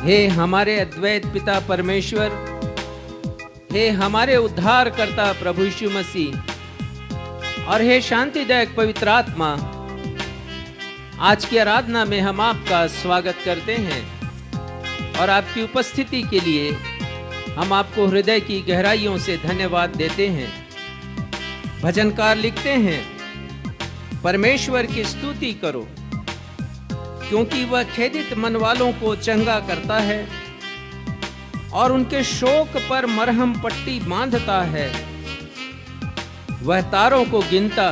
हे हमारे अद्वैत पिता परमेश्वर, हे हमारे उद्धारकर्ता प्रभु यीशु मसीह और हे शांतिदायक पवित्र आत्मा, आज की आराधना में हम आपका स्वागत करते हैं और आपकी उपस्थिति के लिए हम आपको हृदय की गहराइयों से धन्यवाद देते हैं। भजनकार लिखते हैं, परमेश्वर की स्तुति करो क्योंकि वह खेदित मन वालों को चंगा करता है और उनके शोक पर मरहम पट्टी बांधता है। वह तारों को गिनता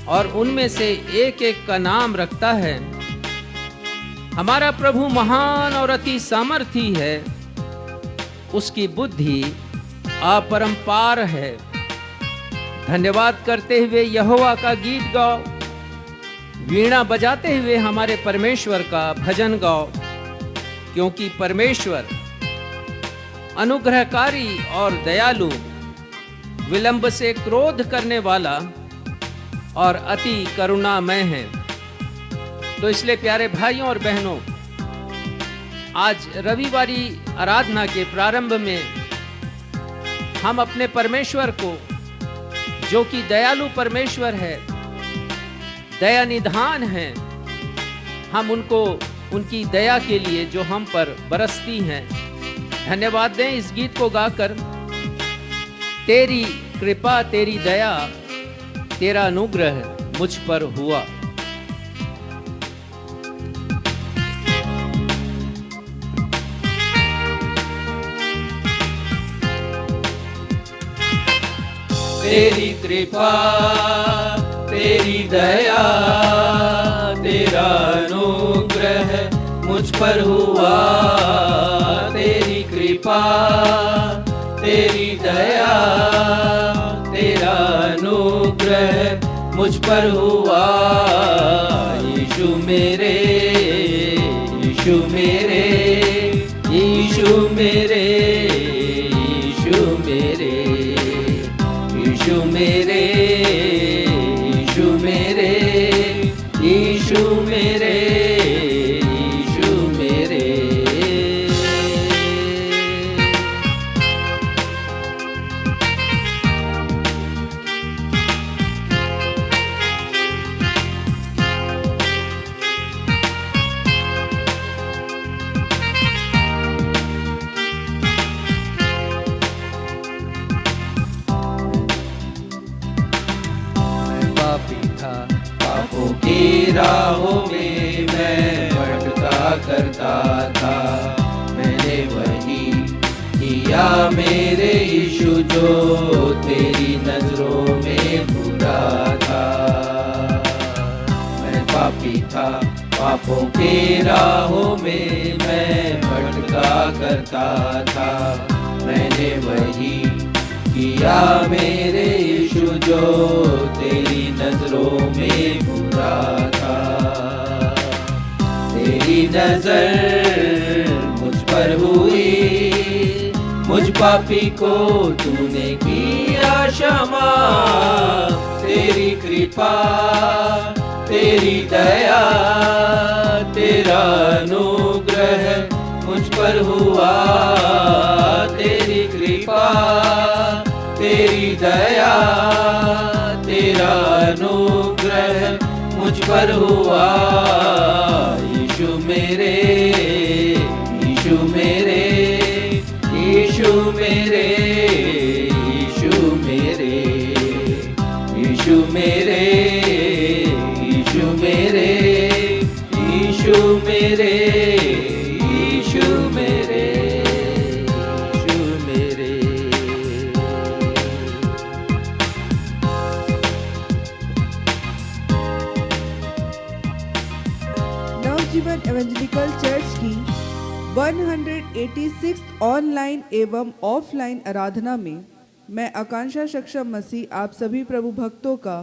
और उनमें से एक एक का नाम रखता है। हमारा प्रभु महान और अति सामर्थी है, उसकी बुद्धि अपरंपार है। धन्यवाद करते हुए यहोवा का गीत गाओ, वीणा बजाते हुए हमारे परमेश्वर का भजन गाओ, क्योंकि परमेश्वर अनुग्रहकारी और दयालु, विलंब से क्रोध करने वाला और अति करुणामय है। तो इसलिए प्यारे भाइयों और बहनों, आज रविवारी आराधना के प्रारंभ में हम अपने परमेश्वर को, जो कि दयालु परमेश्वर है, दया निधान है, हम उनको उनकी दया के लिए जो हम पर बरसती हैं धन्यवाद दें। इस गीत को गाकर, तेरी कृपा तेरी दया तेरा अनुग्रह मुझ पर हुआ। तेरी कृपा तेरी दया तेरा अनुग्रह मुझ पर हुआ। तेरी कृपा तेरी दया तेरा अनुग्रह मुझ पर हुआ। यीशु मेरे, यीशु मेरे, यीशु मेरे, यीशु मेरे, यीशु मेरे, यीशु मेरे, यीशु मेरे, यीशु मेरे। पापों की राहों में मैं भटका करता था, मैंने वही किया मेरे यीशु जो तेरी नजरों में बुरा था। मैं पापी था, पापों की राहों में मैं भटका करता था, मैंने वही किया मेरे यीशु जो तेरी नजरों में बुरा था। तेरी नजर मुझ पर हुई, मुझ पापी को तूने किया क्षमा। तेरी कृपा तेरी दया तेरा अनुग्रह मुझ पर हुआ। तेरी कृपा तेरी दया तेरा अनुग्रह मुझ पर हुआ। यीशु मेरे, यीशु मेरे, यीशु मेरे, यीशु मेरे, यीशु मेरे, यीशु मेरे, यीशु मेरे, यीशु मेरे, यीशु मेरे। नवजीवन एवेंजेलिकल चर्च की 186 ऑनलाइन एवं ऑफलाइन आराधना में मैं आकांक्षा सक्षम मसीह आप सभी प्रभु भक्तों का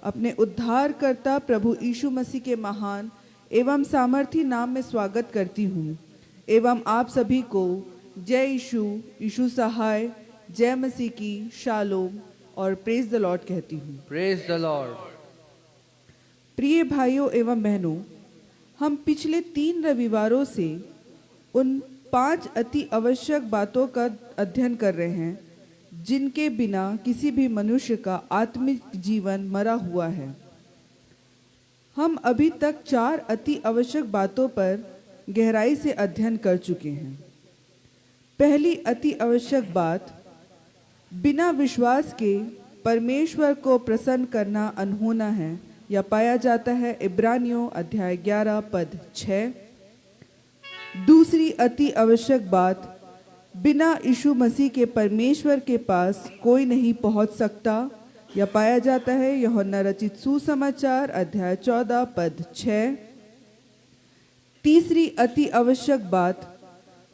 अपने उद्धारकर्ता प्रभु यीशु मसीह के महान एवं सामर्थी नाम में स्वागत करती हूँ एवं आप सभी को जय यीशु, यीशु सहाय, जय मसीह की, शालोम और प्रेज द लॉर्ड कहती हूँ। Praise the Lord. प्रिय भाइयों एवं बहनों, हम पिछले 3 रविवारों से उन 5 अति आवश्यक बातों का अध्ययन कर रहे हैं जिनके बिना किसी भी मनुष्य का आत्मिक जीवन मरा हुआ है। हम अभी तक 4 अति आवश्यक बातों पर गहराई से अध्ययन कर चुके हैं। पहली अति आवश्यक बात, बिना विश्वास के परमेश्वर को प्रसन्न करना अनहोना है, यह पाया जाता है इब्रानियों अध्याय 11 पद 6। दूसरी अति आवश्यक बात, बिना यीशु मसीह के परमेश्वर के पास कोई नहीं पहुंच सकता, यह पाया जाता है यूहन्ना रचित सुसमाचार अध्याय 14 पद 6। तीसरी अति आवश्यक बात,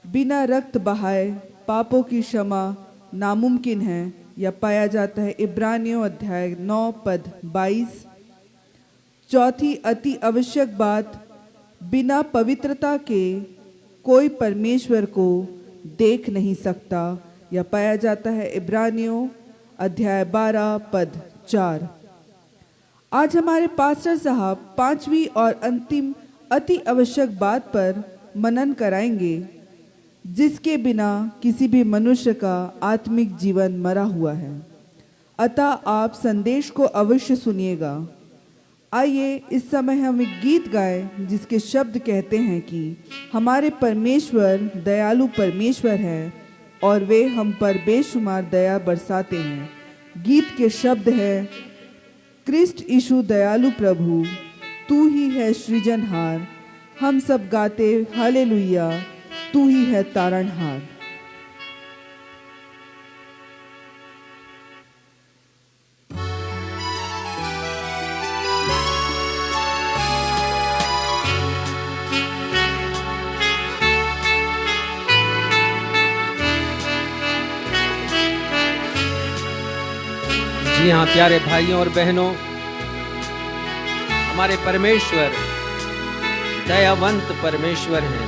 बिना रक्त बहाए पापों की क्षमा नामुमकिन है, यह पाया जाता है इब्रानियों अध्याय 9 पद 22। चौथी अति आवश्यक बात, बिना पवित्रता के कोई परमेश्वर को देख नहीं सकता, यह पाया जाता है इब्रानियों अध्याय 12 पद 4। आज हमारे पास्टर साहब 5वीं और अंतिम अति आवश्यक बात पर मनन कराएंगे जिसके बिना किसी भी मनुष्य का आत्मिक जीवन मरा हुआ है। अतः आप संदेश को अवश्य सुनिएगा। आइए इस समय हम एक गीत गाएं जिसके शब्द कहते हैं कि हमारे परमेश्वर दयालु परमेश्वर है और वे हम पर बेशुमार दया बरसाते हैं। गीत के शब्द है, क्रिस्ट यीशु दयालु प्रभु, तू ही है सृजनहार, हम सब गाते हालेलुया, तू ही है तारणहार। जी हाँ प्यारे भाइयों और बहनों, हमारे परमेश्वर दयावंत परमेश्वर हैं।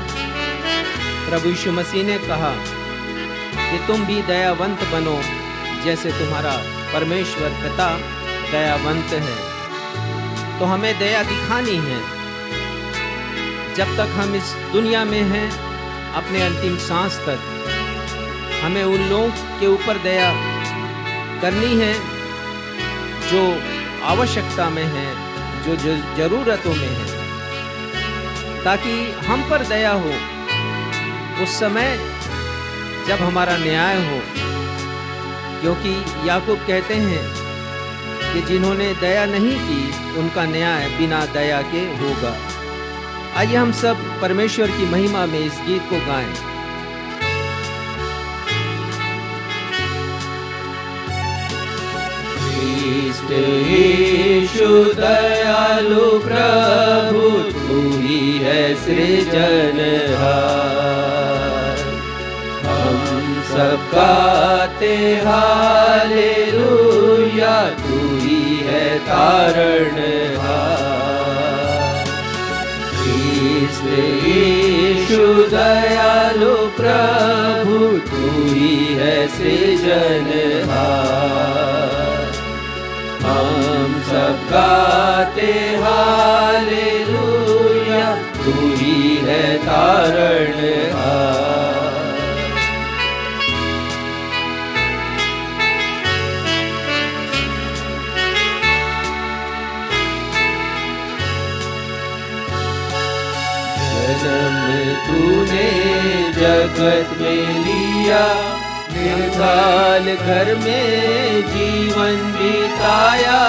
प्रभु यीशु मसीह ने कहा कि तुम भी दयावंत बनो जैसे तुम्हारा परमेश्वर पिता दयावंत है। तो हमें दया दिखानी है। जब तक हम इस दुनिया में हैं, अपने अंतिम सांस तक हमें उन लोगों के ऊपर दया करनी है जो आवश्यकता में है, जो जरूरतों में है, ताकि हम पर दया हो उस समय जब हमारा न्याय हो। क्योंकि याकूब कहते हैं कि जिन्होंने दया नहीं की उनका न्याय बिना दया के होगा। आइए हम सब परमेश्वर की महिमा में इस गीत को गाएं। क्रिस्ट यीशु दयालु प्रभु, तू ही है सृजनहार, हम सब गाते हालेलुया, तू ही है तारणहार। क्रिस्ट यीशु दयालु प्रभु, तू ही है सृजनहार, हम सब गाते हालेलुया, तू ही है तारणहार। जन्म तूने जगत में लिया, निर्काल घर में जीवन बिताया,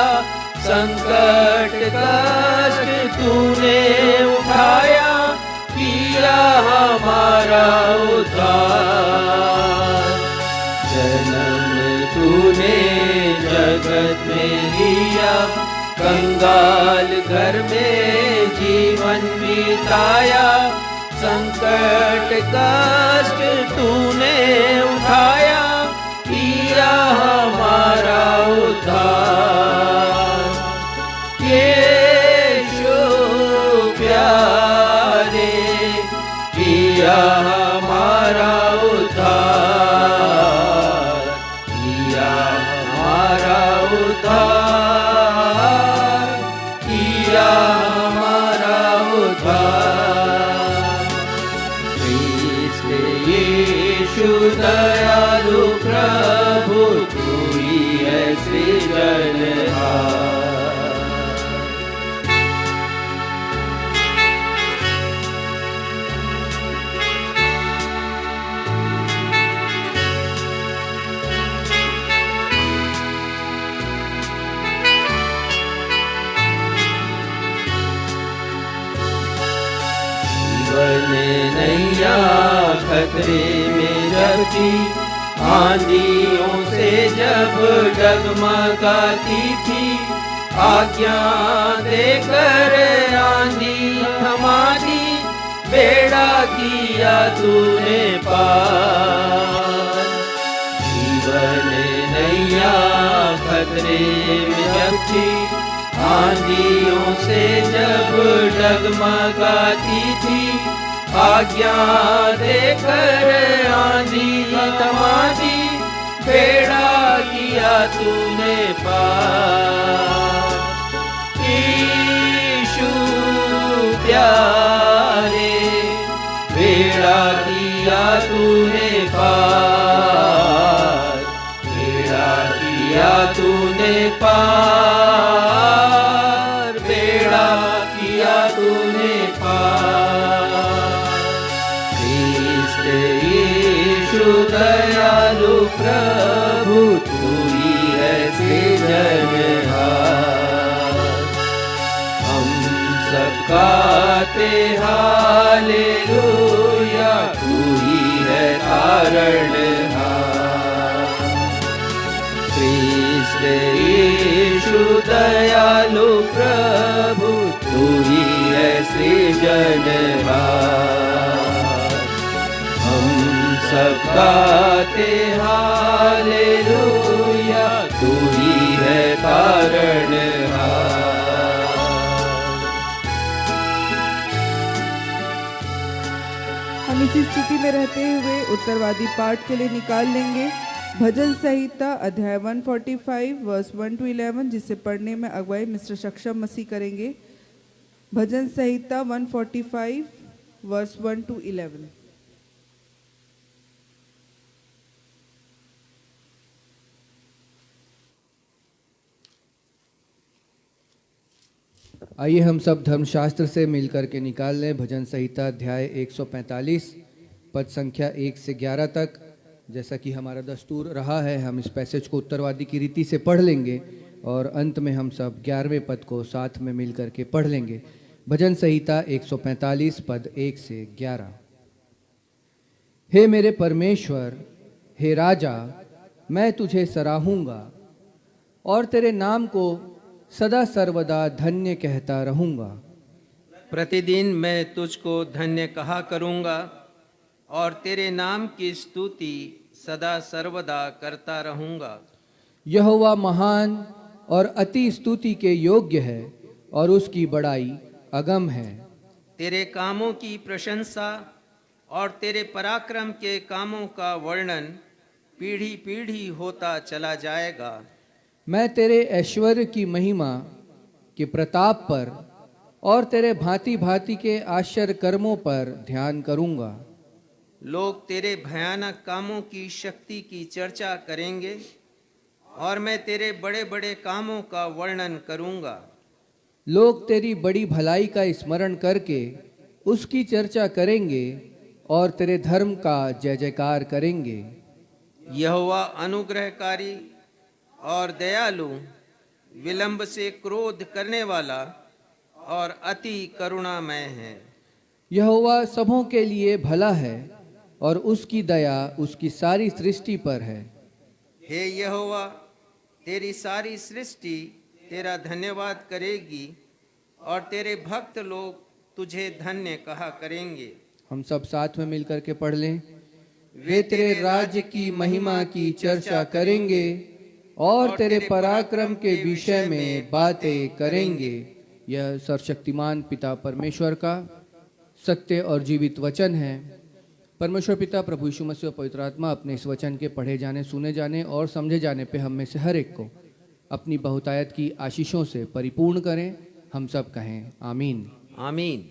संकट कष्ट तूने उठाया, किया हमारा उद्धार। जन्म तूने जगत में लिया, कंगाल घर में जीवन बिताया, संकट कष्ट तूने उठाया, किया हमारा उद्धार। यीशु प्यारे, किया हमारा उद्धार, किया हमारा उद्धार, किया हमारा उद्धार। सृजनहार। जीवन नैया खतरे में जब थी, आंधियों से जब डगमगाती थी, आज्ञा देकर आंधी थमा दी, बेड़ा किया तूने पार। जीवन नैया खतरे में जब थी, आंधियों से जब डगमगाती थी, आज्ञा देकर आंधी थमा दी, बेड़ा किया तूने पार। यीशु प्यारे, बेड़ा किया तूने पार, बेड़ा किया तूने पार, बेड़ा किया तूने पार। यीशु दयालु प्रभु, तू ही है सृजनहार। हम सब गाते हालेलुया, तू ही है तारणहार। क्रिस्त यीशु दयालु प्रभु, तू ही है सृजनहार। हम सब गाते हालेलुया, तू ही है तारणहार। हम इसी स्थिति में रहते हुए उत्तरवादी पाठ के लिए निकाल लेंगे भजन संहिता अध्याय 145 वर्स 1 to 11, जिसे पढ़ने में अगुवाई मिस्टर सक्षम मसीह करेंगे। भजन संहिता 145 वर्स 1 to 11। आइए हम सब धर्मशास्त्र से मिलकर के निकाल लें भजन संहिता अध्याय 145 पद संख्या 1 से 11 तक। जैसा कि हमारा दस्तूर रहा है, हम इस पैसेज को उत्तरवादी की रीति से पढ़ लेंगे और अंत में हम सब 11वें पद को साथ में मिलकर के पढ़ लेंगे। भजन संहिता 145 पद 1 से 11। हे मेरे परमेश्वर, हे राजा, मैं तुझे सराहूंगा और तेरे नाम को सदा सर्वदा धन्य कहता रहूंगा। प्रतिदिन मैं तुझको धन्य कहा करूँगा और तेरे नाम की स्तुति सदा सर्वदा करता रहूँगा। यहोवा महान और अति स्तुति के योग्य है और उसकी बड़ाई अगम है। तेरे कामों की प्रशंसा और तेरे पराक्रम के कामों का वर्णन पीढ़ी पीढ़ी होता चला जाएगा। मैं तेरे ऐश्वर्य की महिमा के प्रताप पर और तेरे भांति भांति के आश्चर्य कर्मों पर ध्यान करूंगा। लोग तेरे भयानक कामों की शक्ति की चर्चा करेंगे और मैं तेरे बड़े बड़े कामों का वर्णन करूंगा। लोग तेरी बड़ी भलाई का स्मरण करके उसकी चर्चा करेंगे और तेरे धर्म का जय जयकार करेंगे। यहोवा अनुग्रहकारी और दयालु, विलंब से क्रोध करने वाला और अति करुणामय है। यहोवा सबों के लिए भला है और उसकी दया उसकी सारी सृष्टि पर है। हे यहोवा, तेरी सारी सृष्टि तेरा धन्यवाद करेगी और तेरे भक्त लोग तुझे धन्य कहा करेंगे। हम सब साथ में मिलकर के पढ़ लें। वे तेरे राज्य की महिमा की चर्चा करेंगे और तेरे पराक्रम के विषय में बातें करेंगे। यह सर्वशक्तिमान पिता परमेश्वर का सत्य और जीवित वचन है। परमेश्वर पिता, प्रभु यीशु मसीह और पवित्र आत्मा अपने इस वचन के पढ़े जाने, सुने जाने और समझे जाने पे हम में से हर एक को अपनी बहुतायत की आशीषों से परिपूर्ण करें। हम सब कहें आमीन। आमीन।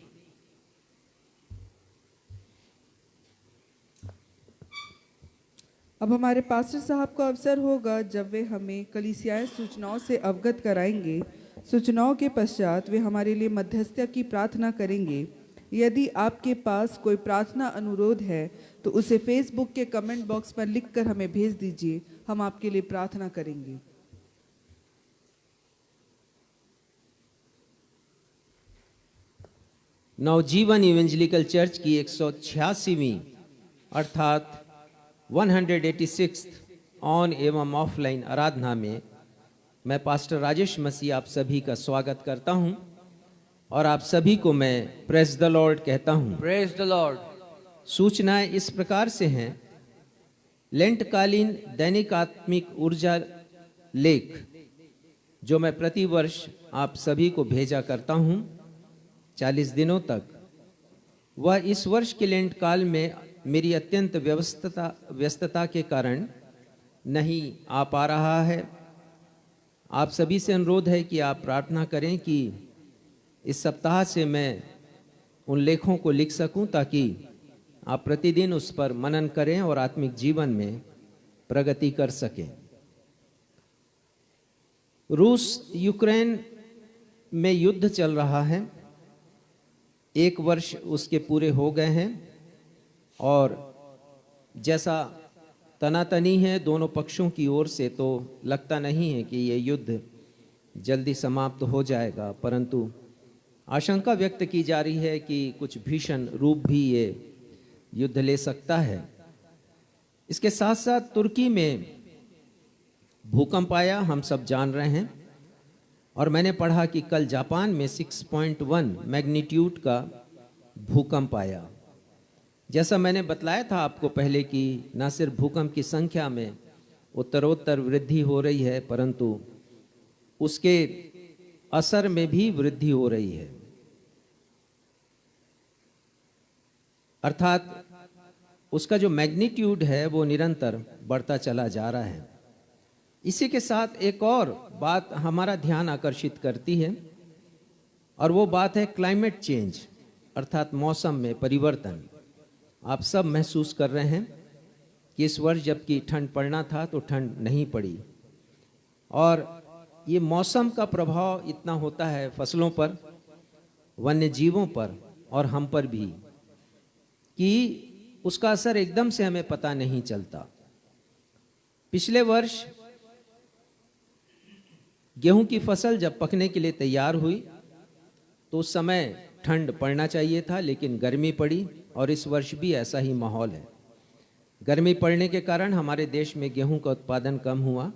अब हमारे पास्टर साहब को अवसर होगा जब वे हमें कलीसियाई सूचनाओं से अवगत कराएंगे। सूचनाओं के पश्चात वे हमारे लिए मध्यस्थता की प्रार्थना करेंगे। यदि आपके पास कोई प्रार्थना अनुरोध है तो उसे फेसबुक के कमेंट बॉक्स पर लिखकर हमें भेज दीजिए, हम आपके लिए प्रार्थना करेंगे। नवजीवन इवेंजलिकल चर्च की 186वीं अर्थात 186 ऑन एवं ऑफलाइन आराधना में मैं पास्टर राजेश मसीह आप सभी का स्वागत करता हूं और आप सभी को मैं प्रेज द लॉर्ड कहता हूं। Praise the Lord. सूचनाएं इस प्रकार से हैं। लेंट कालीन दैनिक आत्मिक ऊर्जा लेख जो मैं प्रतिवर्ष आप सभी को भेजा करता हूं 40 दिनों तक, वह इस वर्ष के लेंट काल में मेरी अत्यंत व्यस्तता के कारण नहीं आ पा रहा है। आप सभी से अनुरोध है कि आप प्रार्थना करें कि इस सप्ताह से मैं उन लेखों को लिख सकूं ताकि आप प्रतिदिन उस पर मनन करें और आत्मिक जीवन में प्रगति कर सकें। रूस यूक्रेन में युद्ध चल रहा है। 1 वर्ष उसके पूरे हो गए हैं और जैसा तनातनी है दोनों पक्षों की ओर से, तो लगता नहीं है कि ये युद्ध जल्दी समाप्त हो जाएगा, परंतु आशंका व्यक्त की जा रही है कि कुछ भीषण रूप भी ये युद्ध ले सकता है। इसके साथ साथ तुर्की में भूकंप आया, हम सब जान रहे हैं, और मैंने पढ़ा कि कल जापान में 6.1 मैग्नीट्यूड का भूकंप आया। जैसा मैंने बतलाया था आपको पहले कि न सिर्फ भूकंप की संख्या में उत्तरोत्तर वृद्धि हो रही है, परंतु उसके असर में भी वृद्धि हो रही है। अर्थात उसका जो मैग्नीट्यूड है वो निरंतर बढ़ता चला जा रहा है। इसी के साथ एक और बात हमारा ध्यान आकर्षित करती है और वो बात है क्लाइमेट चेंज, अर्थात मौसम में परिवर्तन। आप सब महसूस कर रहे हैं कि इस वर्ष जबकि ठंड पड़ना था तो ठंड नहीं पड़ी, और ये मौसम का प्रभाव इतना होता है फसलों पर, वन्य जीवों पर और हम पर भी, कि उसका असर एकदम से हमें पता नहीं चलता। पिछले वर्ष गेहूं की फसल जब पकने के लिए तैयार हुई तो उस समय ठंड पड़ना चाहिए था, लेकिन गर्मी पड़ी, और इस वर्ष भी ऐसा ही माहौल है। गर्मी पड़ने के कारण हमारे देश में गेहूं का उत्पादन कम हुआ,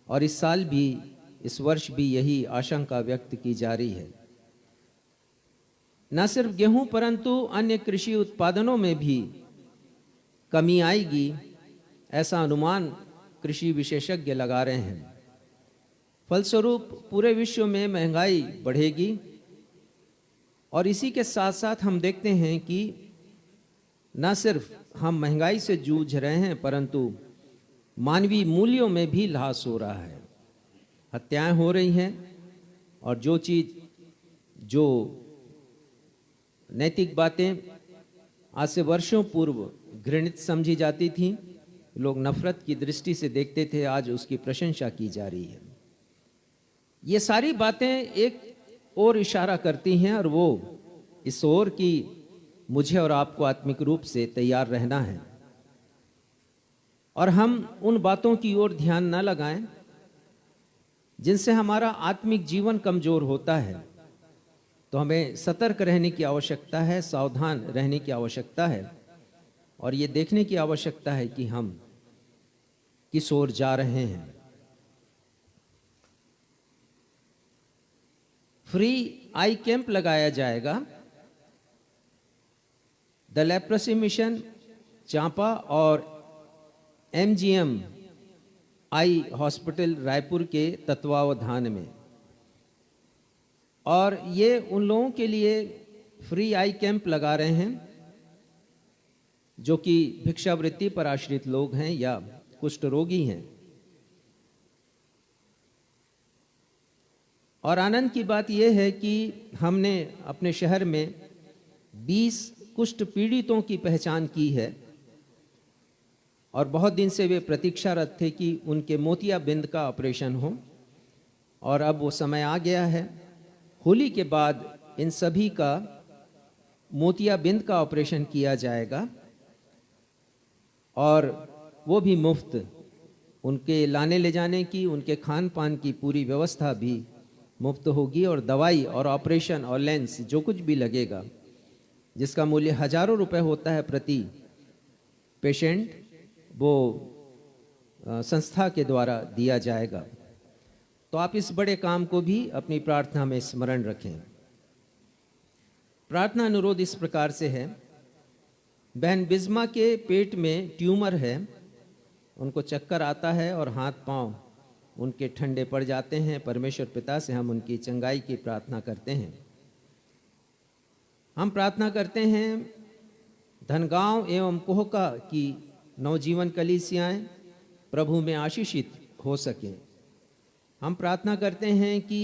और इस साल भी, इस वर्ष भी यही आशंका व्यक्त की जा रही है। न सिर्फ गेहूं परंतु अन्य कृषि उत्पादनों में भी कमी आएगी, ऐसा अनुमान कृषि विशेषज्ञ लगा रहे हैं। फलस्वरूप पूरे विश्व में महंगाई बढ़ेगी, और इसी के साथ साथ हम देखते हैं कि न सिर्फ हम महंगाई से जूझ रहे हैं परंतु मानवीय मूल्यों में भी ह्रास हो रहा है। हत्याएं हो रही हैं, और जो चीज़, जो नैतिक बातें आज से वर्षों पूर्व घृणित समझी जाती थी, लोग नफरत की दृष्टि से देखते थे, आज उसकी प्रशंसा की जा रही है। ये सारी बातें एक और इशारा करती हैं, और वो इस ओर कि मुझे और आपको आत्मिक रूप से तैयार रहना है, और हम उन बातों की ओर ध्यान न लगाएं जिनसे हमारा आत्मिक जीवन कमजोर होता है। तो हमें सतर्क रहने की आवश्यकता है, सावधान रहने की आवश्यकता है, और ये देखने की आवश्यकता है कि हम किस ओर जा रहे हैं। फ्री आई कैंप लगाया जाएगा। द लेप्रोसी मिशन चांपा और MGM आई हॉस्पिटल रायपुर के तत्वावधान में, और ये उन लोगों के लिए फ्री आई कैंप लगा रहे हैं जो कि भिक्षावृत्ति पर आश्रित लोग हैं या कुष्ठ रोगी हैं। और आनंद की बात यह है कि हमने अपने शहर में 20 कुष्ठ पीड़ितों की पहचान की है, और बहुत दिन से वे प्रतीक्षारत थे कि उनके मोतियाबिंद का ऑपरेशन हो, और अब वो समय आ गया है। होली के बाद इन सभी का मोतियाबिंद का ऑपरेशन किया जाएगा, और वो भी मुफ्त। उनके लाने ले जाने की, उनके खान पान की पूरी व्यवस्था भी मुफ्त होगी, और दवाई और ऑपरेशन और लेंस जो कुछ भी लगेगा, जिसका मूल्य हजारों रुपए होता है प्रति पेशेंट, वो संस्था के द्वारा दिया जाएगा। तो आप इस बड़े काम को भी अपनी प्रार्थना में स्मरण रखें। प्रार्थना अनुरोध इस प्रकार से है। बहन बिस्मा के पेट में ट्यूमर है, उनको चक्कर आता है और हाथ पांव उनके ठंडे पड़ जाते हैं। परमेश्वर पिता से हम उनकी चंगाई की प्रार्थना करते हैं। हम प्रार्थना करते हैं धनगांव एवं कोहका की नवजीवन कलीसियाएं प्रभु में आशीषित हो सकें। हम प्रार्थना करते हैं कि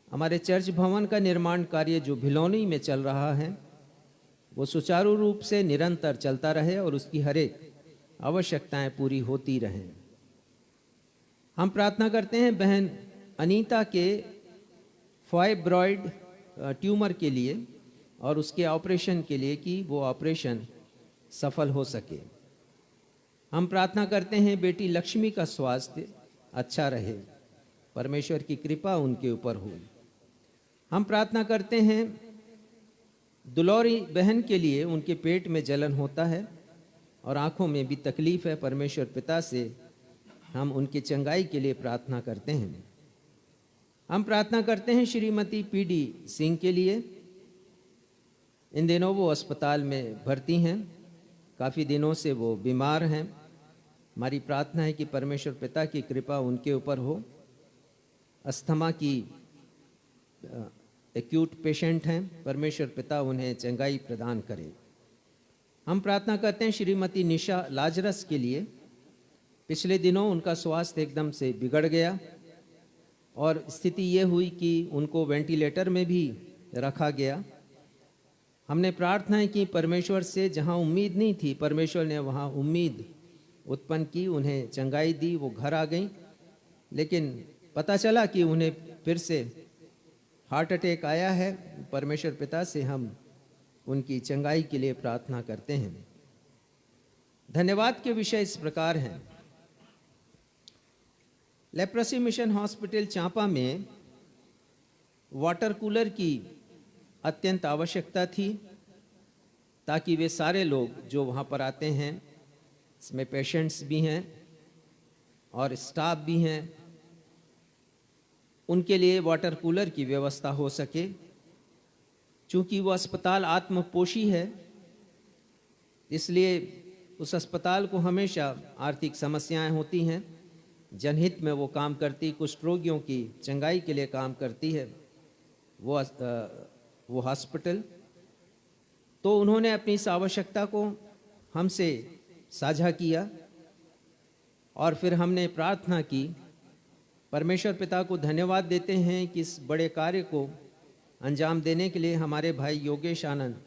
हमारे चर्च भवन का निर्माण कार्य जो भिलौनी में चल रहा है, वो सुचारू रूप से निरंतर चलता रहे और उसकी हर एक आवश्यकताएं पूरी होती रहें। हम प्रार्थना करते हैं बहन अनीता के फाइब्रॉइड ट्यूमर के लिए और उसके ऑपरेशन के लिए, कि वो ऑपरेशन सफल हो सके। हम प्रार्थना करते हैं बेटी लक्ष्मी का स्वास्थ्य अच्छा रहे, परमेश्वर की कृपा उनके ऊपर हो। हम प्रार्थना करते हैं दुलौरी बहन के लिए, उनके पेट में जलन होता है और आंखों में भी तकलीफ है। परमेश्वर पिता से हम उनकी चंगाई के लिए प्रार्थना करते हैं। हम प्रार्थना करते हैं श्रीमती पीडी सिंह के लिए। इन दिनों वो अस्पताल में भर्ती हैं, काफ़ी दिनों से वो बीमार हैं। हमारी प्रार्थना है कि परमेश्वर पिता की कृपा उनके ऊपर हो। अस्थमा की एक्यूट पेशेंट हैं, परमेश्वर पिता उन्हें चंगाई प्रदान करे। हम प्रार्थना करते हैं श्रीमती निशा लाजरस के लिए। पिछले दिनों उनका स्वास्थ्य एकदम से बिगड़ गया और स्थिति ये हुई कि उनको वेंटिलेटर में भी रखा गया। हमने प्रार्थना है कि परमेश्वर से जहाँ उम्मीद नहीं थी, परमेश्वर ने वहाँ उम्मीद उत्पन्न की, उन्हें चंगाई दी। वो घर आ गई, लेकिन पता चला कि उन्हें फिर से हार्ट अटैक आया है। परमेश्वर पिता से हम उनकी चंगाई के लिए प्रार्थना करते हैं। धन्यवाद के विषय इस प्रकार हैं। लेप्रोसी मिशन हॉस्पिटल चांपा में वाटर कूलर की अत्यंत आवश्यकता थी, ताकि वे सारे लोग जो वहाँ पर आते हैं, इसमें पेशेंट्स भी हैं और स्टाफ भी हैं, उनके लिए वाटर कूलर की व्यवस्था हो सके। चूँकि वो अस्पताल आत्मपोषी है, इसलिए उस अस्पताल को हमेशा आर्थिक समस्याएं होती हैं। जनहित में वो काम करती, कुष्ठ रोगियों की चंगाई के लिए काम करती है वो हॉस्पिटल। तो उन्होंने अपनी इस आवश्यकता को हमसे साझा किया और फिर हमने प्रार्थना की। परमेश्वर पिता को धन्यवाद देते हैं कि इस बड़े कार्य को अंजाम देने के लिए हमारे भाई योगेश आनंद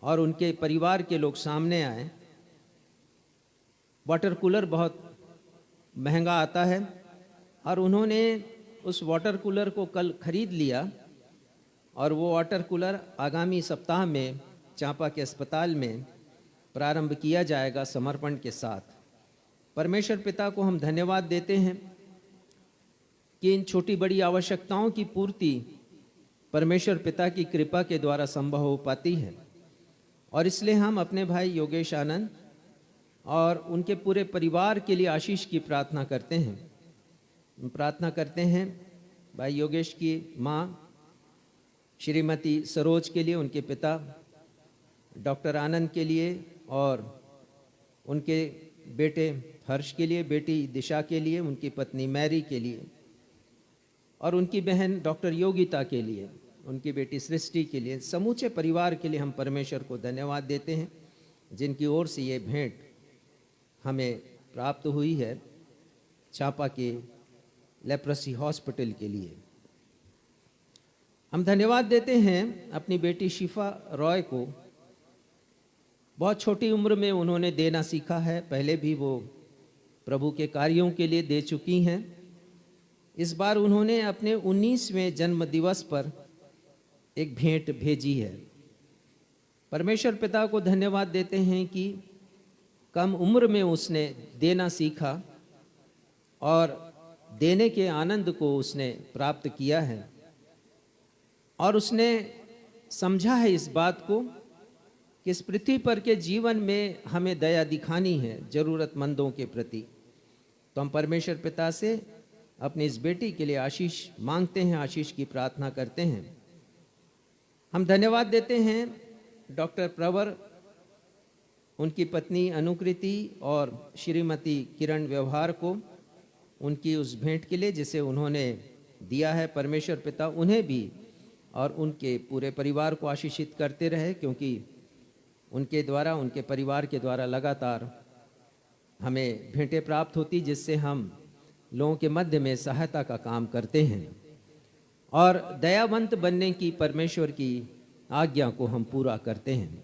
और उनके परिवार के लोग सामने आए। वाटर कूलर बहुत महंगा आता है और उन्होंने उस वाटर कूलर को कल खरीद लिया और वो वाटर कूलर आगामी सप्ताह में चांपा के अस्पताल में प्रारंभ किया जाएगा समर्पण के साथ। परमेश्वर पिता को हम धन्यवाद देते हैं कि इन छोटी बड़ी आवश्यकताओं की पूर्ति परमेश्वर पिता की कृपा के द्वारा संभव हो पाती है। और इसलिए हम अपने भाई योगेश आनंद और उनके पूरे परिवार के लिए आशीष की प्रार्थना करते हैं। हम प्रार्थना करते हैं भाई योगेश की माँ श्रीमती सरोज के लिए, उनके पिता डॉक्टर आनंद के लिए और उनके बेटे हर्ष के लिए, बेटी दिशा के लिए, उनकी पत्नी मैरी के लिए और उनकी बहन डॉक्टर योगिता के लिए, उनकी बेटी सृष्टि के लिए, समूचे परिवार के लिए हम परमेश्वर को धन्यवाद देते हैं, जिनकी ओर से ये भेंट हमें प्राप्त हुई है चांपा के लेप्रोसी हॉस्पिटल के लिए। हम धन्यवाद देते हैं अपनी बेटी शिफा रॉय को, बहुत छोटी उम्र में उन्होंने देना सीखा है। पहले भी वो प्रभु के कार्यों के लिए दे चुकी हैं। इस बार उन्होंने अपने 19वें जन्म दिवस पर एक भेंट भेजी है। परमेश्वर पिता को धन्यवाद देते हैं कि कम उम्र में उसने देना सीखा और देने के आनंद को उसने प्राप्त किया है, और उसने समझा है इस बात को कि इस पृथ्वी पर के जीवन में हमें दया दिखानी है ज़रूरतमंदों के प्रति। तो हम परमेश्वर पिता से अपनी इस बेटी के लिए आशीष मांगते हैं, आशीष की प्रार्थना करते हैं। हम धन्यवाद देते हैं डॉक्टर प्रवर, उनकी पत्नी अनुकृति और श्रीमती किरण व्यवहार को उनकी उस भेंट के लिए जिसे उन्होंने दिया है। परमेश्वर पिता उन्हें भी और उनके पूरे परिवार को आशीषित करते रहे, क्योंकि उनके द्वारा, उनके परिवार के द्वारा लगातार हमें भेंटें प्राप्त होती, जिससे हम लोगों के मध्य में सहायता का काम करते हैं और दयावंत बनने की परमेश्वर की आज्ञा को हम पूरा करते हैं।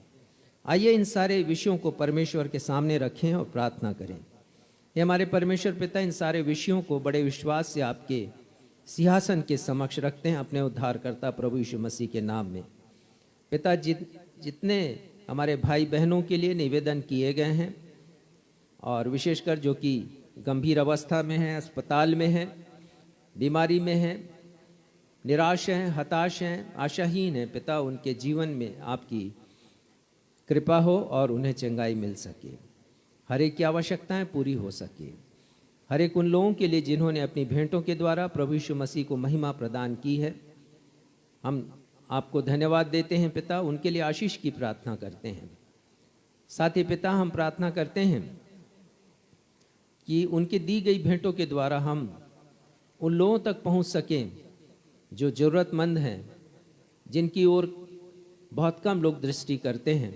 आइए इन सारे विषयों को परमेश्वर के सामने रखें और प्रार्थना करें। ये हमारे परमेश्वर पिता इन सारे विषयों को बड़े विश्वास से आपके सिंहासन के समक्ष रखते हैं, अपने उद्धारकर्ता प्रभु यीशु मसीह के नाम में। पिता, जितने हमारे भाई बहनों के लिए निवेदन किए गए हैं, और विशेषकर जो कि गंभीर अवस्था में हैं, अस्पताल में हैं, बीमारी में हैं, निराश हैं, हताश हैं, आशाहीन हैं, पिता उनके जीवन में आपकी कृपा हो और उन्हें चंगाई मिल सके, हर एक की आवश्यकताएं पूरी हो सके। हर एक उन लोगों के लिए जिन्होंने अपनी भेंटों के द्वारा प्रभु यीशु मसीह को महिमा प्रदान की है, हम आपको धन्यवाद देते हैं पिता, उनके लिए आशीष की प्रार्थना करते हैं। साथ ही पिता, हम प्रार्थना करते हैं कि उनके दी गई भेंटों के द्वारा हम उन लोगों तक पहुंच सकें जो ज़रूरतमंद हैं, जिनकी ओर बहुत कम लोग दृष्टि करते हैं।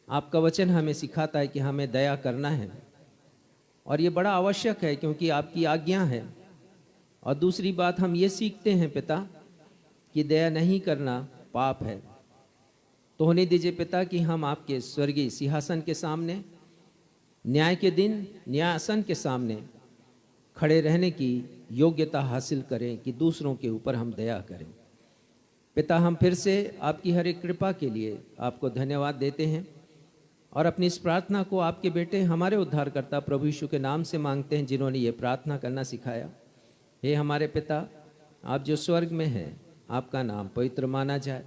आपका वचन हमें सिखाता है कि हमें दया करना है, और ये बड़ा आवश्यक है क्योंकि आपकी आज्ञा है। और दूसरी बात हम ये सीखते हैं पिता कि दया नहीं करना पाप है। तो होने दीजिए पिता कि हम आपके स्वर्गीय सिंहासन के सामने, न्याय के दिन न्यायासन के सामने खड़े रहने की योग्यता हासिल करें कि दूसरों के ऊपर हम दया करें। पिता, हम फिर से आपकी हर एक कृपा के लिए आपको धन्यवाद देते हैं और अपनी इस प्रार्थना को आपके बेटे हमारे उद्धारकर्ता प्रभु यीशु के नाम से मांगते हैं, जिन्होंने ये प्रार्थना करना सिखाया। हे हमारे पिता, आप जो स्वर्ग में हैं, आपका नाम पवित्र माना जाए,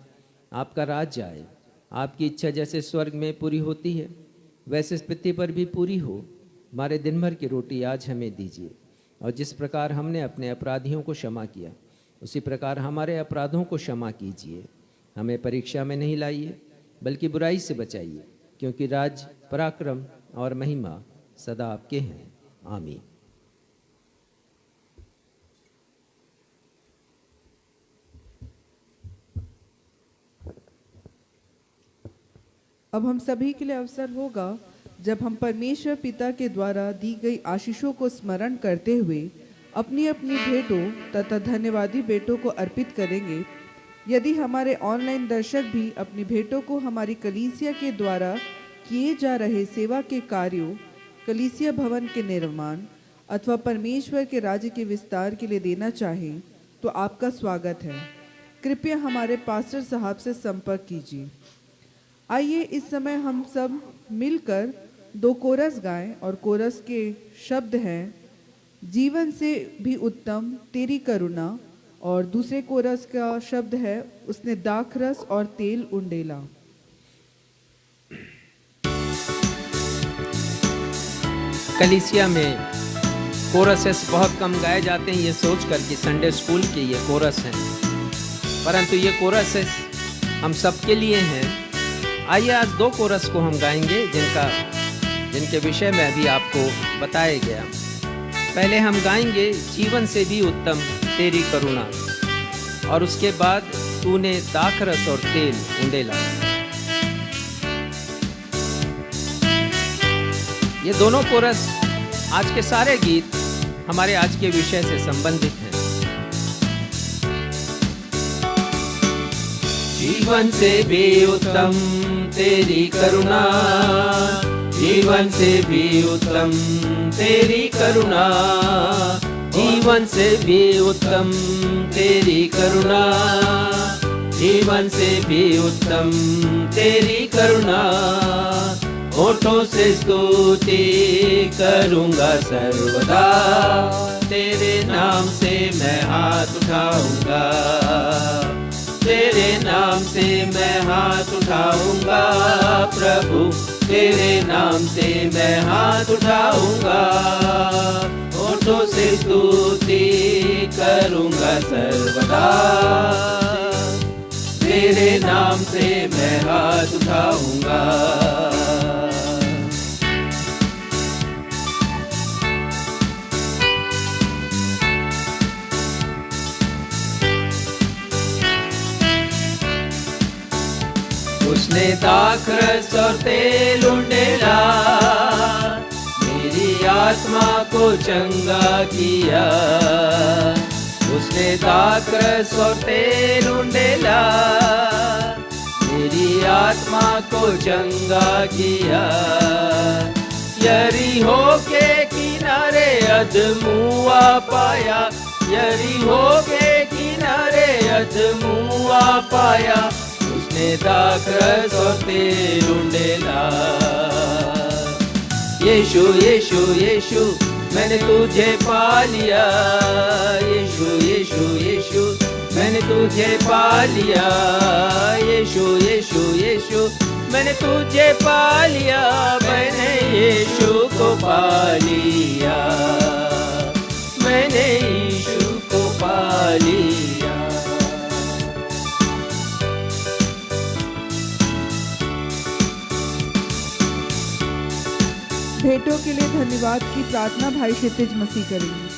आपका राज्य आए, आपकी इच्छा जैसे स्वर्ग में पूरी होती है वैसे इस पृथ्वी पर भी पूरी हो। हमारे दिन भर की रोटी आज हमें दीजिए, और जिस प्रकार हमने अपने अपराधियों को क्षमा किया उसी प्रकार हमारे अपराधों को क्षमा कीजिए। हमें परीक्षा में नहीं लाइए बल्कि बुराई से बचाइए, क्योंकि राज, पराक्रम और महिमा सदा आपके हैं। आमीन। अब हम सभी के लिए अवसर होगा जब हम परमेश्वर पिता के द्वारा दी गई आशीषों को स्मरण करते हुए अपनी अपनी भेंटों तथा धन्यवादी भेंटों को अर्पित करेंगे। यदि हमारे ऑनलाइन दर्शक भी अपनी भेंटों को हमारी कलीसिया के द्वारा किए जा रहे सेवा के कार्यों, कलीसिया भवन के निर्माण अथवा परमेश्वर के राज्य के विस्तार के लिए देना चाहें तो आपका स्वागत है। कृपया हमारे पास्टर साहब से संपर्क कीजिए। आइए इस समय हम सब मिलकर 2 कोरस गाएं, और कोरस के शब्द हैं जीवन से भी उत्तम तेरी करुणा, और दूसरे कोरस का शब्द है उसने दाखरस और तेल उंडेला। कलीसिया में कोरसेस बहुत कम गाए जाते हैं, ये सोचकर कि संडे स्कूल के ये कोरस हैं, परंतु ये कोरसेस हम सबके लिए हैं। आइए आज 2 कोरस को हम गाएंगे जिनके विषय में अभी आपको बताया गया। पहले हम गाएंगे जीवन से भी उत्तम तेरी करुणा, और उसके बाद तूने दाखरस और तेल उंडेला। ये दोनों कोरस, आज के सारे गीत हमारे आज के विषय से संबंधित हैं। जीवन से भी उत्तम तेरी करुणा, जीवन से भी उत्तम तेरी करुणा, जीवन से भी उत्तम तेरी करुणा, जीवन से भी उत्तम तेरी करुणा। होठों से स्तुति करूँगा सर्वदा, तेरे नाम से मैं हाथ उठाऊंगा, तेरे नाम से मैं हाथ उठाऊंगा प्रभु, तेरे नाम से मैं हाथ उठाऊंगा। होठों से स्तुति करूँगा सर्वदा, तेरे नाम से मैं हाथ उठाऊंगा। उसने दाखरस और तेल उंडेला, मेरी आत्मा को चंगा किया। उसने दाखरस और तेल उंडेला, मेरी आत्मा को चंगा किया। यरीहो के किनारे अधमुआ पाया, यरीहो के किनारे अधमुआ पाया। उसने दाखरस और तेल उंडेला। यीशु यीशु यीशु मैंने तुझे पा लिया, यीशु यीशु यीशु मैंने तुझे पा लिया, यीशु यीशु यीशु मैंने तुझे पा लिया। मैंने यीशु को पा लिया, मैंने यीशु को पा लिया। भेंटों के लिए धन्यवाद की प्रार्थना भाई क्षितिज मसीह करेंगे।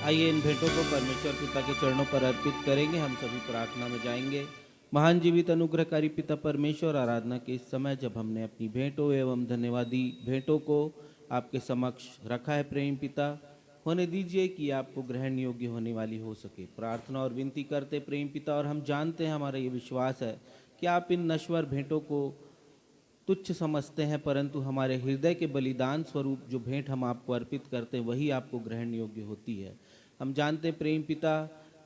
आइए इन भेंटों को परमेश्वर पिता के चरणों पर अर्पित करेंगे। हम सभी प्रार्थना में जाएंगे। महान जीवित अनुग्रहकारी पिता परमेश्वर, आराधना के इस समय जब हमने अपनी भेंटों एवं धन्यवादी भेंटों को आपके समक्ष रखा है, प्रेम पिता होने दीजिए कि आपको ग्रहण योग्य होने वाली हो सके। प्रार्थना और विनती करते प्रेम पिता, और हम जानते हैं, हमारा ये विश्वास है कि आप इन नश्वर भेंटों को तुच्छ समझते हैं, परंतु हमारे हृदय के बलिदान स्वरूप जो भेंट हम आपको अर्पित करते हैं वही आपको ग्रहण योग्य होती है। हम जानते हैं प्रेम पिता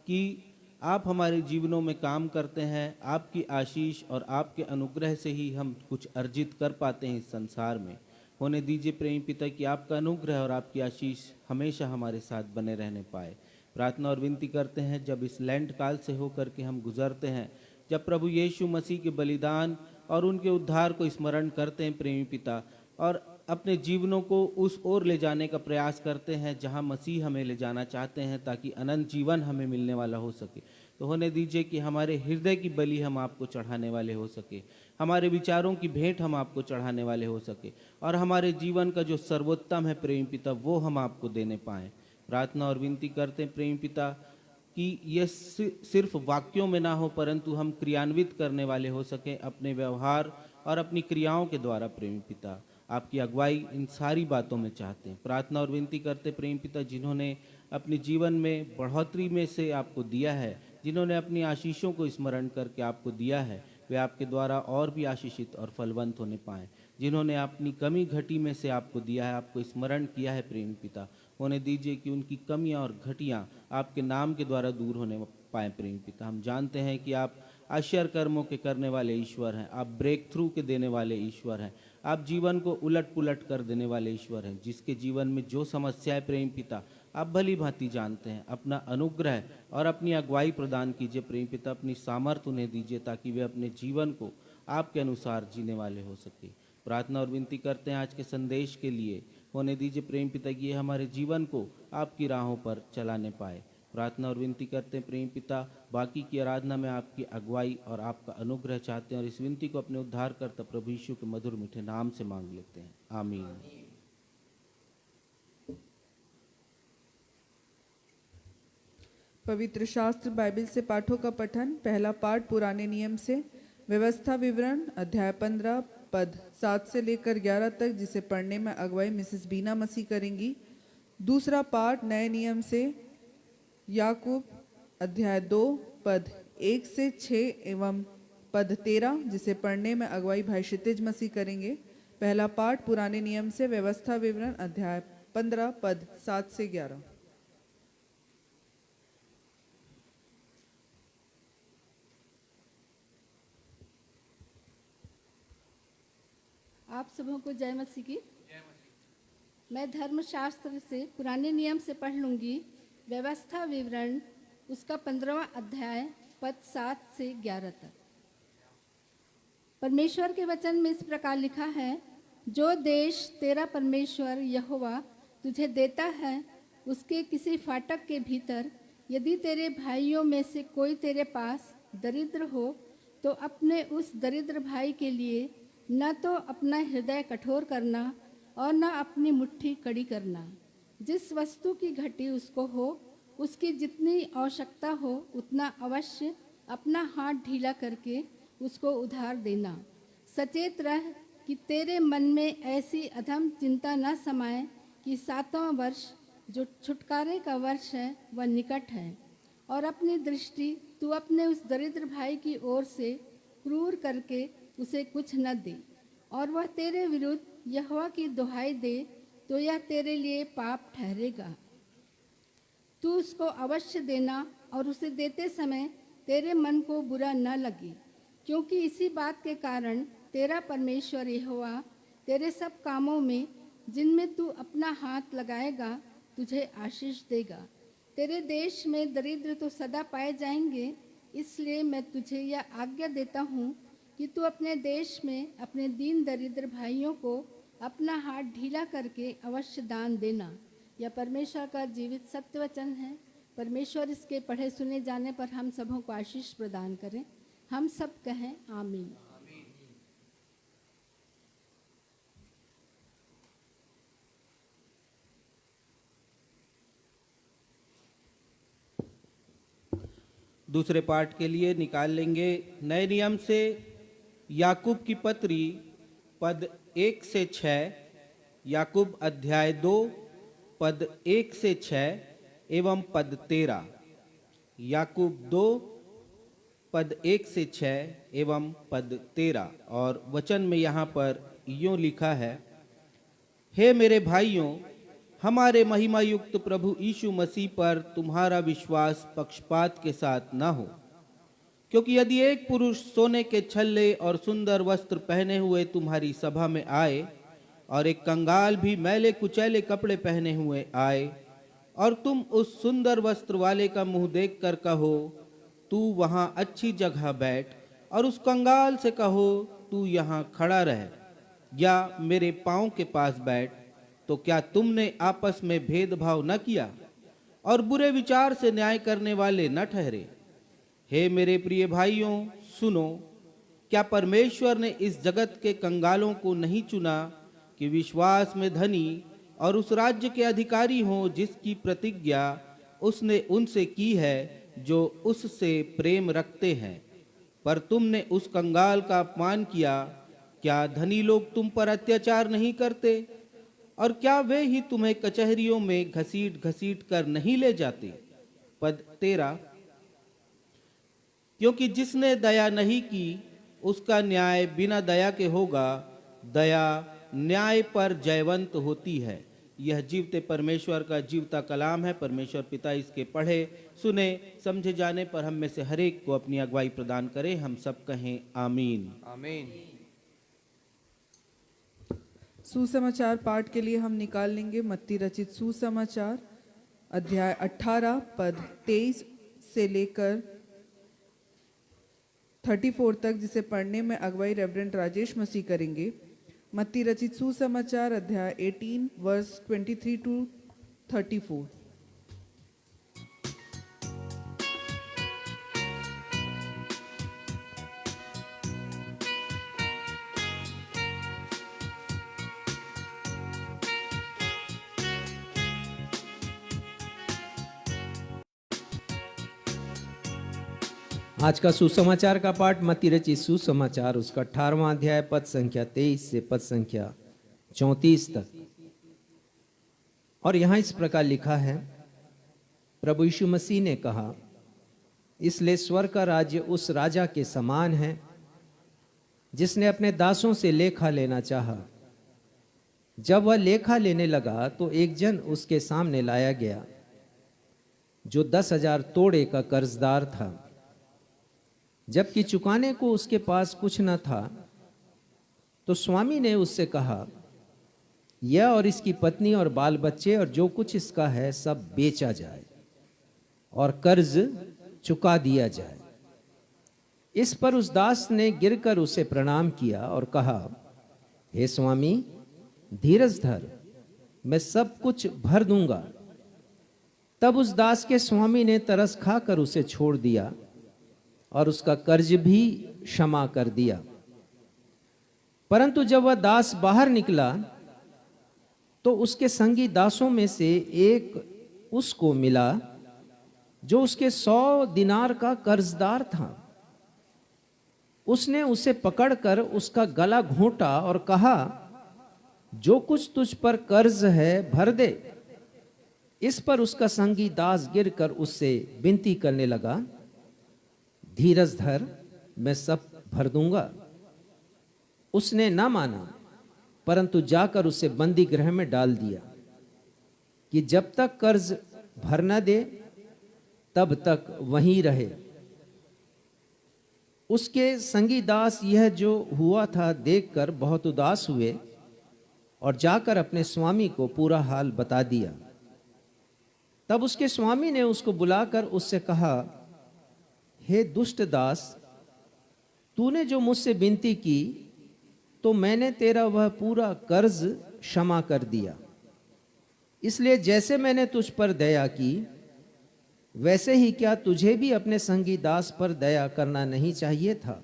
कि आप हमारे जीवनों में काम करते हैं। आपकी आशीष और आपके अनुग्रह से ही हम कुछ अर्जित कर पाते हैं इस संसार में। होने दीजिए प्रेम पिता कि आपका अनुग्रह और आपकी आशीष हमेशा हमारे साथ बने रहने पाए। प्रार्थना और विनती करते हैं जब इस लैंड काल से होकर के हम गुजरते हैं, जब प्रभु यीशु मसीह के बलिदान और उनके उद्धार को स्मरण करते हैं प्रेमी पिता, और अपने जीवनों को उस ओर ले जाने का प्रयास करते हैं जहां मसीह हमें ले जाना चाहते हैं, ताकि अनंत जीवन हमें मिलने वाला हो सके। तो होने दीजिए कि हमारे हृदय की बलि हम आपको चढ़ाने वाले हो सके, हमारे विचारों की भेंट हम आपको चढ़ाने वाले हो सके, और हमारे जीवन का जो सर्वोत्तम है प्रेमी पिता वो हम आपको देने पाएँ। प्रार्थना और विनती करते हैं प्रेमी पिता कि ये सिर्फ वाक्यों में ना हो, परंतु हम क्रियान्वित करने वाले हो सके अपने व्यवहार और अपनी क्रियाओं के द्वारा। प्रेमी पिता आपकी अगुवाई इन सारी बातों में चाहते हैं। प्रार्थना और विनती करते प्रेमी पिता, जिन्होंने अपने जीवन में बढ़ोतरी में से आपको दिया है, जिन्होंने अपनी आशीषों को स्मरण करके आपको दिया है, वे आपके द्वारा और भी आशीषित और फलवंत होने पाएँ। जिन्होंने अपनी कमी घटी में से आपको दिया है, आपको स्मरण किया है प्रेमी पिता, होने दीजिए कि उनकी कमियां और घटियां आपके नाम के द्वारा दूर होने पाए प्रेमी पिता। हम जानते हैं कि आप आश्चर्य कर्मों के करने वाले ईश्वर हैं, आप ब्रेक थ्रू के देने वाले ईश्वर हैं, आप जीवन को उलट पुलट कर देने वाले ईश्वर हैं। जिसके जीवन में जो समस्या है प्रेमी पिता आप भली भांति जानते हैं। अपना अनुग्रह और अपनी अगुवाई प्रदान कीजिए प्रेमी पिता, अपनी सामर्थ्य उन्हें दीजिए ताकि वे अपने जीवन को आपके अनुसार जीने वाले हो सके। प्रार्थना और विनती करते हैं आज के संदेश के लिए। होने दीजिए प्रेम पिता कि ये हमारे जीवन को आपकी राहों पर चलाने पाए। प्रार्थना और विनती करते हैं प्रेम पिता, बाकी की आराधना में आपकी अगुवाई और आपका अनुग्रह चाहते हैं, और इस विनती को अपने उद्धारकर्ता प्रभु यीशु के मधुर मीठे नाम से मांग लेते हैं, आमीन। पवित्र शास्त्र बाइबल से पाठों का पठन। पहला पाठ पुराने नियम से व्यवस्था विवरण अध्याय 15 पद 7 से लेकर 11 तक, जिसे पढ़ने में अगुवाई मिसेस बीना मसीह करेंगी। दूसरा पाठ नए नियम से याकूब अध्याय 2 पद 1 से 6 एवं पद 13 जिसे पढ़ने में अगुवाई भाई क्षितिज मसीह करेंगे। पहला पाठ पुराने नियम से व्यवस्था विवरण अध्याय 15 पद 7 से 11। आप सबों को जय मसीह की। मैं धर्मशास्त्र से पुराने नियम से पढ़ लूंगी व्यवस्था विवरण उसका 15वां अध्याय पद 7 से 11 तक। परमेश्वर के वचन में इस प्रकार लिखा है, जो देश तेरा परमेश्वर यहोवा तुझे देता है उसके किसी फाटक के भीतर यदि तेरे भाइयों में से कोई तेरे पास दरिद्र हो तो अपने उस दरिद्र भाई के लिए न तो अपना हृदय कठोर करना और न अपनी मुट्ठी कड़ी करना। जिस वस्तु की घटी उसको हो उसकी जितनी आवश्यकता हो उतना अवश्य अपना हाथ ढीला करके उसको उधार देना। सचेत रह कि तेरे मन में ऐसी अधम चिंता न समाए कि 7वां वर्ष जो छुटकारे का वर्ष है वह निकट है और अपनी दृष्टि तू अपने उस दरिद्र भाई की ओर से क्रूर करके उसे कुछ न दे और वह तेरे विरुद्ध यहोवा की दुहाई दे तो यह तेरे लिए पाप ठहरेगा। तू उसको अवश्य देना और उसे देते समय तेरे मन को बुरा न लगे, क्योंकि इसी बात के कारण तेरा परमेश्वर यहोवा तेरे सब कामों में जिनमें तू अपना हाथ लगाएगा तुझे आशीष देगा। तेरे देश में दरिद्र तो सदा पाए जाएंगे, इसलिए मैं तुझे यह आज्ञा देता हूँ कि तू अपने देश में अपने दीन दरिद्र भाइयों को अपना हाथ ढीला करके अवश्य दान देना। यह परमेश्वर का जीवित सत्य वचन है। परमेश्वर इसके पढ़े सुने जाने पर हम सबों को आशीष प्रदान करें। हम सब कहें आमीन। दूसरे पाठ के लिए निकाल लेंगे नए नियम से याकूब की पत्री पद 1 से 6, याकूब अध्याय 2 पद 1 से 6 एवं पद 13। याकूब 2 पद 1 से 6 एवं पद 13। और वचन में यहाँ पर यूं लिखा है, हे मेरे भाइयों, हमारे महिमा युक्त प्रभु यीशु मसीह पर तुम्हारा विश्वास पक्षपात के साथ न हो, क्योंकि यदि एक पुरुष सोने के छल्ले और सुंदर वस्त्र पहने हुए तुम्हारी सभा में आए और एक कंगाल भी मैले कुचैले कपड़े पहने हुए आए और तुम उस सुंदर वस्त्र वाले का मुंह देखकर कहो तू वहां अच्छी जगह बैठ, और उस कंगाल से कहो तू यहाँ खड़ा रह या मेरे पांव के पास बैठ, तो क्या तुमने आपस में भेदभाव न किया और बुरे विचार से न्याय करने वाले न ठहरे? हे मेरे प्रिय भाइयों, सुनो, क्या परमेश्वर ने इस जगत के कंगालों को नहीं चुना कि विश्वास में धनी और उस राज्य के अधिकारी हों जिसकी प्रतिज्ञा उसने उनसे की है जो उससे प्रेम रखते हैं? पर तुमने उस कंगाल का अपमान किया। क्या धनी लोग तुम पर अत्याचार नहीं करते? और क्या वे ही तुम्हें कचहरियों में घसीट घसीट कर नहीं ले जाते? पद 13, क्योंकि जिसने दया नहीं की उसका न्याय बिना दया के होगा, दया न्याय पर जयवंत होती है। यह जीवते परमेश्वर का जीवता कलाम है। परमेश्वर पिता इसके पढ़े सुने समझे जाने पर हम में से हर एक को अपनी अगुवाई प्रदान करे। हम सब कहें आमीन। आमीन। सुसमाचार पाठ के लिए हम निकाल लेंगे मत्ती रचित सुसमाचार अध्याय 18 पद 23 से लेकर 34 तक, जिसे पढ़ने में अगुवाई रेवरेंड राजेश मसीह करेंगे। मत्ती रचित सुसमाचार अध्याय 18 वर्स 23 टू 34। आज का सुसमाचार का पाठ मत्ती रचित सुसमाचार उसका 18वां अध्याय पद संख्या 23 से पद संख्या 34 तक। और यहां इस प्रकार लिखा है, प्रभु यीशु मसीह ने कहा, इसलिए स्वर्ग का राज्य उस राजा के समान है जिसने अपने दासों से लेखा लेना चाहा। जब वह लेखा लेने लगा तो एक जन उसके सामने लाया गया जो 10,000 तोड़े का कर्जदार था। जबकि चुकाने को उसके पास कुछ न था, तो स्वामी ने उससे कहा, यह और इसकी पत्नी और बाल बच्चे और जो कुछ इसका है सब बेचा जाए और कर्ज चुका दिया जाए। इस पर उस दास ने गिरकर उसे प्रणाम किया और कहा, हे स्वामी, धीरज धर, मैं सब कुछ भर दूंगा। तब उस दास के स्वामी ने तरस खाकर उसे छोड़ दिया और उसका कर्ज भी क्षमा कर दिया। परंतु जब वह दास बाहर निकला तो उसके संगी दासों में से एक उसको मिला जो उसके 100 दिनार का कर्जदार था। उसने उसे पकड़कर उसका गला घोंटा और कहा, जो कुछ तुझ पर कर्ज है भर दे। इस पर उसका संगी दास गिरकर उससे विनती करने लगा, धीरज धर, मैं सब भर दूंगा। उसने ना माना, परंतु जाकर उसे बंदी गृह में डाल दिया कि जब तक कर्ज भर न दे तब तक वहीं रहे। उसके संगी दास यह जो हुआ था देखकर बहुत उदास हुए और जाकर अपने स्वामी को पूरा हाल बता दिया। तब उसके स्वामी ने उसको बुलाकर उससे कहा, हे दुष्ट दास, तूने जो मुझसे विनती की तो मैंने तेरा वह पूरा कर्ज क्षमा कर दिया। इसलिए जैसे मैंने तुझ पर दया की, वैसे ही क्या तुझे भी अपने संगी दास पर दया करना नहीं चाहिए था?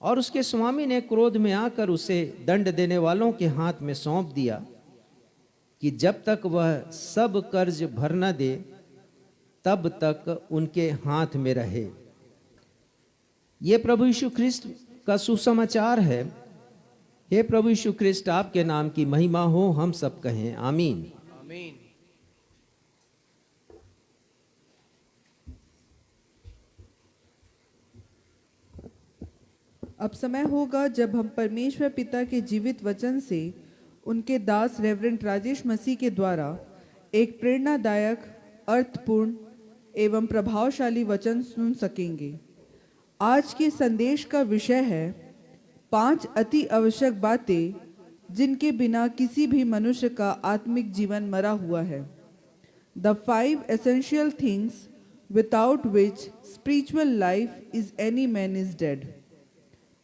और उसके स्वामी ने क्रोध में आकर उसे दंड देने वालों के हाथ में सौंप दिया कि जब तक वह सब कर्ज भर न दे तब तक उनके हाथ में रहे। ये प्रभु यीशु ख्रिस्त का सुसमाचार है। हे प्रभु यीशु ख्रिस्त, आपके नाम की महिमा हो, हम सब कहें आमीन। आमीन। अब समय होगा जब हम परमेश्वर पिता के जीवित वचन से उनके दास रेवरेंड राजेश मसीह के द्वारा एक प्रेरणादायक, अर्थपूर्ण एवं प्रभावशाली वचन सुन सकेंगे। आज के संदेश का विषय है 5 अति आवश्यक बातें जिनके बिना किसी भी मनुष्य का आत्मिक जीवन मरा हुआ है। The 5 essential things without which spiritual life is any man is dead।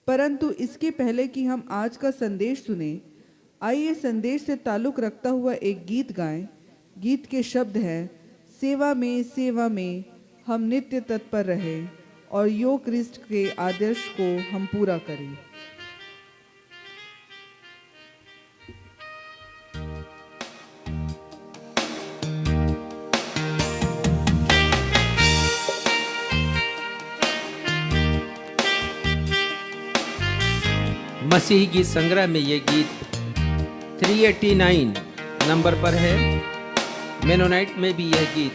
परंतु इसके पहले कि हम आज का संदेश सुने, आइए संदेश से ताल्लुक रखता हुआ एक गीत गाएं। गीत के शब्द हैं, सेवा में हम नित्य तत्पर रहें और यो क्रिस्ट के आदर्श को हम पूरा करें। मसीह गीत संग्रह में ये गीत 389 नंबर पर है। मेनोनाइट में भी यह गीत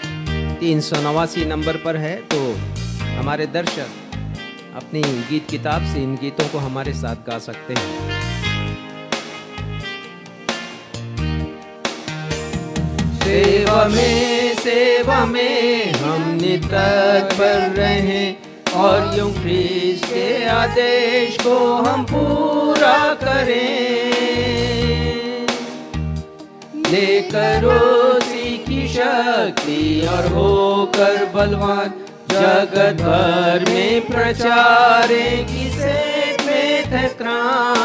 389 नंबर पर है। तो हमारे दर्शक अपनी गीत किताब से इन गीतों को हमारे साथ गा सकते हैं। सेवा में हम नित्य तत्पर रहें और यूं ख्रीस्त के आदेश को हम पूरा करें। लेकर उसी की शक्ति और होकर बलवान जगत भर में प्रचारें की सेठ में ठकरान।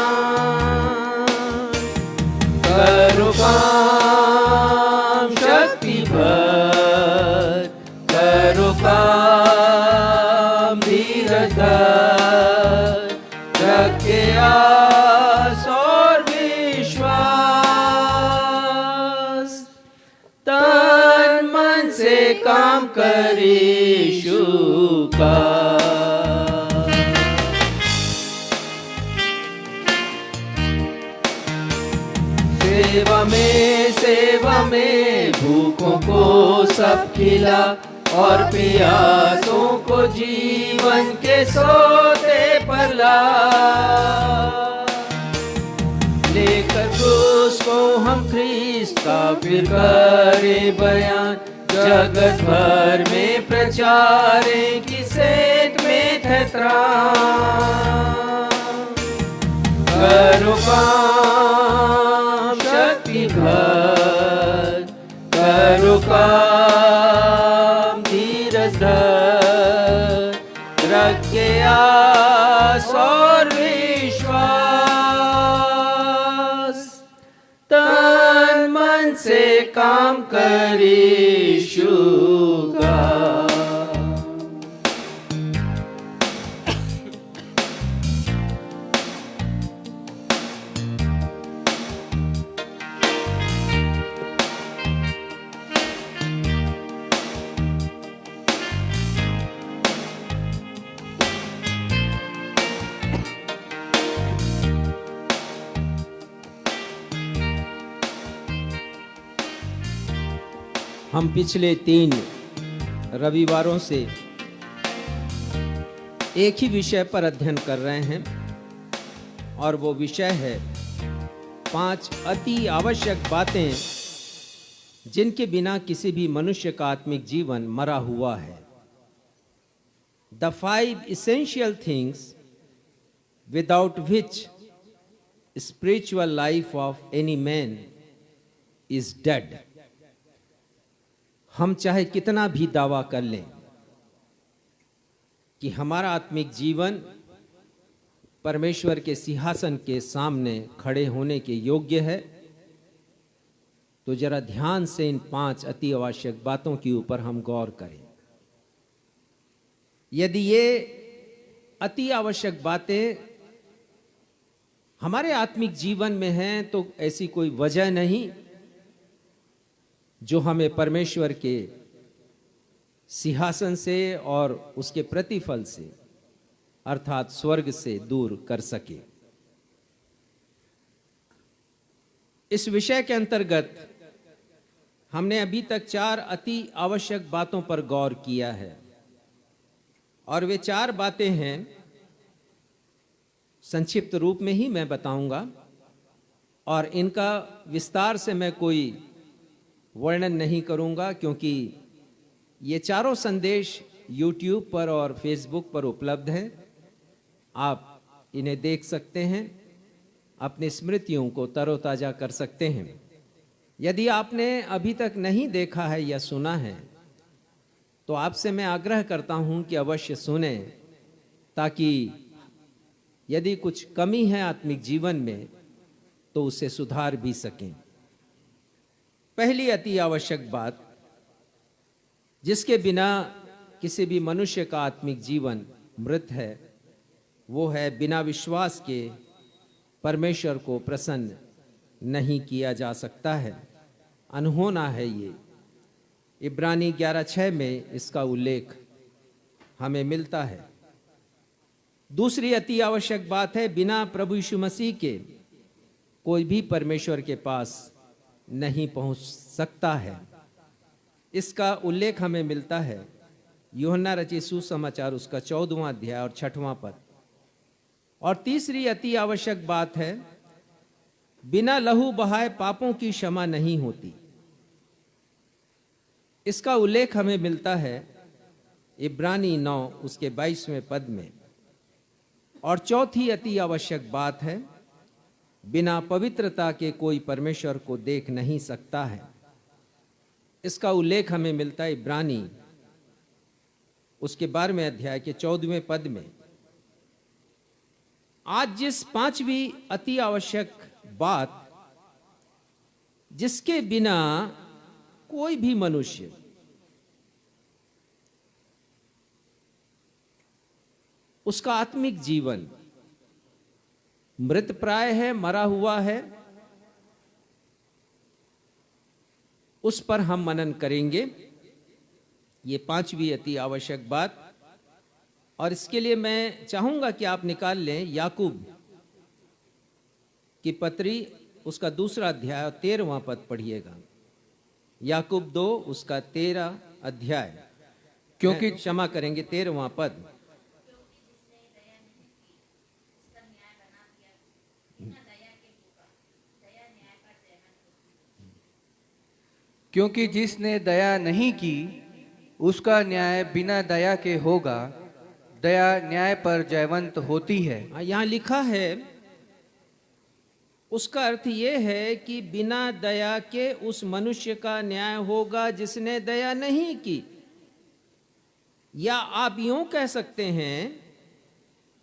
करो काम शक्ति भर, करो काम धीरज धर, रखे आस और विश्वास, तन मन से काम करे यीशु का। सेवा में भूखों को सब खिला, और प्यासों को जीवन के सोते पर ला। लेकर क्रूस को हम ख्रीस्त का फिर करे बयान, जगत भर में प्रचारे कि सेत में थे त्राण। करो काम शक्ति भर, करो काम धीरज धर, रखे आस और विश्वास, तन मन से काम करे यीशु का। हम पिछले 3 रविवारों से एक ही विषय पर अध्ययन कर रहे हैं और वो विषय है 5 अति आवश्यक बातें जिनके बिना किसी भी मनुष्य का आत्मिक जीवन मरा हुआ है। The 5 essential things without which spiritual life of any man is dead। हम चाहे कितना भी दावा कर लें कि हमारा आत्मिक जीवन परमेश्वर के सिंहासन के सामने खड़े होने के योग्य है, तो जरा ध्यान से इन 5 अति आवश्यक बातों के ऊपर हम गौर करें। यदि ये अति आवश्यक बातें हमारे आत्मिक जीवन में हैं, तो ऐसी कोई वजह नहीं जो हमें परमेश्वर के सिंहासन से और उसके प्रतिफल से अर्थात स्वर्ग से दूर कर सके। इस विषय के अंतर्गत हमने अभी तक 4 अति आवश्यक बातों पर गौर किया है और वे 4 बातें हैं। संक्षिप्त रूप में ही मैं बताऊंगा और इनका विस्तार से मैं कोई वर्णन नहीं करूंगा, क्योंकि ये चारों संदेश YouTube पर और Facebook पर उपलब्ध हैं। आप इन्हें देख सकते हैं, अपनी स्मृतियों को तरोताजा कर सकते हैं। यदि आपने अभी तक नहीं देखा है या सुना है, तो आपसे मैं आग्रह करता हूं कि अवश्य सुने, ताकि यदि कुछ कमी है आत्मिक जीवन में तो उसे सुधार भी सकें। पहली अति आवश्यक बात जिसके बिना किसी भी मनुष्य का आत्मिक जीवन मृत है, वो है बिना विश्वास के परमेश्वर को प्रसन्न नहीं किया जा सकता है। अनहोना है ये। इब्रानी 11:6 में इसका उल्लेख हमें मिलता है। दूसरी अति आवश्यक बात है बिना प्रभु यीशु मसीह के कोई भी परमेश्वर के पास नहीं पहुंच सकता है। इसका उल्लेख हमें मिलता है यूहन्ना रचित सुसमाचार उसका 14वां अध्याय और 6वां पद। और तीसरी अति आवश्यक बात है बिना लहू बहाए पापों की क्षमा नहीं होती। इसका उल्लेख हमें मिलता है इब्रानी 9 उसके 22वें पद में। और चौथी अति आवश्यक बात है बिना पवित्रता के कोई परमेश्वर को देख नहीं सकता है। इसका उल्लेख हमें मिलता है इब्रानी उसके 12वें अध्याय के 14वें पद में। आज जिस 5वीं अति आवश्यक बात जिसके बिना कोई भी मनुष्य उसका आत्मिक जीवन मृत प्राय है, मरा हुआ है, उस पर हम मनन करेंगे। ये 5वीं अति आवश्यक बात। और इसके लिए मैं चाहूंगा कि आप निकाल लें याकूब की पत्री उसका 2 अध्याय और 13वां पद पढ़िएगा। याकूब 2 उसका 13 अध्याय क्योंकि क्षमा करेंगे 13वां पद। क्योंकि जिसने दया नहीं की उसका न्याय बिना दया के होगा, दया न्याय पर जयवंत होती है। यहाँ लिखा है, उसका अर्थ ये है कि बिना दया के उस मनुष्य का न्याय होगा जिसने दया नहीं की। या आप यूं कह सकते हैं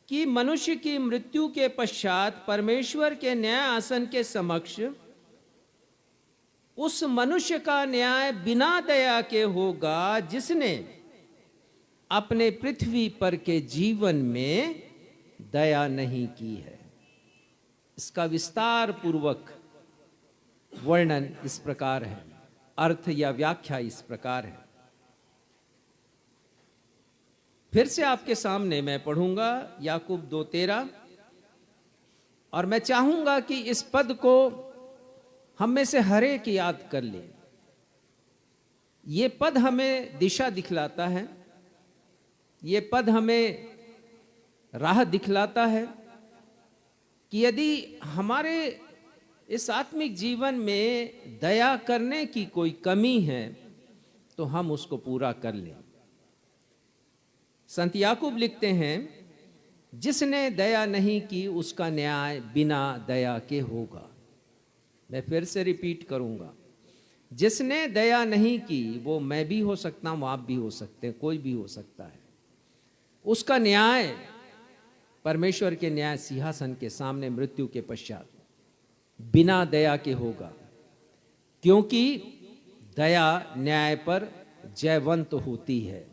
कि मनुष्य की मृत्यु के पश्चात परमेश्वर के न्याय आसन के समक्ष उस मनुष्य का न्याय बिना दया के होगा जिसने अपने पृथ्वी पर के जीवन में दया नहीं की है। इसका विस्तार पूर्वक वर्णन इस प्रकार है, अर्थ या व्याख्या इस प्रकार है। फिर से आपके सामने मैं पढ़ूंगा याकूब 2:13, और मैं चाहूंगा कि इस पद को हम में से हर एक याद कर ले। ये पद हमें दिशा दिखलाता है, ये पद हमें राह दिखलाता है कि यदि हमारे इस आत्मिक जीवन में दया करने की कोई कमी है तो हम उसको पूरा कर लें। संत याकूब लिखते हैं, जिसने दया नहीं की उसका न्याय बिना दया के होगा। मैं फिर से रिपीट करूंगा, जिसने दया नहीं की, वो मैं भी हो सकता हूं, आप भी हो सकते हैं, कोई भी हो सकता है, उसका न्याय परमेश्वर के न्याय सिंहासन के सामने मृत्यु के पश्चात बिना दया के होगा, क्योंकि दया न्याय पर जयवंत होती है।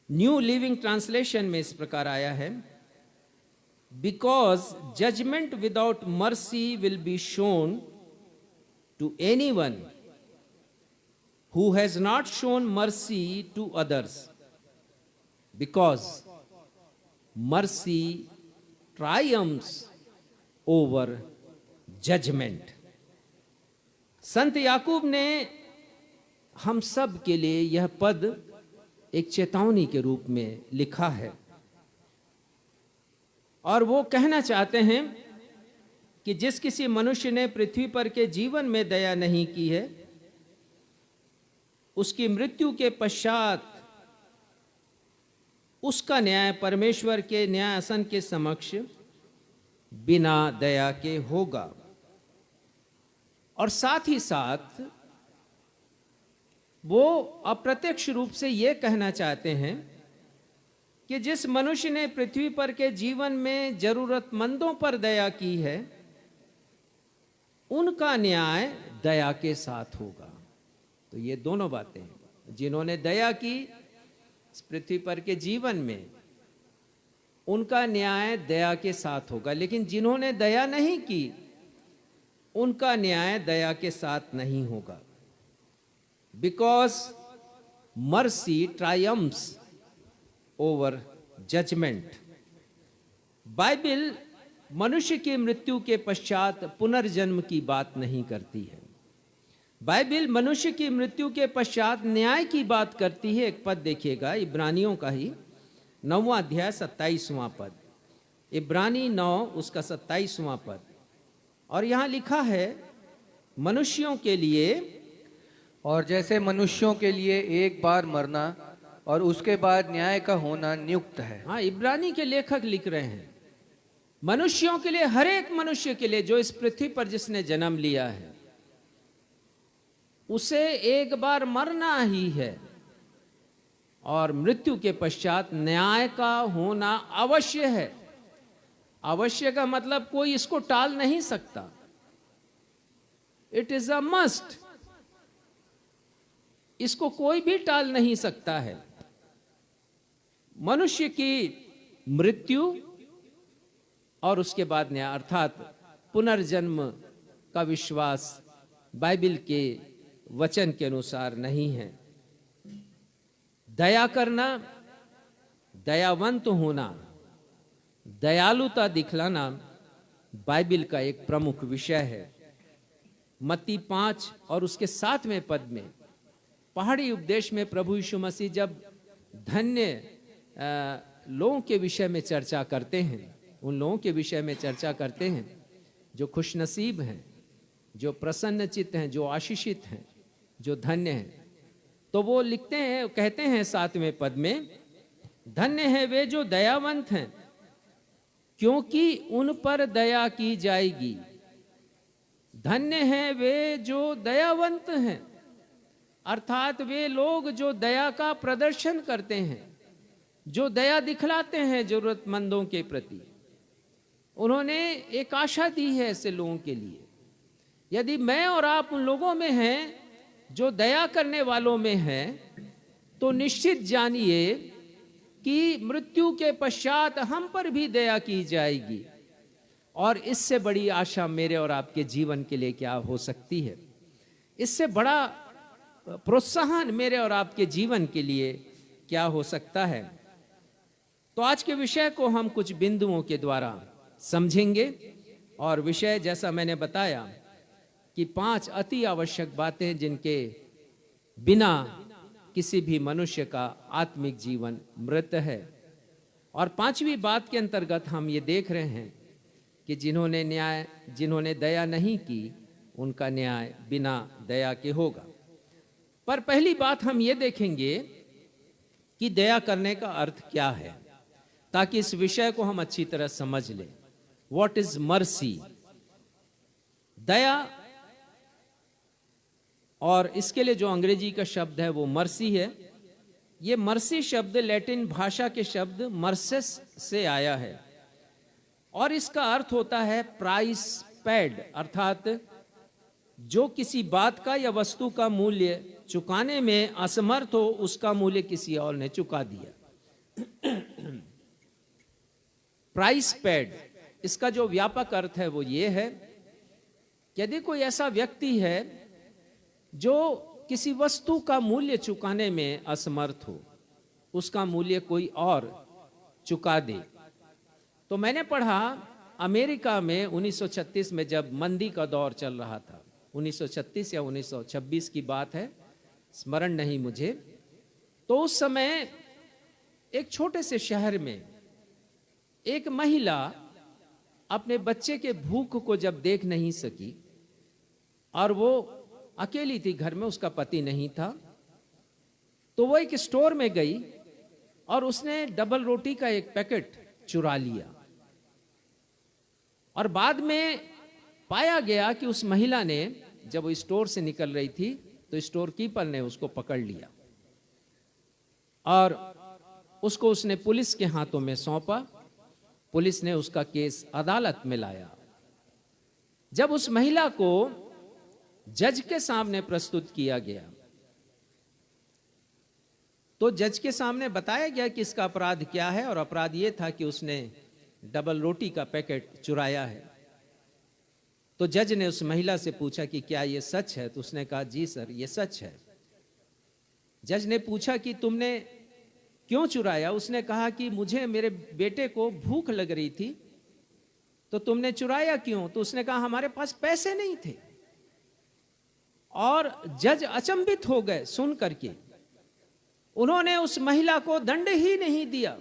न्यू लिविंग ट्रांसलेशन में इस प्रकार आया है, because judgement without mercy will be shown to anyone who has not shown mercy to others, because mercy triumphs over judgment. संत याकूब ने हम सब के लिए यह पद एक चेतावनी के रूप में लिखा है, और वो कहना चाहते हैं कि जिस किसी मनुष्य ने पृथ्वी पर के जीवन में दया नहीं की है, उसकी मृत्यु के पश्चात उसका न्याय परमेश्वर के न्याय आसन के समक्ष बिना दया के होगा। और साथ ही साथ वो अप्रत्यक्ष रूप से ये कहना चाहते हैं कि जिस मनुष्य ने पृथ्वी पर के जीवन में जरूरतमंदों पर दया की है, उनका न्याय दया के साथ होगा। तो ये दोनों बातें, जिन्होंने दया की इस पृथ्वी पर के जीवन में, उनका न्याय दया के साथ होगा, लेकिन जिन्होंने दया नहीं की, उनका न्याय दया के साथ नहीं होगा। Because mercy triumphs over judgement. Bible मनुष्य की मृत्यु के पश्चात पुनर्जन्म की बात नहीं करती है। बाइबल मनुष्य की मृत्यु के पश्चात न्याय की बात करती है। एक पद देखिएगा, इब्रानियों का ही 9वां अध्याय 27वां पद, इब्रानी 9 उसका 27वां पद। और यहां लिखा है, मनुष्यों के लिए, और जैसे मनुष्यों के लिए एक बार मरना और उसके बाद न्याय का होना नियुक्त है। हाँ, इब्रानी के लेखक लिख रहे हैं, मनुष्यों के लिए, हर एक मनुष्य के लिए जो इस पृथ्वी पर जिसने जन्म लिया है, उसे एक बार मरना ही है, और मृत्यु के पश्चात न्याय का होना अवश्य है। अवश्य का मतलब कोई इसको टाल नहीं सकता। इट इज अ मस्ट, इसको कोई भी टाल नहीं सकता है। मनुष्य की मृत्यु और उसके बाद न्याय, अर्थात पुनर्जन्म का विश्वास बाइबल के वचन के अनुसार नहीं है। दया करना, दयावंत होना, दयालुता दिखलाना बाइबल का एक प्रमुख विषय है। मत्ती 5 और उसके 7वें पद में पहाड़ी उपदेश में प्रभु यीशु मसीह जब धन्य लोगों के विषय में चर्चा करते हैं, उन लोगों के विषय में चर्चा करते हैं जो खुशनसीब हैं, जो प्रसन्नचित्त हैं, जो आशीषित हैं, जो धन्य हैं, तो वो लिखते हैं, कहते हैं 7वें पद में, धन्य है वे जो दयावंत हैं, क्योंकि उन पर दया की जाएगी। धन्य है वे जो दयावंत हैं, अर्थात वे लोग जो दया का प्रदर्शन करते हैं, जो दया दिखलाते हैं जरूरतमंदों के प्रति। उन्होंने एक आशा दी है ऐसे लोगों के लिए। यदि मैं और आप उन लोगों में हैं जो दया करने वालों में हैं, तो निश्चित जानिए कि मृत्यु के पश्चात हम पर भी दया की जाएगी। और इससे बड़ी आशा मेरे और आपके जीवन के लिए क्या हो सकती है? इससे बड़ा प्रोत्साहन मेरे और आपके जीवन के लिए क्या हो सकता है? तो आज के विषय को हम कुछ बिंदुओं के द्वारा समझेंगे। और विषय जैसा मैंने बताया कि 5 अति आवश्यक बातें जिनके बिना किसी भी मनुष्य का आत्मिक जीवन मृत है। और 5वीं बात के अंतर्गत हम ये देख रहे हैं कि जिन्होंने दया नहीं की, उनका न्याय बिना दया के होगा। पर पहली बात हम ये देखेंगे कि दया करने का अर्थ क्या है, ताकि इस विषय को हम अच्छी तरह समझ लें। What is mercy? दया, और इसके लिए जो अंग्रेजी का शब्द है वो मर्सी है। ये मर्सी शब्द लैटिन भाषा के शब्द मर्सेस से आया है और इसका अर्थ होता है प्राइस पेड, अर्थात जो किसी बात का या वस्तु का मूल्य चुकाने में असमर्थ हो, उसका मूल्य किसी और ने चुका दिया। प्राइस पेड, इसका जो व्यापक अर्थ है वो ये है कि यदि कोई ऐसा व्यक्ति है जो किसी वस्तु का मूल्य चुकाने में असमर्थ हो, उसका मूल्य कोई और चुका दे। तो मैंने पढ़ा अमेरिका में 1936 में जब मंदी का दौर चल रहा था, 1936 या 1926 की बात है, स्मरण नहीं मुझे, तो उस समय एक छोटे से शहर में एक महिला अपने बच्चे के भूख को जब देख नहीं सकी और वो अकेली थी, घर में उसका पति नहीं था, तो वो एक स्टोर में गई और उसने डबल रोटी का एक पैकेट चुरा लिया। और बाद में पाया गया कि उस महिला ने, जब वो स्टोर से निकल रही थी, तो स्टोर कीपर ने उसको पकड़ लिया और उसको उसने पुलिस के हाथों में सौंपा। पुलिस ने उसका केस अदालत में लाया। जब उस महिला को जज के सामने प्रस्तुत किया गया तो जज के सामने बताया गया कि इसका अपराध क्या है, और अपराध यह था कि उसने डबल रोटी का पैकेट चुराया है। तो जज ने उस महिला से पूछा कि क्या यह सच है? तो उसने कहा जी सर, यह सच है। जज ने पूछा कि तुमने क्यों चुराया? उसने कहा कि मुझे, मेरे बेटे को भूख लग रही थी, तो तुमने चुराया क्यों? तो उसने कहा हमारे पास पैसे नहीं थे। और जज अचंभित हो गए सुन करके। उन्होंने उस महिला को दंड ही नहीं दिया,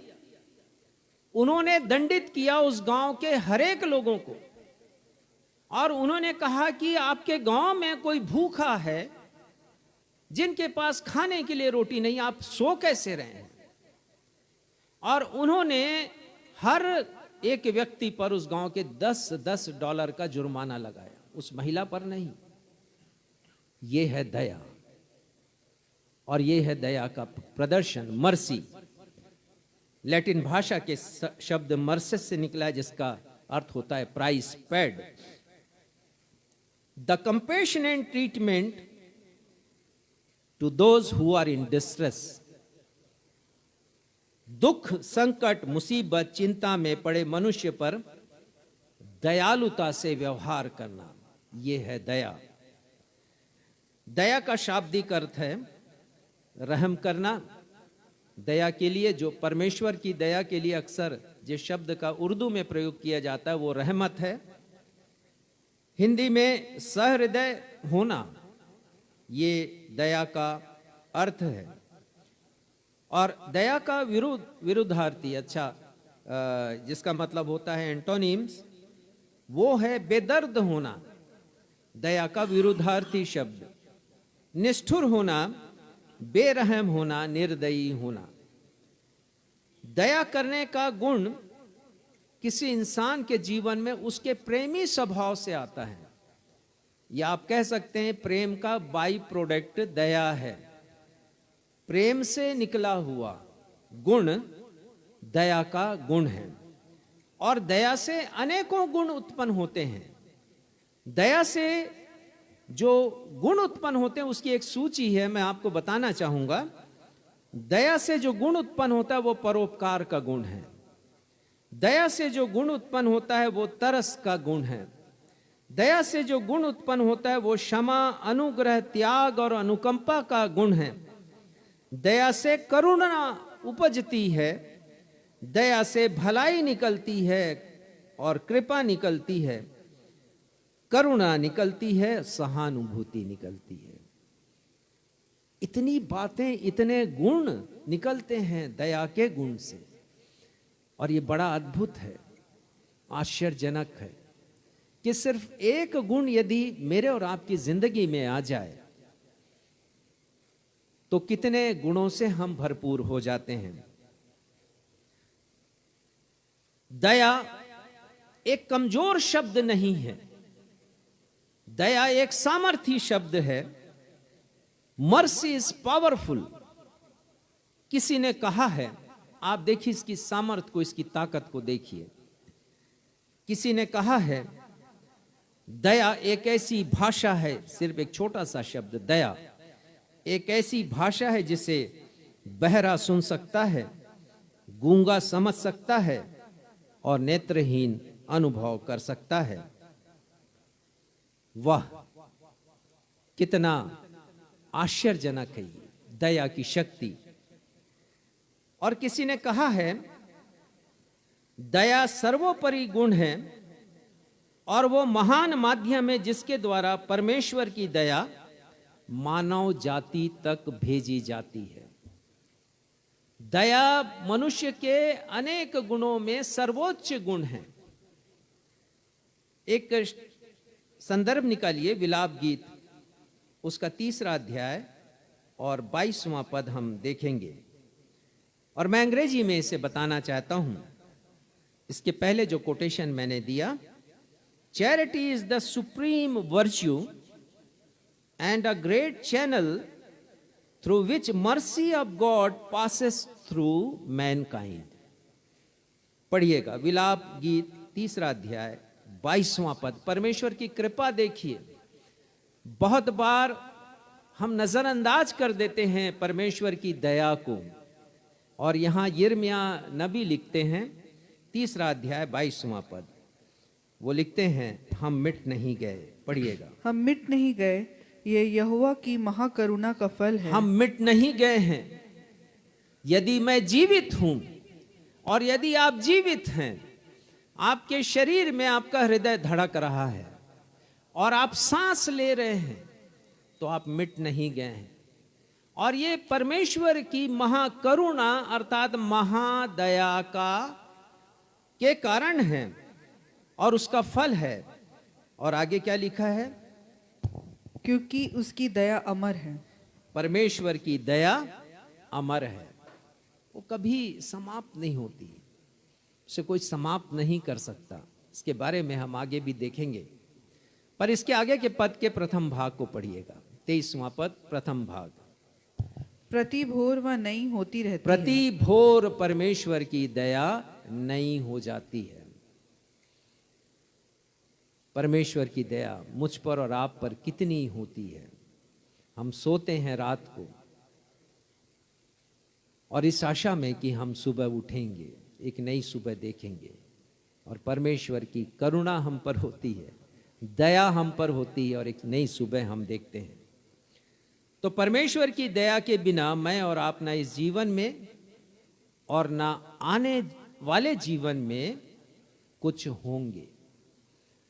उन्होंने दंडित किया उस गांव के हरेक लोगों को। और उन्होंने कहा कि आपके गांव में कोई भूखा है जिनके पास खाने के लिए रोटी नहीं, आप सो कैसे रहे हैं? और उन्होंने हर एक व्यक्ति पर उस गांव के $10 का जुर्माना लगाया, उस महिला पर नहीं। ये है दया, और ये है दया का प्रदर्शन, मर्सी। लैटिन भाषा के शब्द मर्सेस से निकला, जिसका अर्थ होता है price paid. The compassionate treatment to those who are in distress. दुख, संकट, मुसीबत, चिंता में पड़े मनुष्य पर दयालुता से व्यवहार करना, यह है दया। दया का शाब्दिक अर्थ है रहम करना। दया के लिए, जो परमेश्वर की दया के लिए अक्सर जिस शब्द का उर्दू में प्रयोग किया जाता है वो रहमत है। हिंदी में सहृदय होना, ये दया का अर्थ है। और दया का विरुद्धार्थी, अच्छा, जिसका मतलब होता है एंटोनिम्स, वो है बेदर्द होना। दया का विरुद्धार्थी शब्द निष्ठुर होना, बेरहम होना, निर्दयी होना। दया करने का गुण किसी इंसान के जीवन में उसके प्रेमी स्वभाव से आता है, या आप कह सकते हैं प्रेम का बाई प्रोडक्ट दया है। प्रेम से निकला हुआ गुण दया का गुण है, और दया से अनेकों गुण उत्पन्न होते हैं। दया से जो गुण उत्पन्न होते हैं उसकी एक सूची है, मैं आपको बताना चाहूंगा। दया से जो गुण उत्पन्न होता है वो परोपकार का गुण है। दया से जो गुण उत्पन्न होता है वो तरस का गुण है। दया से जो गुण उत्पन्न होता है वो क्षमा, अनुग्रह, त्याग और अनुकंपा का गुण है। दया से करुणा उपजती है, दया से भलाई निकलती है और कृपा निकलती है, करुणा निकलती है, सहानुभूति निकलती है। इतनी बातें, इतने गुण निकलते हैं दया के गुण से, और ये बड़ा अद्भुत है, आश्चर्यजनक है कि सिर्फ एक गुण यदि मेरे और आपकी जिंदगी में आ जाए तो कितने गुणों से हम भरपूर हो जाते हैं। दया एक कमजोर शब्द नहीं है, दया एक सामर्थी शब्द है। Mercy is powerful. किसी ने कहा है, आप देखिए इसकी सामर्थ्य को, इसकी ताकत को देखिए। किसी ने कहा है दया एक ऐसी भाषा है, सिर्फ एक छोटा सा शब्द दया एक ऐसी भाषा है जिसे बहरा सुन सकता है, गूंगा समझ सकता है और नेत्रहीन अनुभव कर सकता है। वाह, कितना आश्चर्यजनक है ये दया की शक्ति। और किसी ने कहा है दया सर्वोपरि गुण है और वो महान माध्यम है जिसके द्वारा परमेश्वर की दया मानव जाति तक भेजी जाती है। दया मनुष्य के अनेक गुणों में सर्वोच्च गुण है। एक संदर्भ निकालिए, विलाप गीत उसका 3रा अध्याय और 22वां पद हम देखेंगे, और मैं अंग्रेजी में इसे बताना चाहता हूं। इसके पहले जो कोटेशन मैंने दिया, charity is the supreme virtue and a great channel through which mercy of God passes through mankind। पढ़िएगा, विलाप गीत 3रा अध्याय 22वां पद। परमेश्वर की कृपा देखिए, बहुत बार हम नजरअंदाज कर देते हैं परमेश्वर की दया को, और यहां यिर्मयाह नबी लिखते हैं 3रा अध्याय 22वां पद, वो लिखते हैं हम मिट नहीं गए। पढ़िएगा, हम मिट नहीं गए, ये यहोवा की महाकरुणा का फल है। हम मिट नहीं गए हैं। यदि मैं जीवित हूं और यदि आप जीवित हैं, आपके शरीर में आपका हृदय धड़क रहा है और आप सांस ले रहे हैं, तो आप मिट नहीं गए हैं। और ये परमेश्वर की महाकरुणा अर्थात महादया के कारण है और उसका फल है। और आगे क्या लिखा है? क्योंकि उसकी दया अमर है। परमेश्वर की दया अमर है, वो कभी समाप्त नहीं होती, उसे कोई समाप्त नहीं कर सकता। इसके बारे में हम आगे भी देखेंगे, पर इसके आगे के पद के प्रथम भाग को पढ़िएगा। 23वां पद, प्रथम भाग। प्रति भोर वह नई होती रहती है। प्रति भोर परमेश्वर की दया नई हो जाती है। परमेश्वर की दया मुझ पर और आप पर कितनी होती है। हम सोते हैं रात को और इस आशा में कि हम सुबह उठेंगे, एक नई सुबह देखेंगे, और परमेश्वर की करुणा हम पर होती है, दया हम पर होती है, और एक नई सुबह हम देखते हैं। तो परमेश्वर की दया के बिना मैं और आप ना इस जीवन में और ना आने वाले जीवन में कुछ होंगे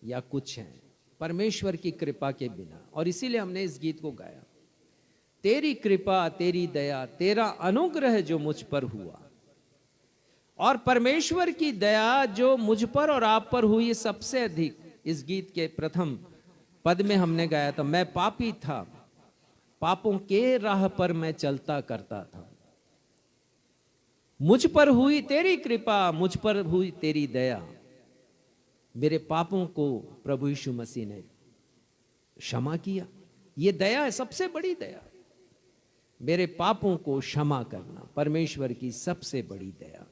या कुछ हैं, परमेश्वर की कृपा के बिना। और इसीलिए हमने इस गीत को गाया। तेरी कृपा, तेरी दया, तेरा अनुग्रह जो मुझ पर हुआ, और परमेश्वर की दया जो मुझ पर और आप पर हुई सबसे अधिक। इस गीत के प्रथम पद में हमने गाया था, मैं पापी था, पापों के राह पर मैं चलता करता था, मुझ पर हुई तेरी कृपा, मुझ पर हुई तेरी दया, मेरे पापों को प्रभु यीशु मसीह ने क्षमा किया। ये दया है, सबसे बड़ी दया, मेरे पापों को क्षमा करना, परमेश्वर की सबसे बड़ी दया।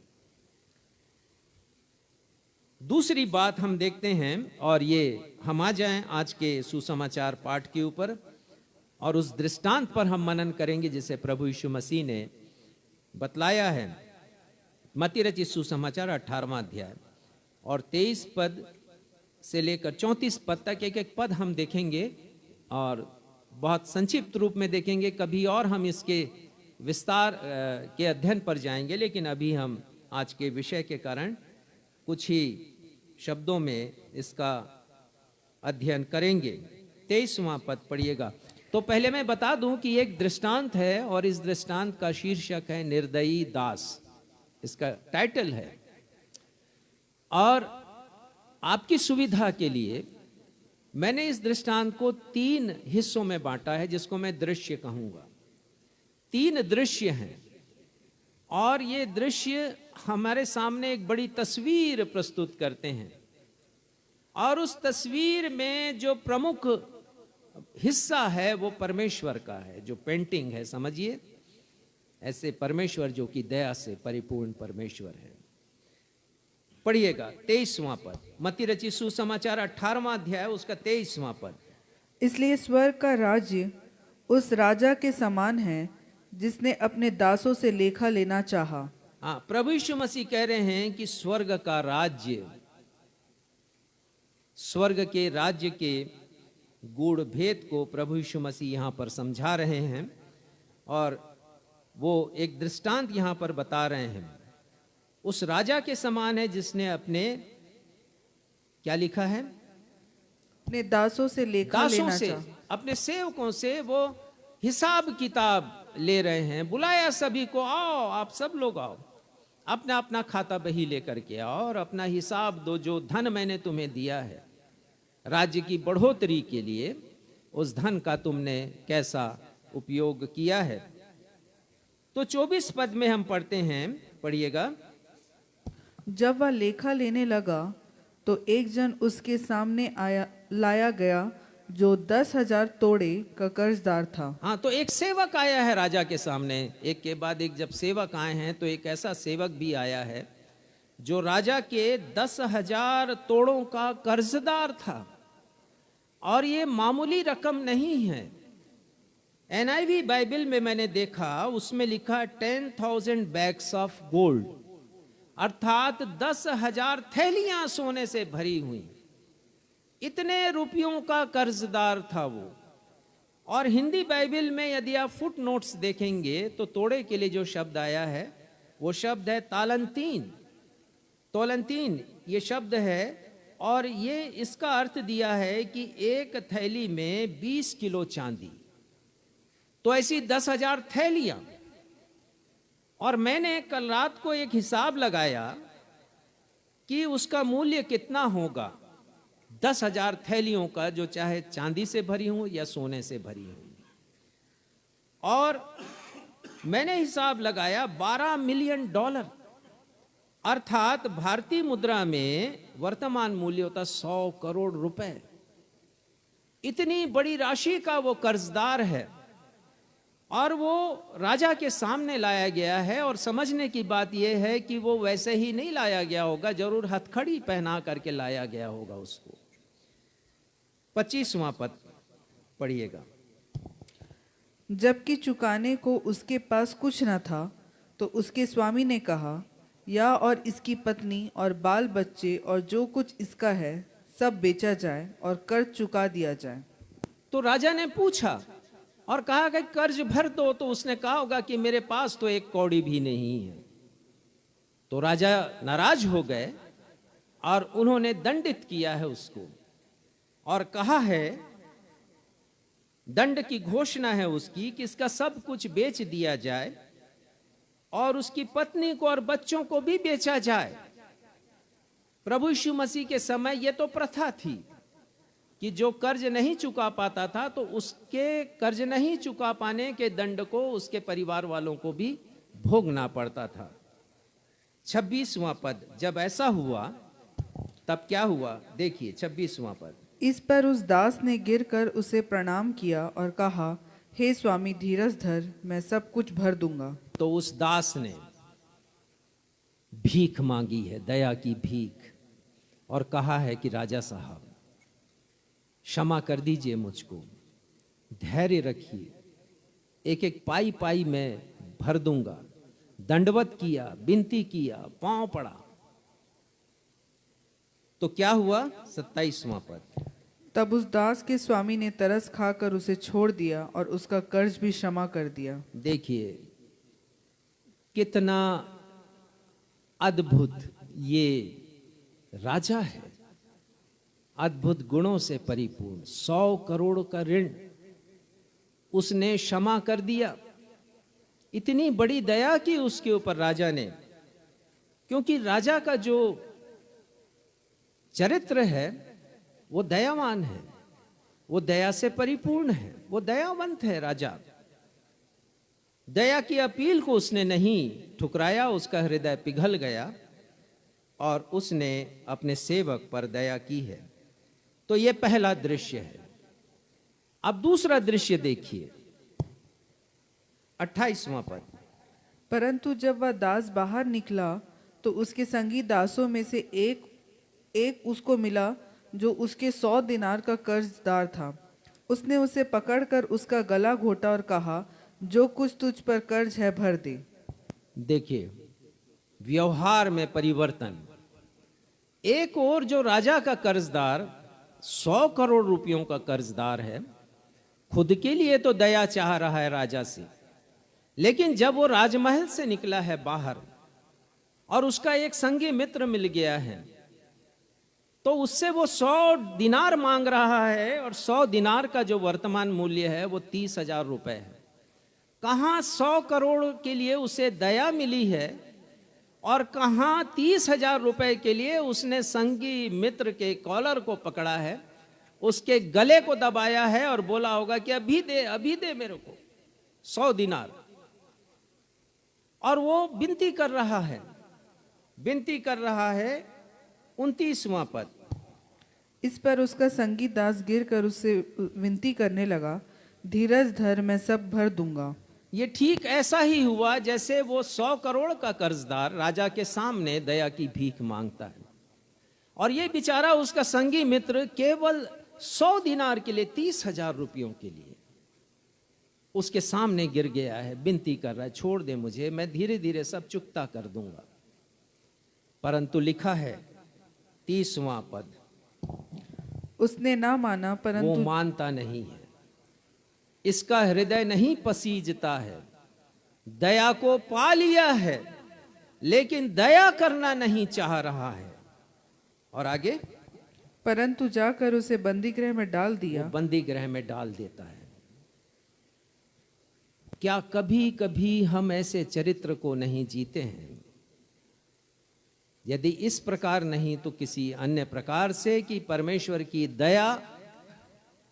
दूसरी बात हम देखते हैं, और ये हम आ जाएं आज के सुसमाचार पाठ के ऊपर, और उस दृष्टांत पर हम मनन करेंगे जिसे प्रभु यीशु मसीह ने बतलाया है। मत्ती रचित सुसमाचार 18वां अध्याय और 23 पद से लेकर 34 पद तक एक एक पद हम देखेंगे और बहुत संक्षिप्त रूप में देखेंगे। कभी और हम इसके विस्तार के अध्ययन पर जाएंगे, लेकिन अभी हम आज के विषय के कारण कुछ ही शब्दों में इसका अध्ययन करेंगे। 23वां पद पढ़िएगा। तो पहले मैं बता दूं कि एक दृष्टांत है, और इस दृष्टांत का शीर्षक है निर्दयी दास, इसका टाइटल है। और आपकी सुविधा के लिए मैंने इस दृष्टांत को 3 हिस्सों में बांटा है, जिसको मैं दृश्य कहूंगा। 3 दृश्य हैं, और ये दृश्य हमारे सामने एक बड़ी तस्वीर प्रस्तुत करते हैं, और उस तस्वीर में जो प्रमुख हिस्सा है वो परमेश्वर का है, जो पेंटिंग है, समझिए ऐसे परमेश्वर जो कि दया से परिपूर्ण परमेश्वर है। पढ़िएगा 23वां पद, मत्ती रचित सुसमाचार 18वां अध्याय उसका 23वां पद। इसलिए स्वर्ग का राज्य उस राजा के समान है जिसने अपने दासों से लेखा लेना चाहा। हाँ, प्रभु यीशु मसीह कह रहे हैं कि स्वर्ग का राज्य, स्वर्ग के राज्य के गूढ़ भेद को प्रभु यीशु मसीह यहाँ पर समझा रहे हैं, और वो एक दृष्टांत यहाँ पर बता रहे हैं। उस राजा के समान है जिसने अपने, क्या लिखा है, अपने दासों से लेखा लेना से, चाहा। अपने सेवकों से वो हिसाब किताब ले रहे हैं। बुलाया सभी को, आओ आप सब लोग आओ, अपना अपना खाता बही लेकर के आओ और अपना हिसाब दो, जो धन मैंने तुम्हें दिया है राज्य की बढ़ोतरी के लिए, उस धन का तुमने कैसा उपयोग किया है। तो 24 पद में हम पढ़ते हैं, पढ़िएगा। जब वह लेखा लेने लगा तो एक जन उसके सामने लाया गया जो 10,000 तोड़े का कर्जदार था। हाँ, तो एक सेवक आया है राजा के सामने, एक के बाद एक जब सेवक आए हैं तो एक ऐसा सेवक भी आया है जो राजा के 10,000 तोड़ों का कर्जदार था। और ये मामूली रकम नहीं है। NIV बाइबल में मैंने देखा, उसमें लिखा 10,000 बैग्स ऑफ गोल्ड, अर्थात 10,000 थैलियां सोने से भरी हुई। इतने रुपयों का कर्जदार था वो। और हिंदी बाइबल में यदि आप फुट नोट्स देखेंगे तो तोड़े के लिए जो शब्द आया है वो शब्द है तालंतीन। तोलंतीन ये शब्द है, और ये इसका अर्थ दिया है कि एक थैली में 20 किलो चांदी। तो ऐसी 10,000 थैलियां। और मैंने कल रात को एक हिसाब लगाया कि उसका मूल्य कितना होगा 10,000 थैलियों का, जो चाहे चांदी से भरी हो या सोने से भरी हो। और मैंने हिसाब लगाया $12 मिलियन, अर्थात भारतीय मुद्रा में वर्तमान मूल्य होता 100 करोड़ रुपए। इतनी बड़ी राशि का वो कर्जदार है, और वो राजा के सामने लाया गया है। और समझने की बात यह है कि वो वैसे ही नहीं लाया गया होगा, जरूर हथकड़ी पहना करके लाया गया होगा उसको। 25वां पद पढ़िएगा। जबकि चुकाने को उसके पास कुछ न था तो उसके स्वामी ने कहा, या और इसकी पत्नी और बाल बच्चे और जो कुछ इसका है सब बेचा जाए और कर्ज चुका दिया जाए। तो राजा ने पूछा और कहा कि कर्ज भर दो। तो उसने कहा होगा कि मेरे पास तो 1 कौड़ी भी नहीं है। तो राजा नाराज हो गए और उन्होंने दंडित किया है उसको, और कहा है दंड की घोषणा है उसकी कि इसका सब कुछ बेच दिया जाए और उसकी पत्नी को और बच्चों को भी बेचा जाए। प्रभु यीशु मसीह के समय यह तो प्रथा थी कि जो कर्ज नहीं चुका पाता था तो उसके कर्ज नहीं चुका पाने के दंड को उसके परिवार वालों को भी भोगना पड़ता था। 26वां पद, जब ऐसा हुआ तब क्या हुआ, देखिए 26वां पद। इस पर उस दास ने गिरकर उसे प्रणाम किया और कहा, हे स्वामी धीरज धर, मैं सब कुछ भर दूंगा। तो उस दास ने भीख मांगी है, दया की भीख, और कहा है कि राजा साहब क्षमा कर दीजिए मुझको, धैर्य रखिए, एक एक पाई पाई मैं भर दूंगा। दंडवत किया, विनती किया, पांव पड़ा। तो क्या हुआ, 27वां पद। तब उस दास के स्वामी ने तरस खाकर उसे छोड़ दिया और उसका कर्ज भी क्षमा कर दिया। देखिए कितना अद्भुत ये राजा है, अद्भुत गुणों से परिपूर्ण। 100 करोड़ का ऋण उसने क्षमा कर दिया। इतनी बड़ी दया की उसके ऊपर राजा ने, क्योंकि राजा का जो चरित्र है वो दयावान है, वो दया से परिपूर्ण है, वो दयावंत है राजा। दया की अपील को उसने नहीं ठुकराया, उसका हृदय पिघल गया और उसने अपने सेवक पर दया की है। तो यह पहला दृश्य है। अब दूसरा दृश्य देखिए, 28वां पद। परंतु जब वह दास बाहर निकला तो उसके संगी दासों में से एक उसको मिला जो उसके 100 दिनार का कर्जदार था। उसने उसे पकड़कर उसका गला घोटा और कहा, जो कुछ तुझ पर कर्ज है भर दे। देखिए व्यवहार में परिवर्तन। एक और जो राजा का कर्जदार 100 करोड़ रुपयों का कर्जदार है, खुद के लिए तो दया चाह रहा है राजा से, लेकिन जब वो राजमहल से निकला है बाहर और उसका एक संगी मित्र मिल गया है तो उससे वो 100 दिनार मांग रहा है, और 100 दिनार का जो वर्तमान मूल्य है वो 30,000 रुपए है। कहां 100 करोड़ के लिए उसे दया मिली है और कहां 30,000 रुपए के लिए उसने संगी मित्र के कॉलर को पकड़ा है, उसके गले को दबाया है और बोला होगा कि अभी दे मेरे को 100 दिनार। और वो विनती कर रहा है, 29वां पद। इस पर उसका संगी दास गिरकर उससे विनती करने लगा, धीरज धर, मैं सब भर दूंगा। ये ठीक ऐसा ही हुआ जैसे वो 100 करोड़ का कर्जदार राजा के सामने दया की भीख मांगता है, और ये बेचारा उसका संगी मित्र केवल 100 दिनार के लिए, 30,000 रुपयों के लिए उसके सामने गिर गया है, विनती कर रहा है, छोड़ दे मुझे, मैं धीरे धीरे सब चुकता कर दूंगा। परंतु लिखा है 30वां पद, उसने ना माना, वो परंतु मानता नहीं है, इसका हृदय नहीं पसीजता है, दया को पा लिया है लेकिन दया करना नहीं चाह रहा है। और आगे, परंतु जाकर उसे बंदी गृह में डाल दिया। वो बंदी गृह में डाल देता है। क्या कभी कभी हम ऐसे चरित्र को नहीं जीते हैं? यदि इस प्रकार नहीं तो किसी अन्य प्रकार से कि परमेश्वर की दया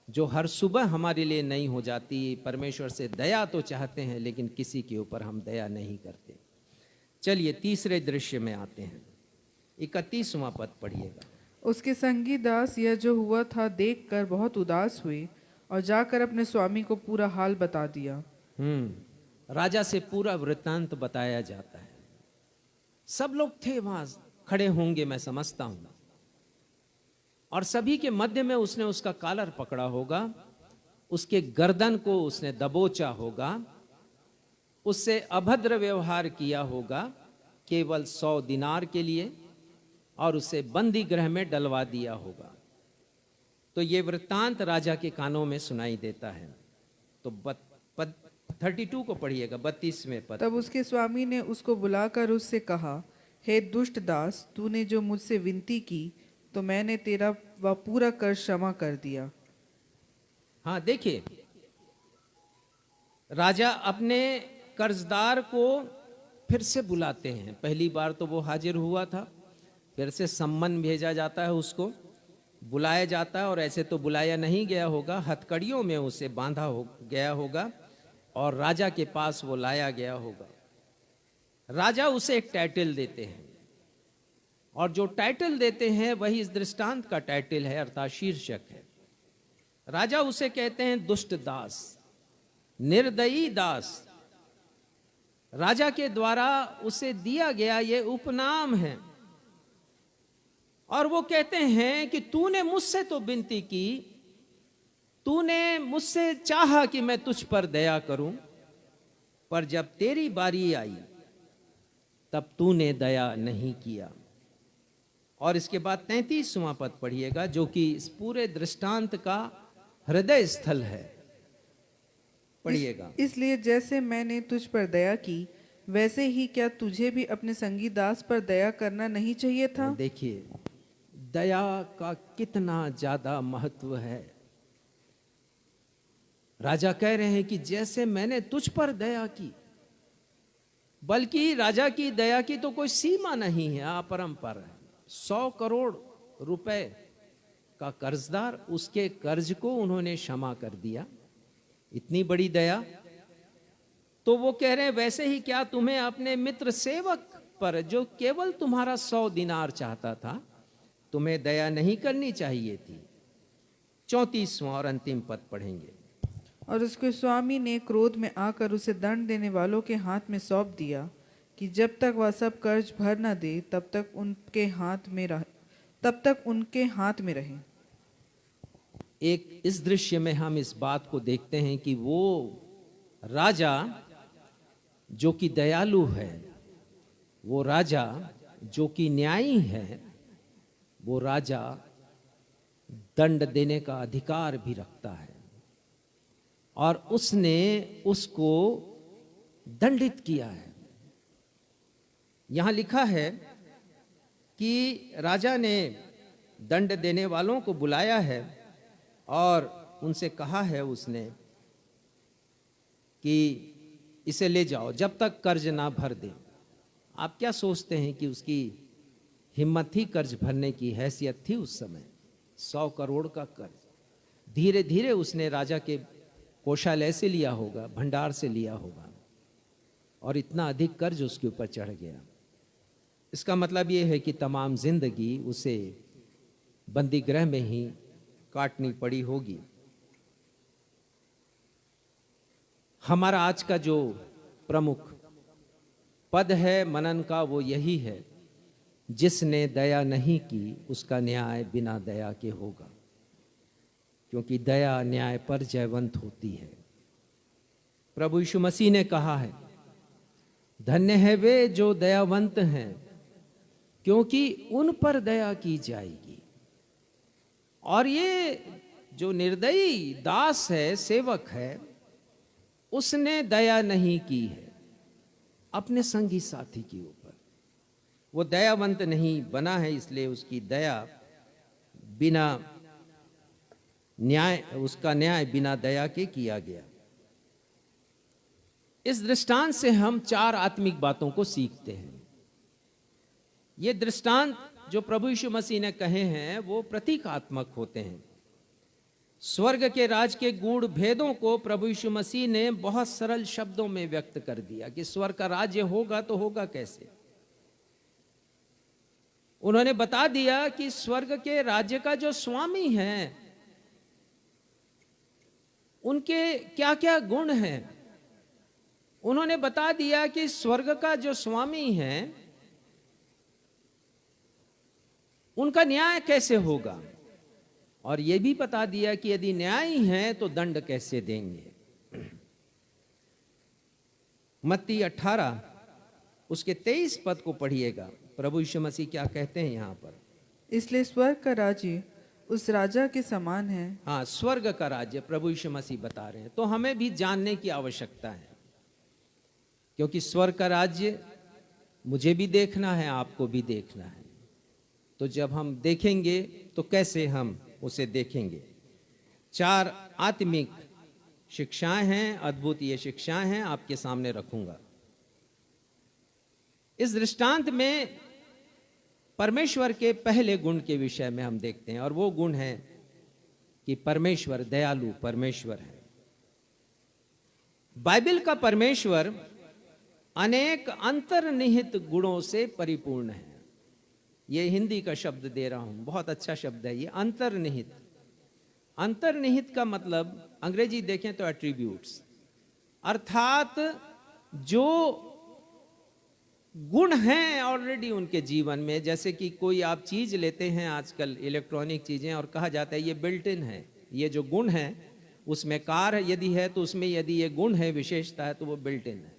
जो हर सुबह हमारे लिए नई हो जाती। परमेश्वर से दया तो चाहते हैं लेकिन किसी के ऊपर हम दया नहीं करते। चलिए तीसरे दृश्य में आते हैं, 31वां पद पढ़िएगा। उसके संगी दास यह जो हुआ था देखकर बहुत उदास हुए और जाकर अपने स्वामी को पूरा हाल बता दिया। राजा से पूरा वृत्तांत बताया जाता है। सब लोग थे वहां खड़े होंगे, मैं समझता हूं, और सभी के मध्य में उसने उसका कॉलर पकड़ा होगा, उसके गर्दन को उसने दबोचा होगा, उससे अभद्र व्यवहार किया होगा केवल 100 दिनार के लिए, और उसे बंदी गृह में डलवा दिया होगा। तो ये वृत्तांत राजा के कानों में सुनाई देता है। तो पद 32 को पढ़िएगा, 32वें पद। तब उसके स्वामी ने उसको बुलाकर उससे कहा, हे दुष्ट दास, तूने जो मुझसे विनती की तो मैंने तेरा वह पूरा कर क्षमा कर दिया। हाँ देखिए, राजा अपने कर्जदार को फिर से बुलाते हैं। पहली बार तो वो हाजिर हुआ था, फिर से सम्मन भेजा जाता है, उसको बुलाया जाता है। और ऐसे तो बुलाया नहीं गया होगा, हथकड़ियों में उसे बांधा गया होगा और राजा के पास वो लाया गया होगा। राजा उसे एक टाइटल देते हैं और जो टाइटल देते हैं वही इस दृष्टांत का टाइटल है, अर्थात शीर्षक है। राजा उसे कहते हैं दुष्ट दास, निर्दयी दास। राजा के द्वारा उसे दिया गया ये उपनाम है। और वो कहते हैं कि तूने मुझसे तो विनती की, तूने मुझसे चाहा कि मैं तुझ पर दया करूं, पर जब तेरी बारी आई तब तूने दया नहीं किया। और इसके बाद 33वां पद पढ़िएगा, जो कि इस पूरे दृष्टांत का हृदय स्थल है। पढ़िएगा। इसलिए जैसे मैंने तुझ पर दया की, वैसे ही क्या तुझे भी अपने संगी दास पर दया करना नहीं चाहिए था? देखिए दया का कितना ज्यादा महत्व है। राजा कह रहे हैं कि जैसे मैंने तुझ पर दया की, बल्कि राजा की दया की तो कोई सीमा नहीं है, अपरंपार है। 100 करोड़ रुपए का कर्जदार, उसके कर्ज को उन्होंने क्षमा कर दिया, इतनी बड़ी दया। तो वो कह रहे हैं वैसे ही क्या तुम्हें अपने मित्र सेवक पर, जो केवल तुम्हारा 100 दिनार चाहता था, तुम्हें दया नहीं करनी चाहिए थी? 34वां और अंतिम पद पढ़ेंगे। और उसके स्वामी ने क्रोध में आकर उसे दंड देने वालों के हाथ में सौंप दिया कि जब तक वह सब कर्ज भर न दे तब तक उनके हाथ में रहे। एक इस दृश्य में हम इस बात को देखते हैं कि वो राजा जो कि दयालु है, वो राजा जो कि न्यायी है, वो राजा दंड देने का अधिकार भी रखता है। और उसने उसको दंडित किया है। यहां लिखा है कि राजा ने दंड देने वालों को बुलाया है और उनसे कहा है उसने कि इसे ले जाओ जब तक कर्ज ना भर दे। आप क्या सोचते हैं कि उसकी हिम्मत थी कर्ज भरने की, हैसियत थी उस समय? 100 करोड़ का कर्ज धीरे धीरे उसने राजा के कोषालय से लिया होगा, भंडार से लिया होगा, और इतना अधिक कर्ज उसके ऊपर चढ़ गया। इसका मतलब यह है कि तमाम जिंदगी उसे बंदी गृह में ही काटनी पड़ी होगी। हमारा आज का जो प्रमुख पद है मनन का, वो यही है, जिसने दया नहीं की उसका न्याय बिना दया के होगा, क्योंकि दया न्याय पर जयवंत होती है। प्रभु यीशु मसीह ने कहा है, धन्य है वे जो दयावंत हैं, क्योंकि उन पर दया की जाएगी। और ये जो निर्दयी दास है, सेवक है, उसने दया नहीं की है अपने संगी साथी के ऊपर। वो दयावंत नहीं बना है, इसलिए उसकी दया बिना न्याय, उसका न्याय बिना दया के किया गया। इस दृष्टांत से हम 4 आत्मिक बातों को सीखते हैं। ये दृष्टांत जो प्रभु यीशु मसीह ने कहे हैं वो प्रतीकात्मक होते हैं। स्वर्ग के राज के गूढ़ भेदों को प्रभु यीशु मसीह ने बहुत सरल शब्दों में व्यक्त कर दिया कि स्वर्ग का राज्य होगा तो होगा कैसे। उन्होंने बता दिया कि स्वर्ग के राज्य का जो स्वामी है उनके क्या क्या गुण हैं। उन्होंने बता दिया कि स्वर्ग का जो स्वामी है उनका न्याय कैसे होगा, और यह भी बता दिया कि यदि न्यायी हैं तो दंड कैसे देंगे। मत्ती 18 उसके 23 पद को पढ़िएगा। प्रभु यीशु मसीह क्या कहते हैं यहां पर? इसलिए स्वर्ग का राज्य उस राजा के समान है। हाँ, स्वर्ग का राज्य प्रभु यीशु मसीह बता रहे हैं। तो हमें भी जानने की आवश्यकता है, क्योंकि स्वर्ग का राज्य मुझे भी देखना है, आपको भी देखना है। तो जब हम देखेंगे तो कैसे हम उसे देखेंगे? 4 आत्मिक शिक्षाएं हैं, अद्भुत ये शिक्षाएं हैं, आपके सामने रखूंगा। इस दृष्टांत में परमेश्वर के पहले गुण के विषय में हम देखते हैं, और वो गुण है कि परमेश्वर दयालु परमेश्वर है। बाइबल का परमेश्वर अनेक अंतर्निहित गुणों से परिपूर्ण है। ये हिंदी का शब्द दे रहा हूं, बहुत अच्छा शब्द है ये, अंतर्निहित। अंतर्निहित का मतलब अंग्रेजी देखें तो एट्रीब्यूट्स, अर्थात जो गुण हैं ऑलरेडी उनके जीवन में। जैसे कि कोई आप चीज लेते हैं आजकल, इलेक्ट्रॉनिक चीजें, और कहा जाता है ये बिल्ट इन है, ये जो गुण है उसमें, कार यदि है तो उसमें यदि ये गुण है, विशेषता है, तो वो बिल्ट इन है।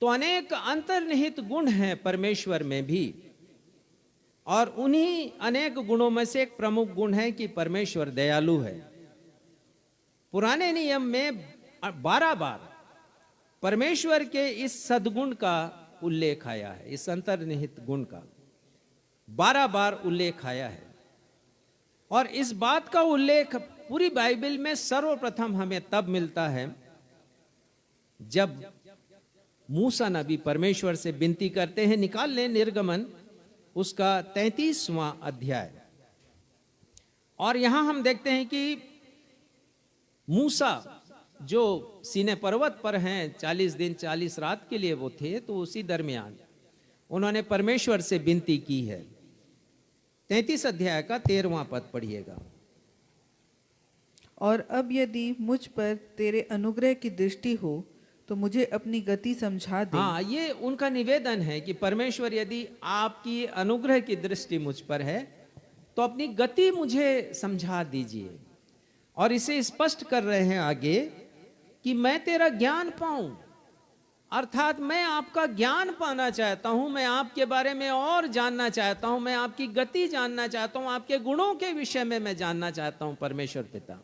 तो अनेक अंतर्निहित गुण हैं परमेश्वर में भी, और उन्हीं अनेक गुणों में से एक प्रमुख गुण है कि परमेश्वर दयालु है। पुराने नियम में 12 बार परमेश्वर के इस सद्गुण का उल्लेख आया है, इस अंतर्निहित गुण का 12 बार उल्लेख आया है। और इस बात का उल्लेख पूरी बाइबल में सर्वप्रथम हमें तब मिलता है जब मूसा नबी परमेश्वर से विनती करते हैं। निकाल लें निर्गमन उसका 33वां अध्याय, और यहां हम देखते हैं कि मूसा जो सीने पर्वत पर हैं, 40 दिन 40 रात के लिए वो थे, तो उसी दरमियान उन्होंने परमेश्वर से विनती की है। 33 अध्याय का 13वां पद पढ़िएगा। और अब यदि मुझ पर तेरे अनुग्रह की दृष्टि हो तो मुझे अपनी गति समझा दे। हाँ, ये उनका निवेदन है कि परमेश्वर यदि आपकी अनुग्रह की दृष्टि मुझ पर है तो अपनी गति मुझे समझा दीजिए। और इसे स्पष्ट कर रहे हैं आगे कि मैं तेरा ज्ञान पाऊं, अर्थात मैं आपका ज्ञान पाना चाहता हूं, मैं आपके बारे में और जानना चाहता हूं, मैं आपकी गति जानना चाहता हूं, आपके गुणों के विषय में मैं जानना चाहता हूं परमेश्वर पिता।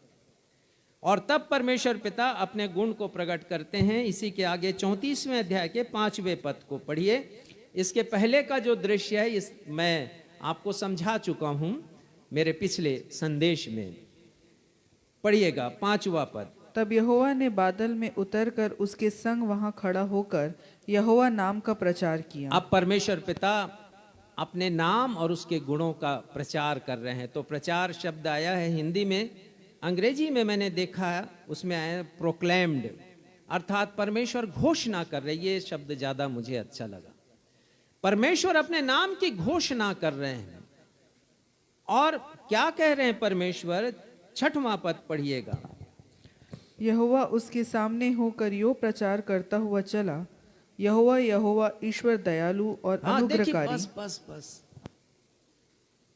और तब परमेश्वर पिता अपने गुण को प्रकट करते हैं। इसी के आगे 34वें अध्याय के 5वें पद को पढ़िए। इसके पहले का जो दृश्य है इस मैं आपको समझा चुका हूं मेरे पिछले संदेश में। पढ़िएगा 5वां पद। तब यहोवा ने बादल में उतरकर उसके संग वहां खड़ा होकर यहोवा नाम का प्रचार किया। अब परमेश्वर पिता अपने नाम और उसके गुणों का प्रचार कर रहे हैं। तो प्रचार शब्द आया है हिंदी में, अंग्रेजी में मैंने देखा उसमें आया प्रोक्लेम्ड, अर्थात परमेश्वर घोषणा कर रहे। ये शब्द ज्यादा मुझे अच्छा लगा। परमेश्वर अपने नाम की घोषणा कर रहे हैं। और क्या कह रहे हैं परमेश्वर? 6वां पद पढ़िएगा। यहोवा उसके सामने होकर यो प्रचार करता हुआ चला, यहोवा यहोवा ईश्वर दयालु और अनुग्रहकारी। बस बस बस,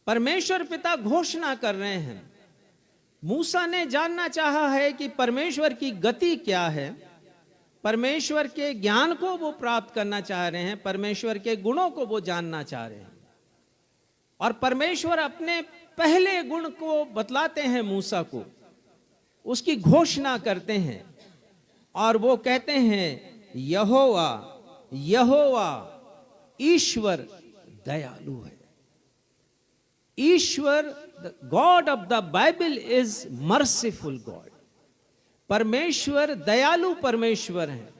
परमेश्वर पिता घोषणा कर रहे हैं। मूसा ने जानना चाहा है कि परमेश्वर की गति क्या है, परमेश्वर के ज्ञान को वो प्राप्त करना चाह रहे हैं, परमेश्वर के गुणों को वो जानना चाह रहे हैं। और परमेश्वर अपने पहले गुण को बतलाते हैं मूसा को, उसकी घोषणा करते हैं, और वो कहते हैं यहोवा यहोवा ईश्वर दयालु है। ईश्वर, the God of the Bible is merciful God. परमेश्वर दयालु परमेश्वर है।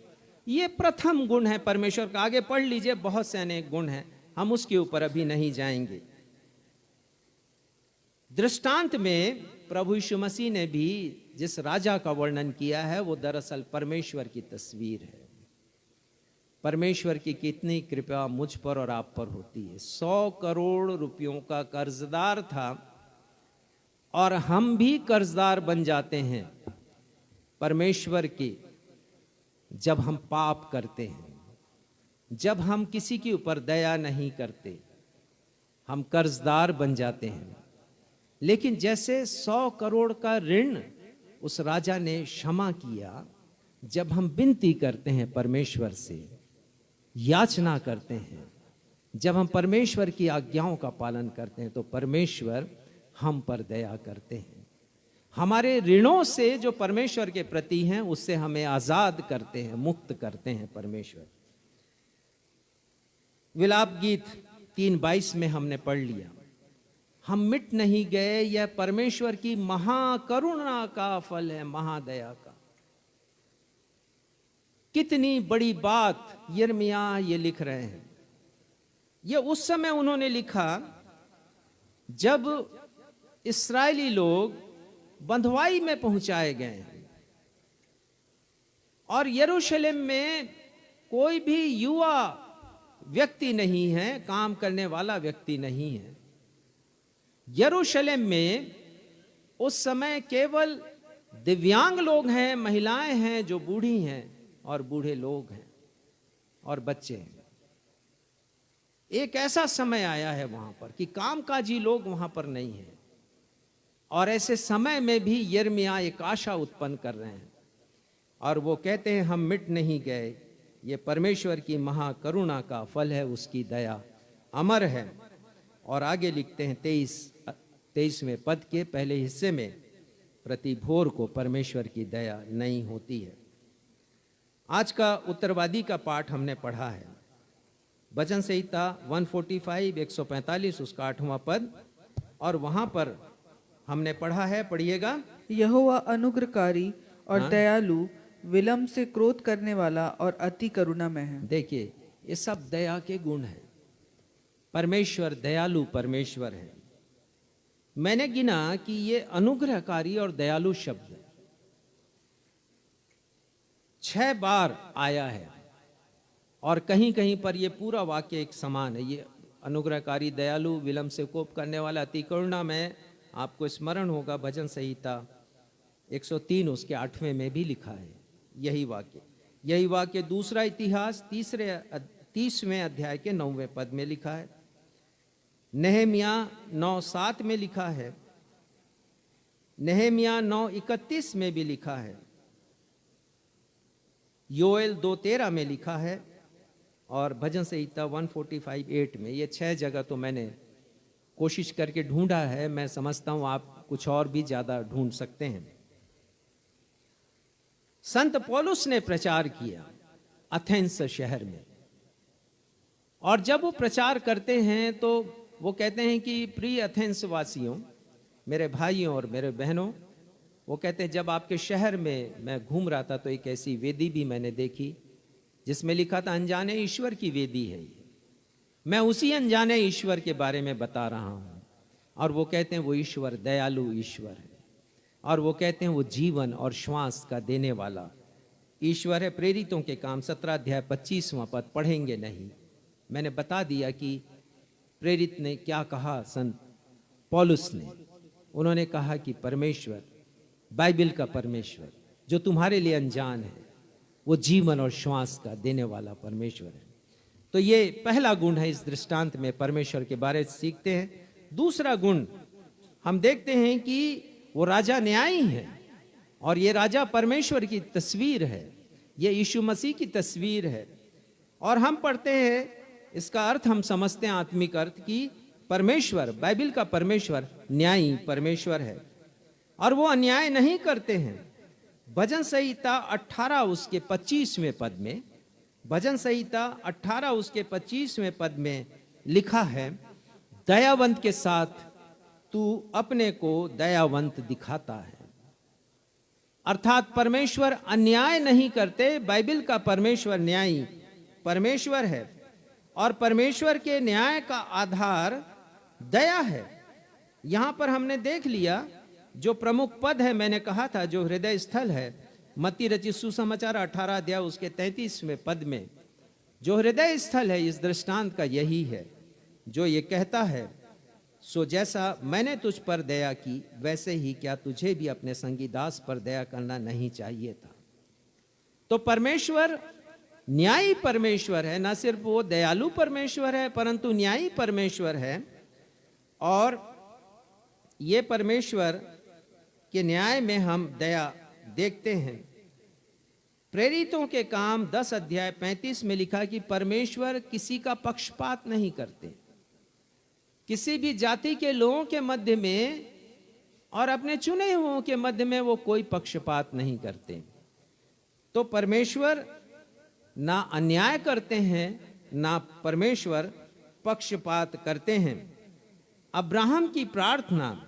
ये प्रथम गुण है परमेश्वर का। आगे पढ़ लीजिए, बहुत से अनेक गुण हैं, हम उसके ऊपर अभी नहीं जाएंगे। दृष्टांत में प्रभु यीशु मसीह ने भी जिस राजा का वर्णन किया है वो दरअसल परमेश्वर की तस्वीर है। परमेश्वर की कितनी कृपा मुझ पर और आप पर होती है। 100 करोड़ रुपयों का कर्जदार था, और हम भी कर्जदार बन जाते हैं परमेश्वर के जब हम पाप करते हैं, जब हम किसी के ऊपर दया नहीं करते, हम कर्जदार बन जाते हैं। लेकिन जैसे 100 करोड़ का ऋण उस राजा ने क्षमा किया, जब हम विनती करते हैं परमेश्वर से, याचना करते हैं, जब हम परमेश्वर की आज्ञाओं का पालन करते हैं, तो परमेश्वर हम पर दया करते हैं। हमारे ऋणों से जो परमेश्वर के प्रति हैं उससे हमें आजाद करते हैं, मुक्त करते हैं परमेश्वर। विलाप गीत 3:22 में हमने पढ़ लिया, हम मिट नहीं गए, यह परमेश्वर की महाकरुणा का फल है, महादया का। कितनी बड़ी बात यिर्मयाह ये लिख रहे हैं। ये उस समय उन्होंने लिखा जब इस्राएली लोग बंधुआई में पहुंचाए गए हैं और यरूशलेम में कोई भी युवा व्यक्ति नहीं है, काम करने वाला व्यक्ति नहीं है। यरूशलेम में उस समय केवल दिव्यांग लोग हैं, महिलाएं हैं जो बूढ़ी हैं, और बूढ़े लोग हैं और बच्चे हैं। एक ऐसा समय आया है वहां पर कि कामकाजी लोग वहां पर नहीं हैं, और ऐसे समय में भी यिर्मयाह एक आशा उत्पन्न कर रहे हैं और वो कहते हैं हम मिट नहीं गए, ये परमेश्वर की महाकरुणा का फल है, उसकी दया अमर है। और आगे लिखते हैं 23वें पद के पहले हिस्से में, प्रति भोर को परमेश्वर की दया नहीं होती है। आज का उत्तरवादी का पाठ हमने पढ़ा है, वचन संहिता 145 145 उसका 8वां पद, और वहां पर हमने पढ़ा है, पढ़िएगा। यहोवा अनुग्रहकारी और दयालु, विलंब से क्रोध करने वाला और अति करुणामय है। देखिए ये सब दया के गुण हैं। परमेश्वर दयालु परमेश्वर है। मैंने गिना कि ये अनुग्रहकारी और दयालु शब्द 6 बार आया है, और कहीं कहीं पर ये पूरा वाक्य एक समान है। ये अनुग्रहकारी, दयालु, विलंब से कोप करने वाला, अति करुणा में, आपको स्मरण होगा भजन संहिता 103 उसके 8वें में भी लिखा है यही वाक्य दूसरा इतिहास 30वें अध्याय के 9वें पद में लिखा है। नहम्याह 9:7 में लिखा है, नहम्याह 9:31 में भी लिखा है, योएल 2:13 में लिखा है, और भजन संहिता 145:8 में। ये 6 जगह तो मैंने कोशिश करके ढूंढा है, मैं समझता हूं आप कुछ और भी ज्यादा ढूंढ सकते हैं। संत पौलुस ने प्रचार किया एथेंस शहर में, और जब वो प्रचार करते हैं तो वो कहते हैं कि प्रिय एथेंस वासियों, मेरे भाइयों और मेरे बहनों, वो कहते हैं जब आपके शहर में मैं घूम रहा था तो एक ऐसी वेदी भी मैंने देखी जिसमें लिखा था अनजाने ईश्वर की वेदी है ये। मैं उसी अनजाने ईश्वर के बारे में बता रहा हूं, और वो कहते हैं वो ईश्वर दयालु ईश्वर है, और वो कहते हैं वो जीवन और श्वास का देने वाला ईश्वर है। प्रेरितों के काम 17 अध्याय 25वां पद पढ़ेंगे नहीं, मैंने बता दिया कि प्रेरित ने क्या कहा। संत पौलुस ने, उन्होंने कहा कि परमेश्वर, बाइबल का परमेश्वर जो तुम्हारे लिए अनजान है, वो जीवन और श्वास का देने वाला परमेश्वर है। तो ये पहला गुण है, इस दृष्टांत में परमेश्वर के बारे में सीखते हैं। दूसरा गुण हम देखते हैं कि वो राजा न्यायी है, और ये राजा परमेश्वर की तस्वीर है, ये यीशु मसीह की तस्वीर है। और हम पढ़ते हैं, इसका अर्थ हम समझते हैं, आत्मिक अर्थ, कि परमेश्वर, बाइबल का परमेश्वर न्यायी परमेश्वर है, और वो अन्याय नहीं करते हैं। भजन संहिता 18 उसके 25वें पद में, भजन संहिता 18 उसके 25वें पद में लिखा है, दयावंत के साथ तू अपने को दयावंत दिखाता है। अर्थात परमेश्वर अन्याय नहीं करते। बाइबल का परमेश्वर न्यायी परमेश्वर है, और परमेश्वर के न्याय का आधार दया है। यहां पर हमने देख लिया जो प्रमुख पद है, मैंने कहा था जो हृदय स्थल है, मत्ती रचित सुसमाचार 18 अध्याय उसके 33वें पद में जो हृदय स्थल है इस दृष्टांत का यही है, जो ये कहता है, सो जैसा मैंने तुझ पर दया की वैसे ही क्या तुझे भी अपने संगी दास पर दया करना नहीं चाहिए था। तो परमेश्वर न्यायी परमेश्वर है, ना सिर्फ वो दयालु परमेश्वर है परंतु न्यायी परमेश्वर है। और ये परमेश्वर के न्याय में हम दया देखते हैं। प्रेरितों के काम 10 अध्याय 35 में लिखा कि परमेश्वर किसी का पक्षपात नहीं करते, किसी भी जाति के लोगों के मध्य में और अपने चुने हुओं के मध्य में वो कोई पक्षपात नहीं करते। तो परमेश्वर ना अन्याय करते हैं, ना परमेश्वर पक्षपात करते हैं। अब्राहम की प्रार्थना,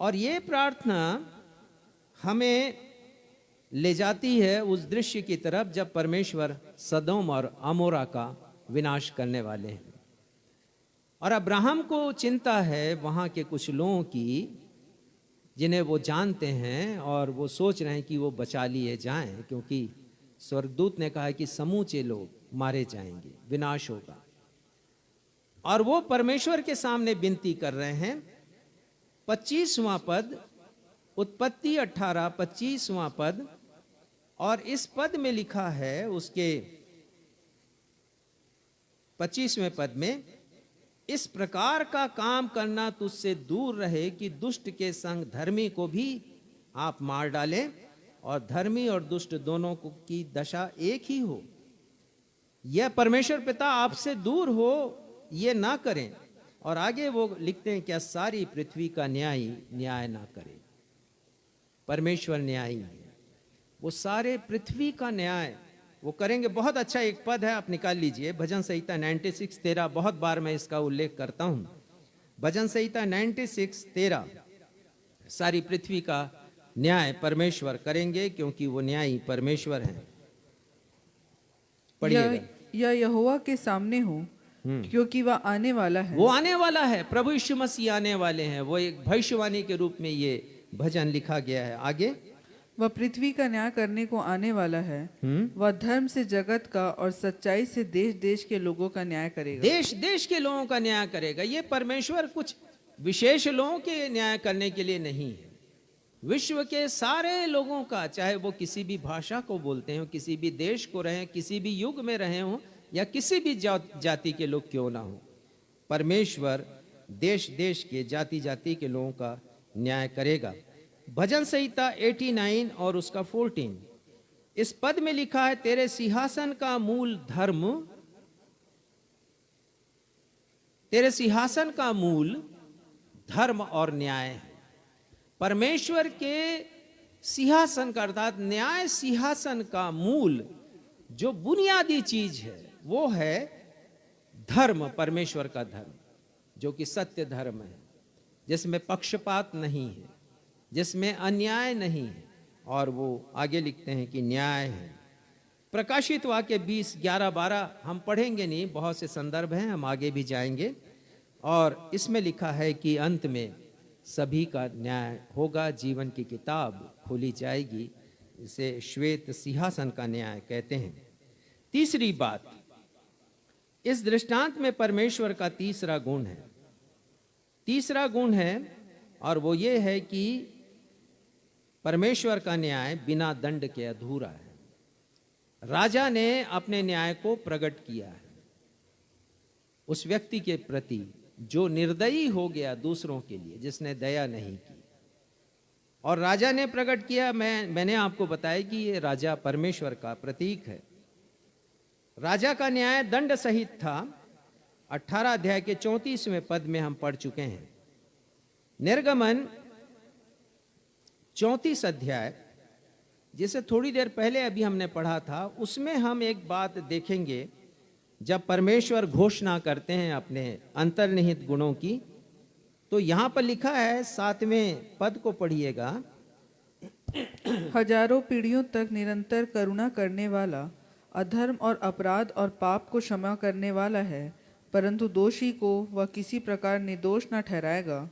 और ये प्रार्थना हमें ले जाती है उस दृश्य की तरफ जब परमेश्वर सदोम और अमोरा का विनाश करने वाले हैं। और अब्राहम को चिंता है वहां के कुछ लोगों की जिन्हें वो जानते हैं, और वो सोच रहे हैं कि वो बचा लिए जाएं, क्योंकि स्वर्गदूत ने कहा कि समूचे लोग मारे जाएंगे, विनाश होगा। और वो परमेश्वर के सामने विनती कर रहे हैं। 25वां पद, उत्पत्ति 18 25वां पद, और इस पद में लिखा है, उसके 25वें पद में, इस प्रकार का काम करना तुझसे दूर रहे कि दुष्ट के संग धर्मी को भी आप मार डालें, और धर्मी और दुष्ट दोनों की दशा एक ही हो। यह परमेश्वर पिता आपसे दूर हो, ये ना करें। और आगे वो लिखते हैं, क्या सारी पृथ्वी का न्याय ना करे। परमेश्वर न्यायी है, वो सारे पृथ्वी का न्याय वो करेंगे। बहुत अच्छा एक पद है, आप निकाल लीजिए, भजन संहिता 96:13। बहुत बार मैं इसका उल्लेख करता हूं। भजन संहिता 96:13, सारी पृथ्वी का न्याय परमेश्वर करेंगे, क्योंकि वो न्यायी परमेश्वर हैं। पढ़िएगा। यह यहोवा के सामने हो, क्योंकि वह आने वाला है। वो आने वाला है, प्रभु यीशु मसीह आने वाले हैं। वो एक भविष्यवाणी के रूप में ये भजन लिखा गया है। आगे, वह पृथ्वी का न्याय करने को आने वाला है। वह धर्म से जगत का और सच्चाई से देश देश के लोगों का न्याय करेगा। देश देश के लोगों का न्याय करेगा। ये परमेश्वर कुछ विशेष लोगों के न्याय करने के लिए नहीं है, विश्व के सारे लोगों का, चाहे वो किसी भी भाषा को बोलते हो, किसी भी देश को रहे, किसी भी युग में रहे हो, या किसी भी जाति के लोग क्यों ना हो, परमेश्वर देश देश के, जाति जाति के लोगों का न्याय करेगा। भजन संहिता 89 और उसका 14, इस पद में लिखा है, तेरे सिंहासन का मूल धर्म, तेरे सिंहासन का मूल धर्म और न्याय है। परमेश्वर के सिंहासन का अर्थात न्याय सिंहासन का मूल जो बुनियादी चीज है वो है धर्म, परमेश्वर का धर्म, जो कि सत्य धर्म है, जिसमें पक्षपात नहीं है, जिसमें अन्याय नहीं है। और वो आगे लिखते हैं कि न्याय है। प्रकाशित वाक्य 20:11-12 हम पढ़ेंगे नहीं, बहुत से संदर्भ हैं, हम आगे भी जाएंगे। और इसमें लिखा है कि अंत में सभी का न्याय होगा, जीवन की किताब खोली जाएगी। इसे श्वेत सिंहासन का न्याय कहते हैं। तीसरी बात, इस दृष्टांत में परमेश्वर का तीसरा गुण है, तीसरा गुण है, और वो ये है कि परमेश्वर का न्याय बिना दंड के अधूरा है। राजा ने अपने न्याय को प्रकट किया है उस व्यक्ति के प्रति जो निर्दयी हो गया दूसरों के लिए, जिसने दया नहीं की। और राजा ने प्रकट किया, मैंने आपको बताया कि ये राजा परमेश्वर का प्रतीक है। राजा का न्याय दंड सहित था। 18 अध्याय के 34वें पद में हम पढ़ चुके हैं। निर्गमन 34 अध्याय, जिसे थोड़ी देर पहले अभी हमने पढ़ा था, उसमें हम एक बात देखेंगे। जब परमेश्वर घोषणा करते हैं अपने अंतर्निहित गुणों की, तो यहां पर लिखा है, 7वें पद को पढ़िएगा, हजारों पीढ़ियों तक निरंतर करुणा करने वाला, अधर्म और अपराध और पाप को क्षमा करने वाला है, परंतु दोषी को वह किसी प्रकार निर्दोष न ठहराएगा।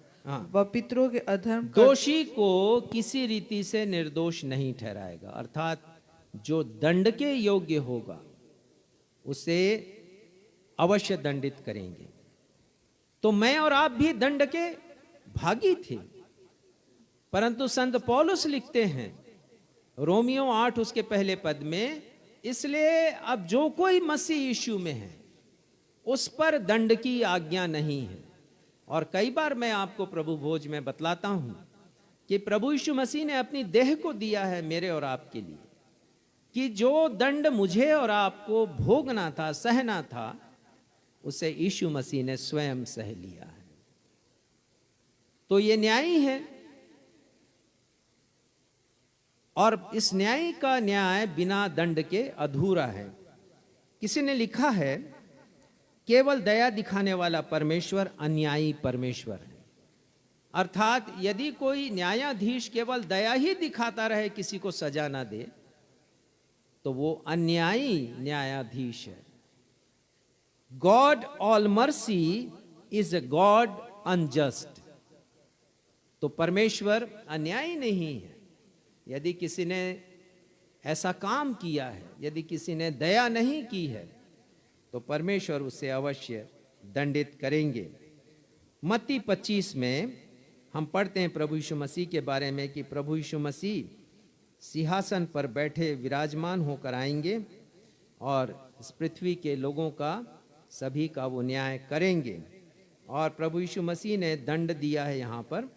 वह पितरों के अधर्म दोषी को किसी रीति से निर्दोष नहीं ठहराएगा। अर्थात जो दंड के योग्य होगा उसे अवश्य दंडित करेंगे। तो मैं और आप भी दंड के भागी थे, परंतु संत पौलुस लिखते हैं रोमियो 8 उसके पहले पद में, इसलिए अब जो कोई मसीह यीशु में है उस पर दंड की आज्ञा नहीं है। और कई बार मैं आपको प्रभु भोज में बतलाता हूं कि प्रभु यीशु मसीह ने अपनी देह को दिया है मेरे और आपके लिए, कि जो दंड मुझे और आपको भोगना था, सहना था, उसे यीशु मसीह ने स्वयं सह लिया है। तो ये न्यायी है, और इस न्याय का न्याय बिना दंड के अधूरा है। किसी ने लिखा है, केवल दया दिखाने वाला परमेश्वर अन्यायी परमेश्वर है। अर्थात यदि कोई न्यायाधीश केवल दया ही दिखाता रहे, किसी को सजा ना दे, तो वो अन्यायी न्यायाधीश है। God all mercy is a God unjust. तो परमेश्वर अन्यायी नहीं है। यदि किसी ने ऐसा काम किया है, यदि किसी ने दया नहीं की है, तो परमेश्वर उसे अवश्य दंडित करेंगे। मत्ती 25 में हम पढ़ते हैं प्रभु यीशु मसीह के बारे में कि प्रभु यीशु मसीह सिंहासन पर बैठे विराजमान होकर आएंगे और इस पृथ्वी के लोगों का, सभी का वो न्याय करेंगे। और प्रभु यीशु मसीह ने दंड दिया है यहाँ पर,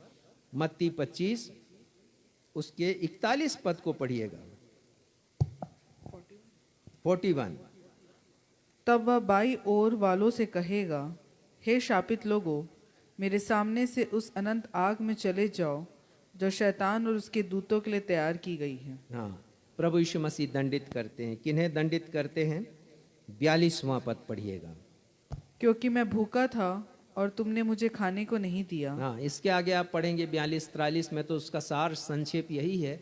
मत्ती 25 उसके 41 पद को पढ़िएगा। 41। तब वह बाई ओर वालों से कहेगा, हे शापित लोगों, मेरे सामने से उस अनंत आग में चले जाओ जो शैतान और उसके दूतों के लिए तैयार की गई है। हाँ, प्रभु यीशु मसीह दंडित करते हैं। किन्हें दंडित करते हैं? 42वां पद पढ़िएगा। क्योंकि मैं भूखा था और तुमने मुझे खाने को नहीं दिया। हाँ, इसके आगे आप पढ़ेंगे 42-43 में, तो उसका सार संक्षेप यही है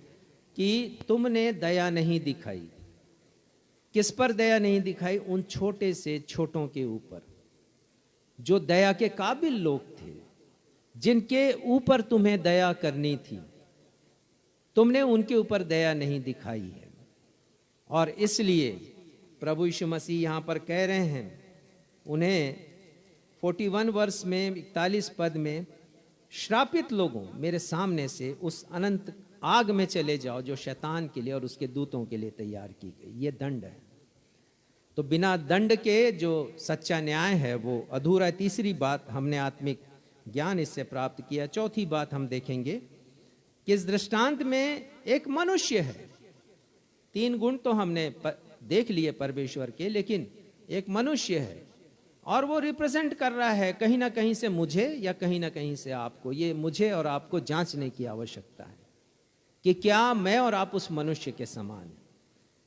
कि तुमने दया नहीं दिखाई। किस पर दया नहीं दिखाई? उन छोटे से छोटों के ऊपर, जो दया के काबिल लोग थे, जिनके ऊपर तुम्हें दया करनी थी, तुमने उनके ऊपर दया नहीं दिखाई है। और इसलिए प्रभु यीशु मसीह यहाँ पर कह रहे हैं उन्हें 41 वर्ष में 41 पद में, श्रापित लोगों, मेरे सामने से उस अनंत आग में चले जाओ जो शैतान के लिए और उसके दूतों के लिए तैयार की गई। ये दंड है। तो बिना दंड के जो सच्चा न्याय है वो अधूरा है। तीसरी बात हमने आत्मिक ज्ञान इससे प्राप्त किया। चौथी बात हम देखेंगे कि इस दृष्टांत में एक मनुष्य है। 3 गुण तो हमने देख लिए परमेश्वर के, लेकिन एक मनुष्य है और वो रिप्रेजेंट कर रहा है कहीं ना कहीं से मुझे या कहीं ना कहीं से आपको। ये मुझे और आपको जांचने की आवश्यकता है कि क्या मैं और आप उस मनुष्य के समान हैं।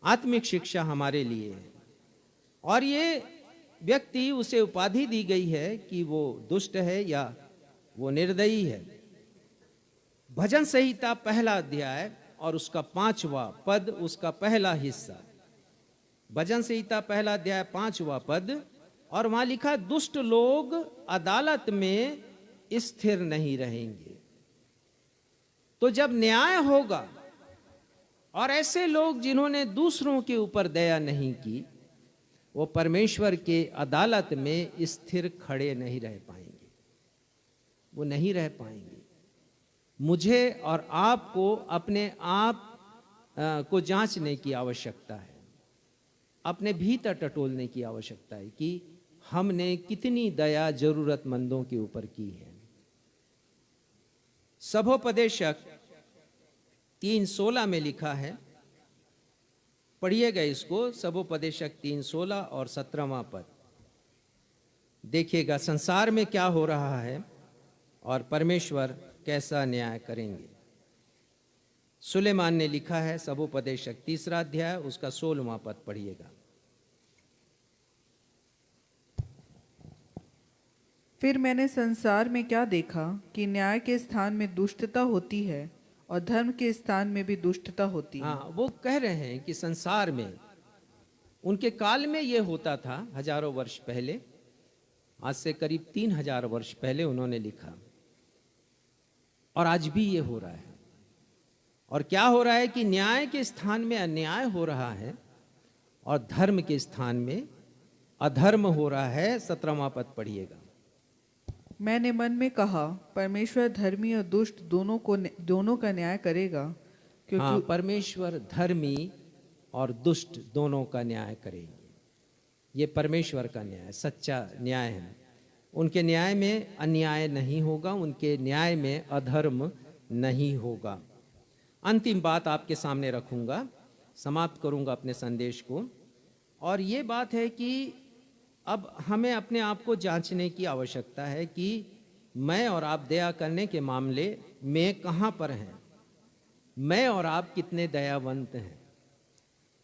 आत्मिक शिक्षा हमारे लिए है। और ये व्यक्ति, उसे उपाधि दी गई है कि वो दुष्ट है या वो निर्दयी है। भजन संहिता पहला अध्याय और उसका 5वां पद, उसका पहला हिस्सा। भजन संहिता पहला अध्याय 5वां पद, और वहां लिखा, दुष्ट लोग अदालत में स्थिर नहीं रहेंगे। तो जब न्याय होगा और ऐसे लोग जिन्होंने दूसरों के ऊपर दया नहीं की, वो परमेश्वर के अदालत में स्थिर खड़े नहीं रह पाएंगे। वो नहीं रह पाएंगे। मुझे और आपको अपने आप को जांचने की आवश्यकता है, अपने भीतर टटोलने की आवश्यकता है कि हमने कितनी दया जरूरतमंदों के ऊपर की है। सभोपदेशक 3:16 में लिखा है, पढ़िएगा इसको, सभोपदेशक 3:16 और 17वां पद। देखिएगा संसार में क्या हो रहा है और परमेश्वर कैसा न्याय करेंगे। सुलेमान ने लिखा है, सभोपदेशक 3 अध्याय उसका 16वां पद पढ़िएगा। फिर मैंने संसार में क्या देखा कि न्याय के स्थान में दुष्टता होती है और धर्म के स्थान में भी दुष्टता होती है। हाँ, वो कह रहे हैं कि संसार में, उनके काल में ये होता था हजारों वर्ष पहले, आज से करीब 3000 वर्ष पहले उन्होंने लिखा, और आज भी ये हो रहा है। और क्या हो रहा है कि न्याय के स्थान में अन्याय हो रहा है और धर्म के स्थान में अधर्म हो रहा है। 17वां पद पढ़िएगा। मैंने मन में कहा, परमेश्वर धर्मी और दुष्ट दोनों का न्याय करेगा, क्योंकि हाँ, परमेश्वर धर्मी और दुष्ट दोनों का न्याय करेंगे। ये परमेश्वर का न्याय सच्चा न्याय है। उनके न्याय में अन्याय नहीं होगा, उनके न्याय में अधर्म नहीं होगा। अंतिम बात आपके सामने रखूंगा, समाप्त करूंगा अपने संदेश को, और ये बात है कि अब हमें अपने आप को जांचने की आवश्यकता है कि मैं और आप दया करने के मामले में कहाँ पर हैं। मैं और आप कितने दयावंत हैं।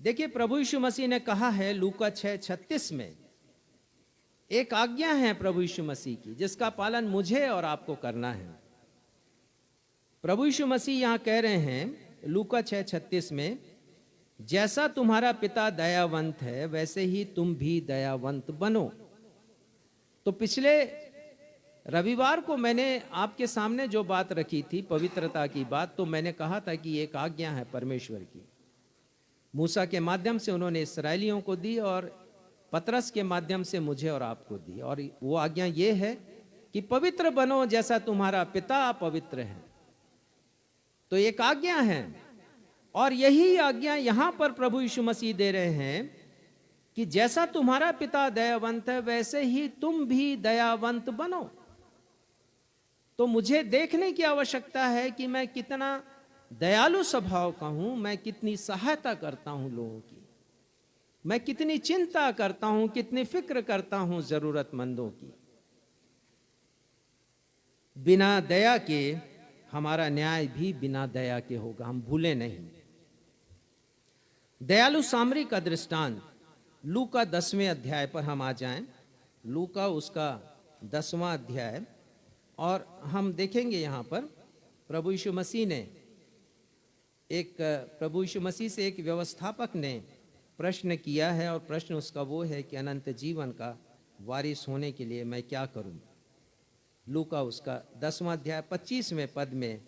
देखिए, प्रभु यीशु मसीह ने कहा है लूका 6:36 में, एक आज्ञा है प्रभु यीशु मसीह की जिसका पालन मुझे और आपको करना है। प्रभु यीशु मसीह यहाँ कह रहे हैं लूका 6:36 में, जैसा तुम्हारा पिता दयावंत है वैसे ही तुम भी दयावंत बनो। तो पिछले रविवार को मैंने आपके सामने जो बात रखी थी पवित्रता की बात, तो मैंने कहा था कि एक आज्ञा है परमेश्वर की, मूसा के माध्यम से उन्होंने इस्राएलियों को दी और पतरस के माध्यम से मुझे और आपको दी। और वो आज्ञा ये है कि पवित्र बनो जैसा तुम्हारा पिता पवित्र है। तो एक आज्ञा है, और यही आज्ञा यहां पर प्रभु यीशु मसीह दे रहे हैं कि जैसा तुम्हारा पिता दयावंत है वैसे ही तुम भी दयावंत बनो। तो मुझे देखने की आवश्यकता है कि मैं कितना दयालु स्वभाव का हूं, मैं कितनी सहायता करता हूं लोगों की, मैं कितनी चिंता करता हूं, कितनी फिक्र करता हूं जरूरतमंदों की। बिना दया के हमारा न्याय भी बिना दया के होगा, हम भूले नहीं। दयालु सामरी का दृष्टांत लूका 10वें अध्याय पर हम आ जाएं। लूका उसका 10वां अध्याय, और हम देखेंगे यहाँ पर प्रभु यीशु मसीह से एक व्यवस्थापक ने प्रश्न किया है, और प्रश्न उसका वो है कि अनंत जीवन का वारिस होने के लिए मैं क्या करूं। लूका उसका 10वां अध्याय 25वें पद में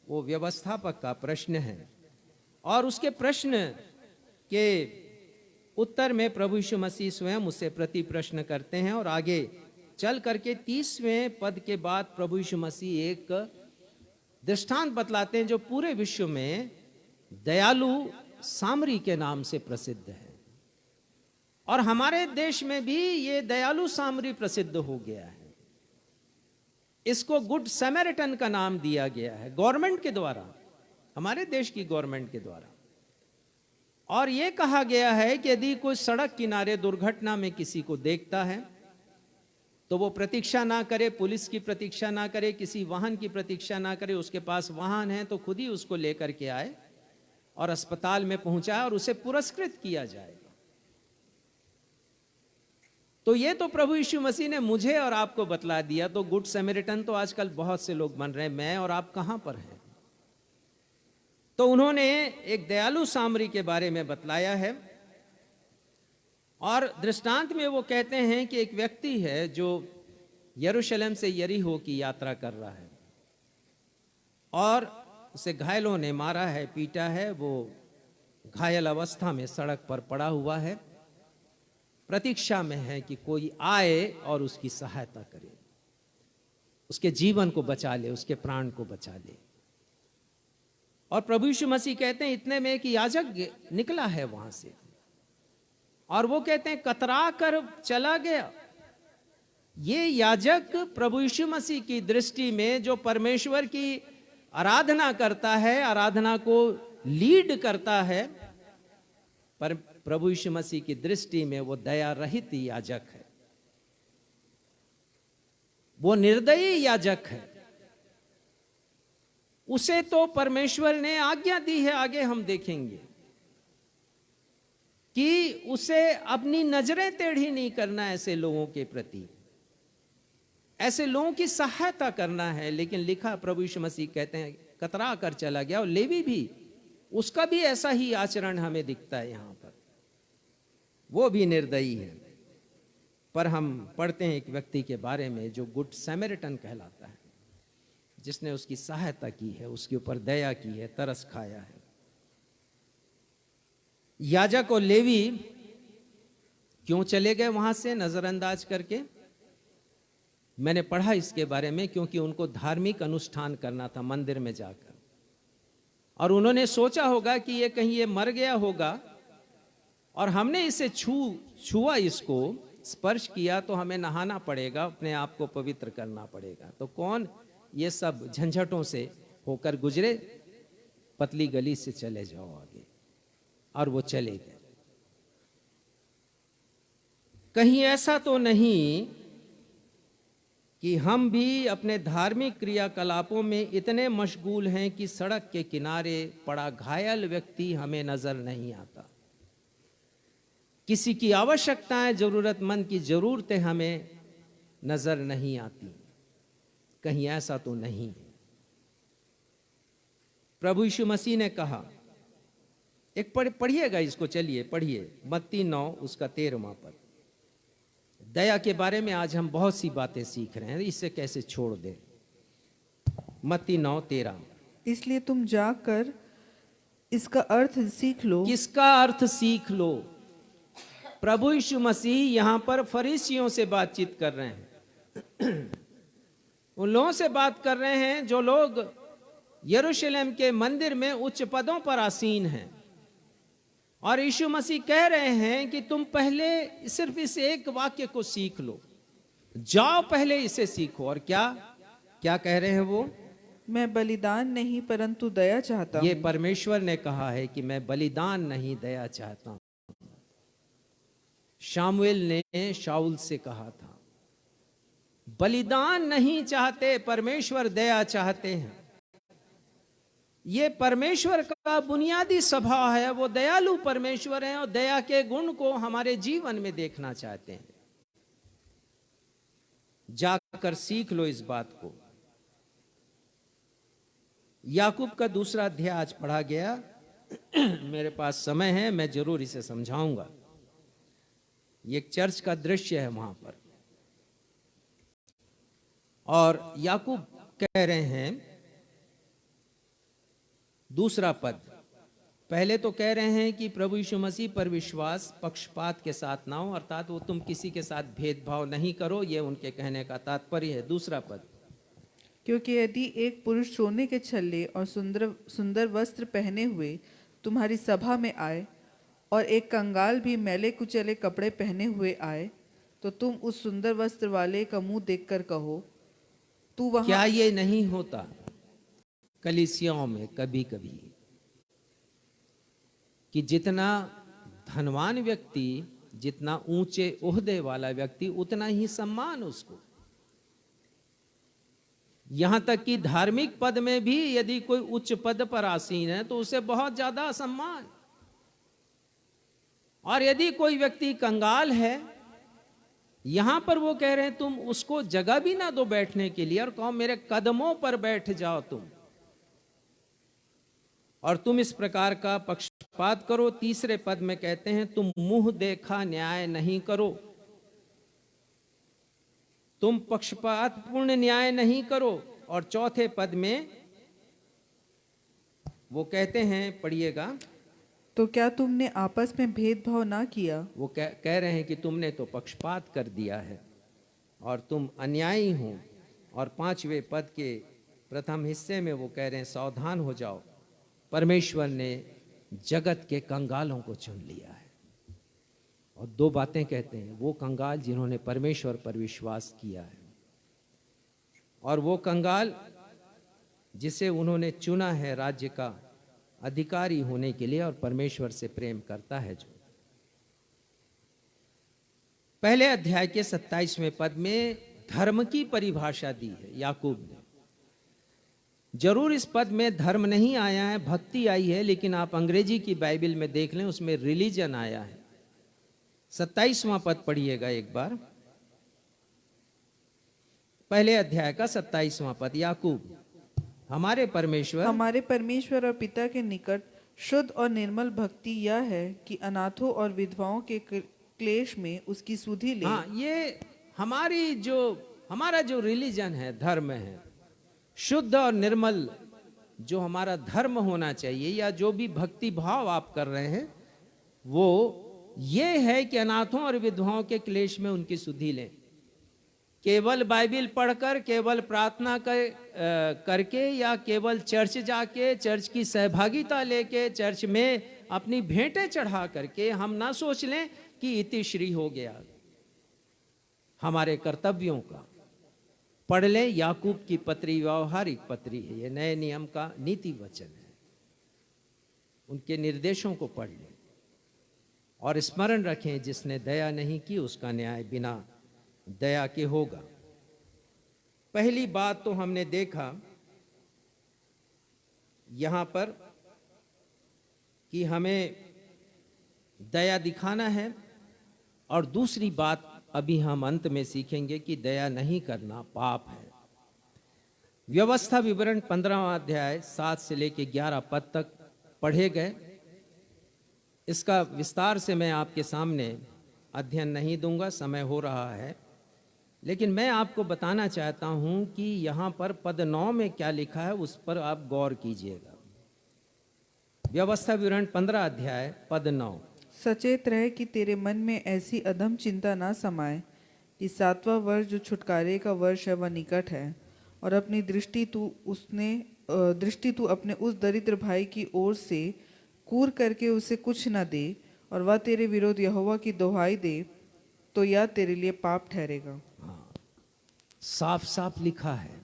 वो व्यवस्थापक का प्रश्न है, और उसके प्रश्न के उत्तर में प्रभु यीशु मसीह स्वयं उससे प्रति प्रश्न करते हैं। और आगे चल करके 30वें पद के बाद प्रभु यीशु मसीह एक दृष्टांत बतलाते हैं जो पूरे विश्व में दयालु सामरी के नाम से प्रसिद्ध है। और हमारे देश में भी ये दयालु सामरी प्रसिद्ध हो गया है। इसको गुड समैरिटन का नाम दिया गया है गवर्नमेंट के द्वारा, हमारे देश की गवर्नमेंट के द्वारा। और ये कहा गया है कि यदि कोई सड़क किनारे दुर्घटना में किसी को देखता है तो वो प्रतीक्षा ना करे, पुलिस की प्रतीक्षा ना करे, किसी वाहन की प्रतीक्षा ना करे, उसके पास वाहन है तो खुद ही उसको लेकर के आए और अस्पताल में पहुंचाए और उसे पुरस्कृत किया जाएगा। तो ये तो प्रभु यीशु मसीह ने मुझे और आपको बतला दिया। तो गुड समैरिटन तो आजकल बहुत से लोग बन रहे हैं, मैं और आप कहां पर हैं? तो उन्होंने एक दयालु सामरी के बारे में बतलाया है, और दृष्टांत में वो कहते हैं कि एक व्यक्ति है जो यरूशलेम से यरीहो की यात्रा कर रहा है, और उसे घायलों ने मारा है, पीटा है। वो घायल अवस्था में सड़क पर पड़ा हुआ है, प्रतीक्षा में है कि कोई आए और उसकी सहायता करे, उसके जीवन को बचा ले, उसके प्राण को बचा ले। और प्रभु यीशु मसीह कहते हैं इतने में एक याजक निकला है वहां से, और वो कहते हैं कतरा कर चला गया। ये याजक प्रभु यीशु मसीह की दृष्टि में जो परमेश्वर की आराधना करता है, आराधना को लीड करता है, पर प्रभु यीशु मसीह की दृष्टि में वो दया रहित याजक है, वो निर्दयी याजक है। उसे तो परमेश्वर ने आज्ञा दी है, आगे हम देखेंगे कि उसे अपनी नजरें टेढ़ी नहीं करना ऐसे लोगों के प्रति, ऐसे लोगों की सहायता करना है। लेकिन लिखा प्रभु यीशु मसीह कहते हैं कतरा कर चला गया। और लेवी भी, उसका भी ऐसा ही आचरण हमें दिखता है यहां पर, वो भी निर्दयी है। पर हम पढ़ते हैं एक व्यक्ति के बारे में जो गुड समैरिटन कहलाता है, जिसने उसकी सहायता की है, उसके ऊपर दया की है, तरस खाया है। याजक और लेवी क्यों चले गए वहां से नजरअंदाज करके? मैंने पढ़ा इसके बारे में, क्योंकि उनको धार्मिक अनुष्ठान करना था मंदिर में जाकर, और उन्होंने सोचा होगा कि ये कहीं ये मर गया होगा और हमने इसे छुआ, इसको स्पर्श किया तो हमें नहाना पड़ेगा, अपने आप को पवित्र करना पड़ेगा। तो कौन ये सब झंझटों से होकर गुजरे, पतली गली से चले जाओ आगे। और वो चले गए। कहीं ऐसा तो नहीं कि हम भी अपने धार्मिक क्रियाकलापों में इतने मशगूल हैं कि सड़क के किनारे पड़ा घायल व्यक्ति हमें नजर नहीं आता, किसी की आवश्यकताएं, जरूरतमंद की जरूरतें हमें नजर नहीं आती। कहीं ऐसा तो नहीं है। प्रभु यीशु मसीह ने कहा, एक पढ़िएगा इसको, चलिए पढ़िए, मत्ती 9 उसका 13वां पद। दया के बारे में आज हम बहुत सी बातें सीख रहे हैं, इससे कैसे छोड़ दें। मत्ती 9:13। इसलिए तुम जाकर इसका अर्थ सीख लो। किसका अर्थ सीख लो? प्रभु यीशु मसीह यहां पर फरीसियों से बातचीत कर रहे हैं। उन लोगों से बात कर रहे हैं जो लोग यरूशलेम के मंदिर में उच्च पदों पर आसीन हैं, और यीशु मसीह कह रहे हैं कि तुम पहले सिर्फ इस एक वाक्य को सीख लो, जाओ पहले इसे सीखो। और क्या क्या कह रहे हैं वो? मैं बलिदान नहीं परंतु दया चाहता ये हूँ। परमेश्वर ने कहा है कि मैं बलिदान नहीं, दया चाहता हूं। शामुएल ने शाऊल से कहा था, बलिदान नहीं चाहते, परमेश्वर दया चाहते हैं। ये परमेश्वर का बुनियादी स्वभाव है, वो दयालु परमेश्वर हैं और दया के गुण को हमारे जीवन में देखना चाहते हैं। जाकर सीख लो इस बात को। याकूब का 2 अध्याय आज पढ़ा गया। मेरे पास समय है, मैं जरूर इसे समझाऊंगा। ये एक चर्च का दृश्य है वहां पर, और याकूब कह रहे हैं 2 पद। पहले तो कह रहे हैं कि प्रभु यीशु मसीह पर विश्वास पक्षपात के साथ ना हो, अर्थात वो तुम किसी के साथ भेदभाव नहीं करो, ये उनके कहने का तात्पर्य है। 2 पद, क्योंकि यदि एक पुरुष सोने के छल्ले और सुंदर सुंदर वस्त्र पहने हुए तुम्हारी सभा में आए, और एक कंगाल भी मैले कुचले कपड़े पहने हुए आए, तो तुम उस सुंदर वस्त्र वाले का मुंह देखकर कहो, तू वहां। क्या ये नहीं होता कलीसियाओं में कभी कभी कि जितना धनवान व्यक्ति, जितना ऊंचे ओहदे वाला व्यक्ति, उतना ही सम्मान उसको। यहां तक कि धार्मिक पद में भी यदि कोई उच्च पद पर आसीन है तो उसे बहुत ज्यादा सम्मान। और यदि कोई व्यक्ति कंगाल है, यहां पर वो कह रहे हैं तुम उसको जगह भी ना दो बैठने के लिए, और कहो मेरे कदमों पर बैठ जाओ तुम, और तुम इस प्रकार का पक्षपात करो। 3 पद में कहते हैं तुम मुंह देखा न्याय नहीं करो, तुम पक्षपात पूर्ण न्याय नहीं करो। और 4 पद में वो कहते हैं, पढ़िएगा, तो क्या तुमने आपस में भेदभाव ना किया? वो कह रहे हैं कि तुमने तो पक्षपात कर दिया है और तुम अन्यायी हो। और 5वें पद के प्रथम हिस्से में वो कह रहे हैं सावधान हो जाओ, परमेश्वर ने जगत के कंगालों को चुन लिया है। और 2 बातें कहते हैं, वो कंगाल जिन्होंने परमेश्वर पर विश्वास किया है, और वो कंगाल जिसे उन्होंने चुना है राज्य का अधिकारी होने के लिए और परमेश्वर से प्रेम करता है। जो पहले अध्याय के 27वें पद में धर्म की परिभाषा दी है याकूब ने। जरूर इस पद में धर्म नहीं आया है, भक्ति आई है, लेकिन आप अंग्रेजी की बाइबल में देख लें, उसमें रिलीजन आया है। 27वां पद पढ़िएगा एक बार, पहले अध्याय का 27वां पद। याकूब, हमारे परमेश्वर और पिता के निकट शुद्ध और निर्मल भक्ति यह है कि अनाथों और विधवाओं के क्लेश में उसकी सुधि ले। हाँ, ये हमारा जो रिलीजन है, धर्म है, शुद्ध और निर्मल जो हमारा धर्म होना चाहिए, या जो भी भक्ति भाव आप कर रहे हैं, वो ये है कि अनाथों और विधवाओं के क्लेश में उनकी सुधि लें। केवल बाइबल पढ़कर, केवल प्रार्थना करके, या केवल चर्च जाके, चर्च की सहभागिता लेके, चर्च में अपनी भेंटें चढ़ा करके हम ना सोच लें कि इतिश्री हो गया हमारे कर्तव्यों का। पढ़ लें याकूब की पत्री, व्यवहारिक पत्री है, ये नए नियम का नीति वचन है, उनके निर्देशों को पढ़ लें और स्मरण रखें, जिसने दया नहीं की उसका न्याय बिना दया के होगा। पहली बात तो हमने देखा यहां पर कि हमें दया दिखाना है, और दूसरी बात अभी हम अंत में सीखेंगे कि दया नहीं करना पाप है। व्यवस्था विवरण 15वां अध्याय 7 से लेके 11 पद तक पढ़े गए। इसका विस्तार से मैं आपके सामने अध्ययन नहीं दूंगा, समय हो रहा है, लेकिन मैं आपको बताना चाहता हूं कि यहाँ पर पद 9 में क्या लिखा है उस पर आप गौर कीजिएगा। व्यवस्था विवरण 15 अध्याय पद 9। सचेत रहे कि तेरे मन में ऐसी अधम चिंता ना समाए कि 7वां वर्ष जो छुटकारे का वर्ष है वह निकट है, और अपनी दृष्टि तू अपने उस दरिद्र भाई की ओर से कूर करके उसे कुछ न दे, और वह तेरे विरोध यहोवा की दुहाई दे तो यह तेरे लिए पाप ठहरेगा। साफ साफ लिखा है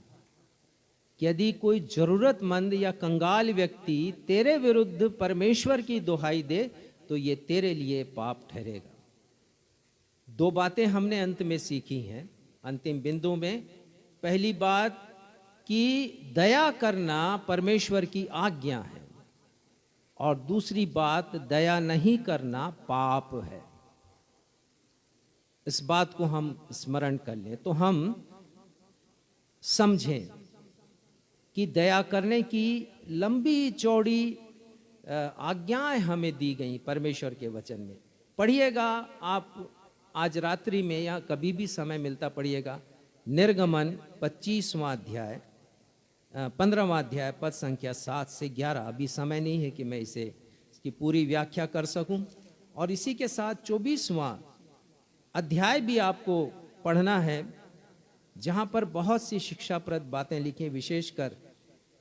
कि यदि कोई जरूरतमंद या कंगाल व्यक्ति तेरे विरुद्ध परमेश्वर की दुहाई दे तो ये तेरे लिए पाप ठहरेगा। 2 बातें हमने अंत में सीखी हैं, अंतिम बिंदु में। पहली बात कि दया करना परमेश्वर की आज्ञा है, और दूसरी बात दया नहीं करना पाप है। इस बात को हम स्मरण कर लें तो हम समझें कि दया करने की लंबी चौड़ी आज्ञाएं हमें दी गई परमेश्वर के वचन में। पढ़िएगा आप आज रात्रि में या कभी भी समय मिलता पढ़िएगा। निर्गमन 25वां अध्याय 15वां अध्याय पद संख्या 7 से 11। अभी समय नहीं है कि मैं इसकी पूरी व्याख्या कर सकूं। और इसी के साथ 24वां अध्याय भी आपको पढ़ना है, जहां पर बहुत सी शिक्षाप्रद बातें लिखी, विशेषकर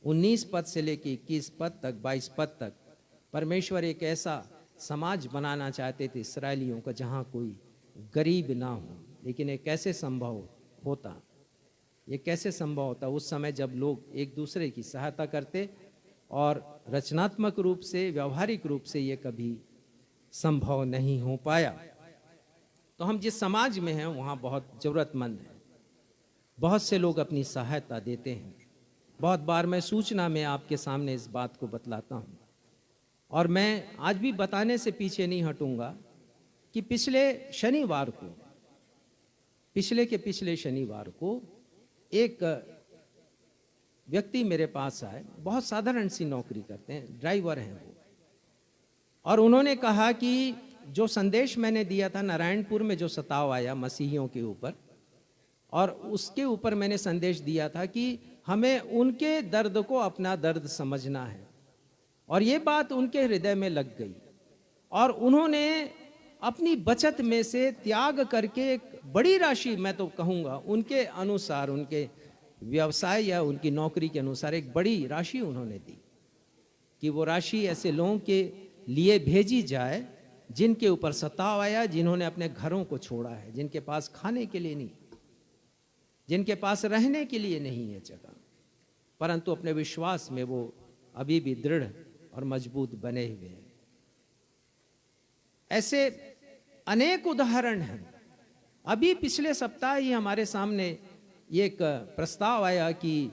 19 पद से लेकर 21 पद तक 22 पद तक। परमेश्वर एक ऐसा समाज बनाना चाहते थे इस्राएलियों का जहां कोई गरीब ना हो। लेकिन ये कैसे संभव होता? ये कैसे संभव होता उस समय जब लोग एक दूसरे की सहायता करते, और रचनात्मक रूप से, व्यवहारिक रूप से ये कभी संभव नहीं हो पाया। तो हम जिस समाज में हैं वहाँ बहुत ज़रूरतमंद हैं, बहुत से लोग अपनी सहायता देते हैं। बहुत बार मैं सूचना में आपके सामने इस बात को बतलाता हूँ, और मैं आज भी बताने से पीछे नहीं हटूंगा कि पिछले शनिवार को एक व्यक्ति मेरे पास आए, बहुत साधारण सी नौकरी करते हैं, ड्राइवर हैं वो, और उन्होंने कहा कि जो संदेश मैंने दिया था नारायणपुर में जो सताव आया मसीहियों के ऊपर, और उसके ऊपर मैंने संदेश दिया था कि हमें उनके दर्द को अपना दर्द समझना है। और ये बात उनके हृदय में लग गई, और उन्होंने अपनी बचत में से त्याग करके एक बड़ी राशि, मैं तो कहूँगा उनके अनुसार, उनके व्यवसाय या उनकी नौकरी के अनुसार एक बड़ी राशि उन्होंने दी कि वो राशि ऐसे लोगों के लिए भेजी जाए जिनके ऊपर सताव आया, जिन्होंने अपने घरों को छोड़ा है, जिनके पास खाने के लिए नहीं, जिनके पास रहने के लिए नहीं है जगह, परंतु अपने विश्वास में वो अभी भी दृढ़ और मजबूत बने हुए हैं। ऐसे अनेक उदाहरण हैं। अभी पिछले सप्ताह ही हमारे सामने ये एक प्रस्ताव आया कि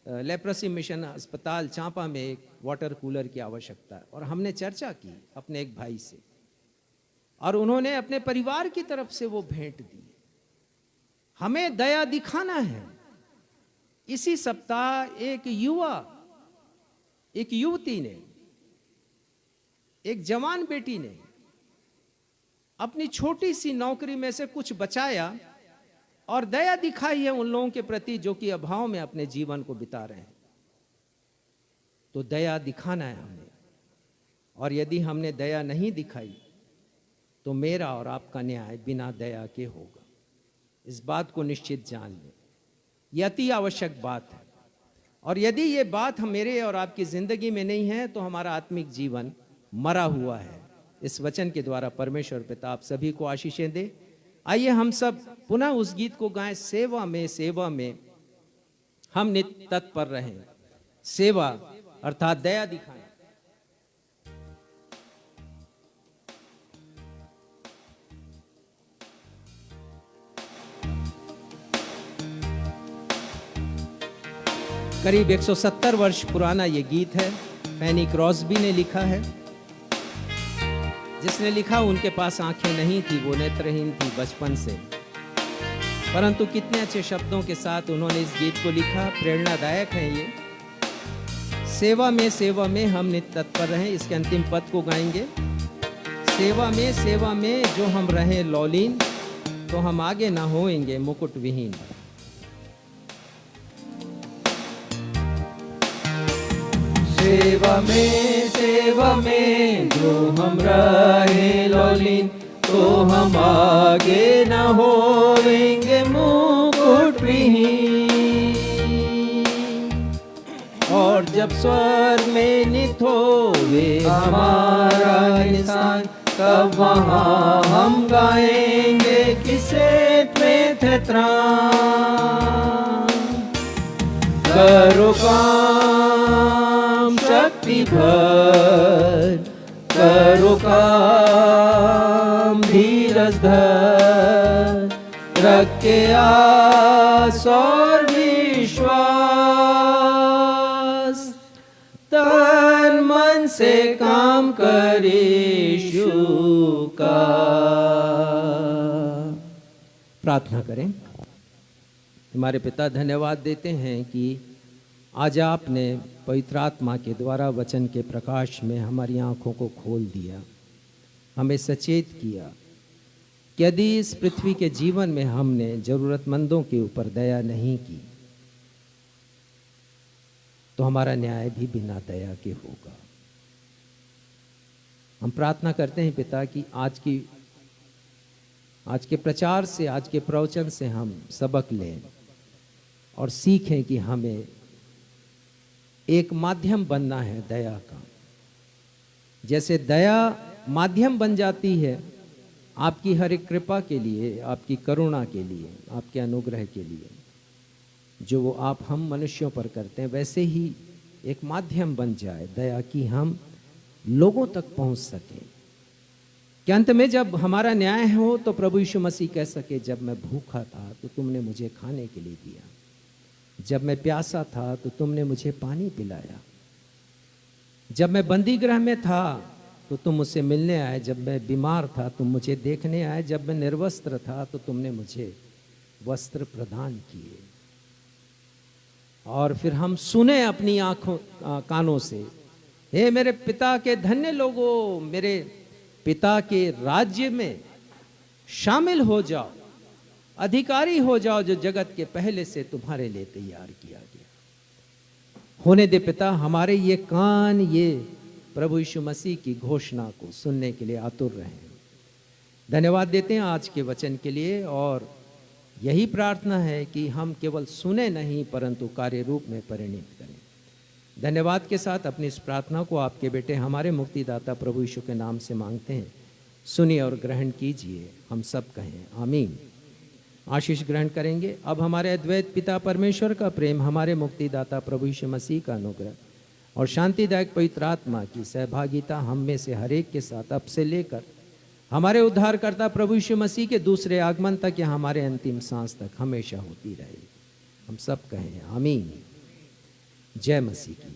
लेप्रोसी मिशन अस्पताल चांपा में एक वाटर कूलर की आवश्यकता है, और हमने चर्चा की अपने एक भाई से, और उन्होंने अपने परिवार की तरफ से वो भेंट दी। हमें दया दिखाना है। इसी सप्ताह एक युवती ने, एक जवान बेटी ने अपनी छोटी सी नौकरी में से कुछ बचाया और दया दिखाई है उन लोगों के प्रति जो कि अभाव में अपने जीवन को बिता रहे हैं। तो दया दिखाना है हमें, और यदि हमने दया नहीं दिखाई तो मेरा और आपका न्याय बिना दया के होगा। इस बात को निश्चित जान लें, यह अति आवश्यक बात है। और यदि ये बात मेरे और आपकी जिंदगी में नहीं है तो हमारा आत्मिक जीवन मरा हुआ है। इस वचन के द्वारा परमेश्वर पिता आप सभी को आशीषें दे। आइए हम सब पुनः उस गीत को गाएं, सेवा में हम नित्य तत्पर रहें। सेवा अर्थात दया दिखाएं। करीब 170 वर्ष पुराना ये गीत है। फैनी क्रॉसबी ने लिखा है। जिसने लिखा उनके पास आंखें नहीं थी, वो नेत्रहीन थी बचपन से, परंतु कितने अच्छे शब्दों के साथ उन्होंने इस गीत को लिखा, प्रेरणादायक है ये। सेवा में हम नित्य तत्पर रहें, इसके अंतिम पद को गाएंगे। सेवा में जो हम रहें लौलीन, तो हम आगे ना होएंगे मुकुट विहीन। सेवा में जो हम रहे लौलीन, तो हम आगे न होएंगे मुकुट विहीन। और जब स्वर्ग में नित होवे हमारा निशान, तब वहाँ हम गाएंगे किसे में थे त्राण। करो काम शक्ति भर, करो काम धीरज धर, रख के आस और विश्वास, तन मन से काम करे यीशु का। प्रार्थना करें। हमारे पिता, धन्यवाद देते हैं कि आज आपने पवित्र आत्मा के द्वारा वचन के प्रकाश में हमारी आंखों को खोल दिया, हमें सचेत किया कि यदि इस पृथ्वी के जीवन में हमने जरूरतमंदों के ऊपर दया नहीं की, तो हमारा न्याय भी बिना दया के होगा। हम प्रार्थना करते हैं पिता कि आज के प्रचार से, आज के प्रवचन से हम सबक लें और सीखें कि हमें एक माध्यम बनना है दया का। जैसे दया माध्यम बन जाती है आपकी हर एक कृपा के लिए, आपकी करुणा के लिए, आपके अनुग्रह के लिए, जो वो आप हम मनुष्यों पर करते हैं, वैसे ही एक माध्यम बन जाए दया की, हम लोगों तक पहुंच सकें। कि अंत में जब हमारा न्याय हो तो प्रभु यीशु मसीह कह सके, जब मैं भूखा था तो तुमने मुझे खाने के लिए दिया, जब मैं प्यासा था तो तुमने मुझे पानी पिलाया, जब मैं बंदी गृह में था तो तुम मुझसे मिलने आए, जब मैं बीमार था तुम मुझे देखने आए, जब मैं निर्वस्त्र था तो तुमने मुझे वस्त्र प्रदान किए। और फिर हम सुने अपनी आंखों कानों से, हे मेरे पिता के धन्य लोगों, मेरे पिता के राज्य में शामिल हो जाओ, अधिकारी हो जाओ, जो जगत के पहले से तुम्हारे लिए तैयार किया गया। होने दे पिता हमारे ये कान, ये प्रभु यीशु मसीह की घोषणा को सुनने के लिए आतुर रहें। धन्यवाद देते हैं आज के वचन के लिए, और यही प्रार्थना है कि हम केवल सुने नहीं परंतु कार्य रूप में परिणित करें। धन्यवाद के साथ अपनी इस प्रार्थना को आपके बेटे हमारे मुक्तिदाता प्रभु यीशु के नाम से मांगते हैं। सुनिए और ग्रहण कीजिए, हम सब कहें आमीन। आशीष ग्रहण करेंगे। अब हमारे अद्वैत पिता परमेश्वर का प्रेम, हमारे मुक्तिदाता प्रभु यीशु मसीह का अनुग्रह और शांतिदायक पवित्र आत्मा की सहभागिता हम में से हर एक के साथ अब से लेकर हमारे उद्धारकर्ता प्रभु यीशु मसीह के दूसरे आगमन तक या हमारे अंतिम सांस तक हमेशा होती रहे। हम सब कहें आमीन। जय मसीह की।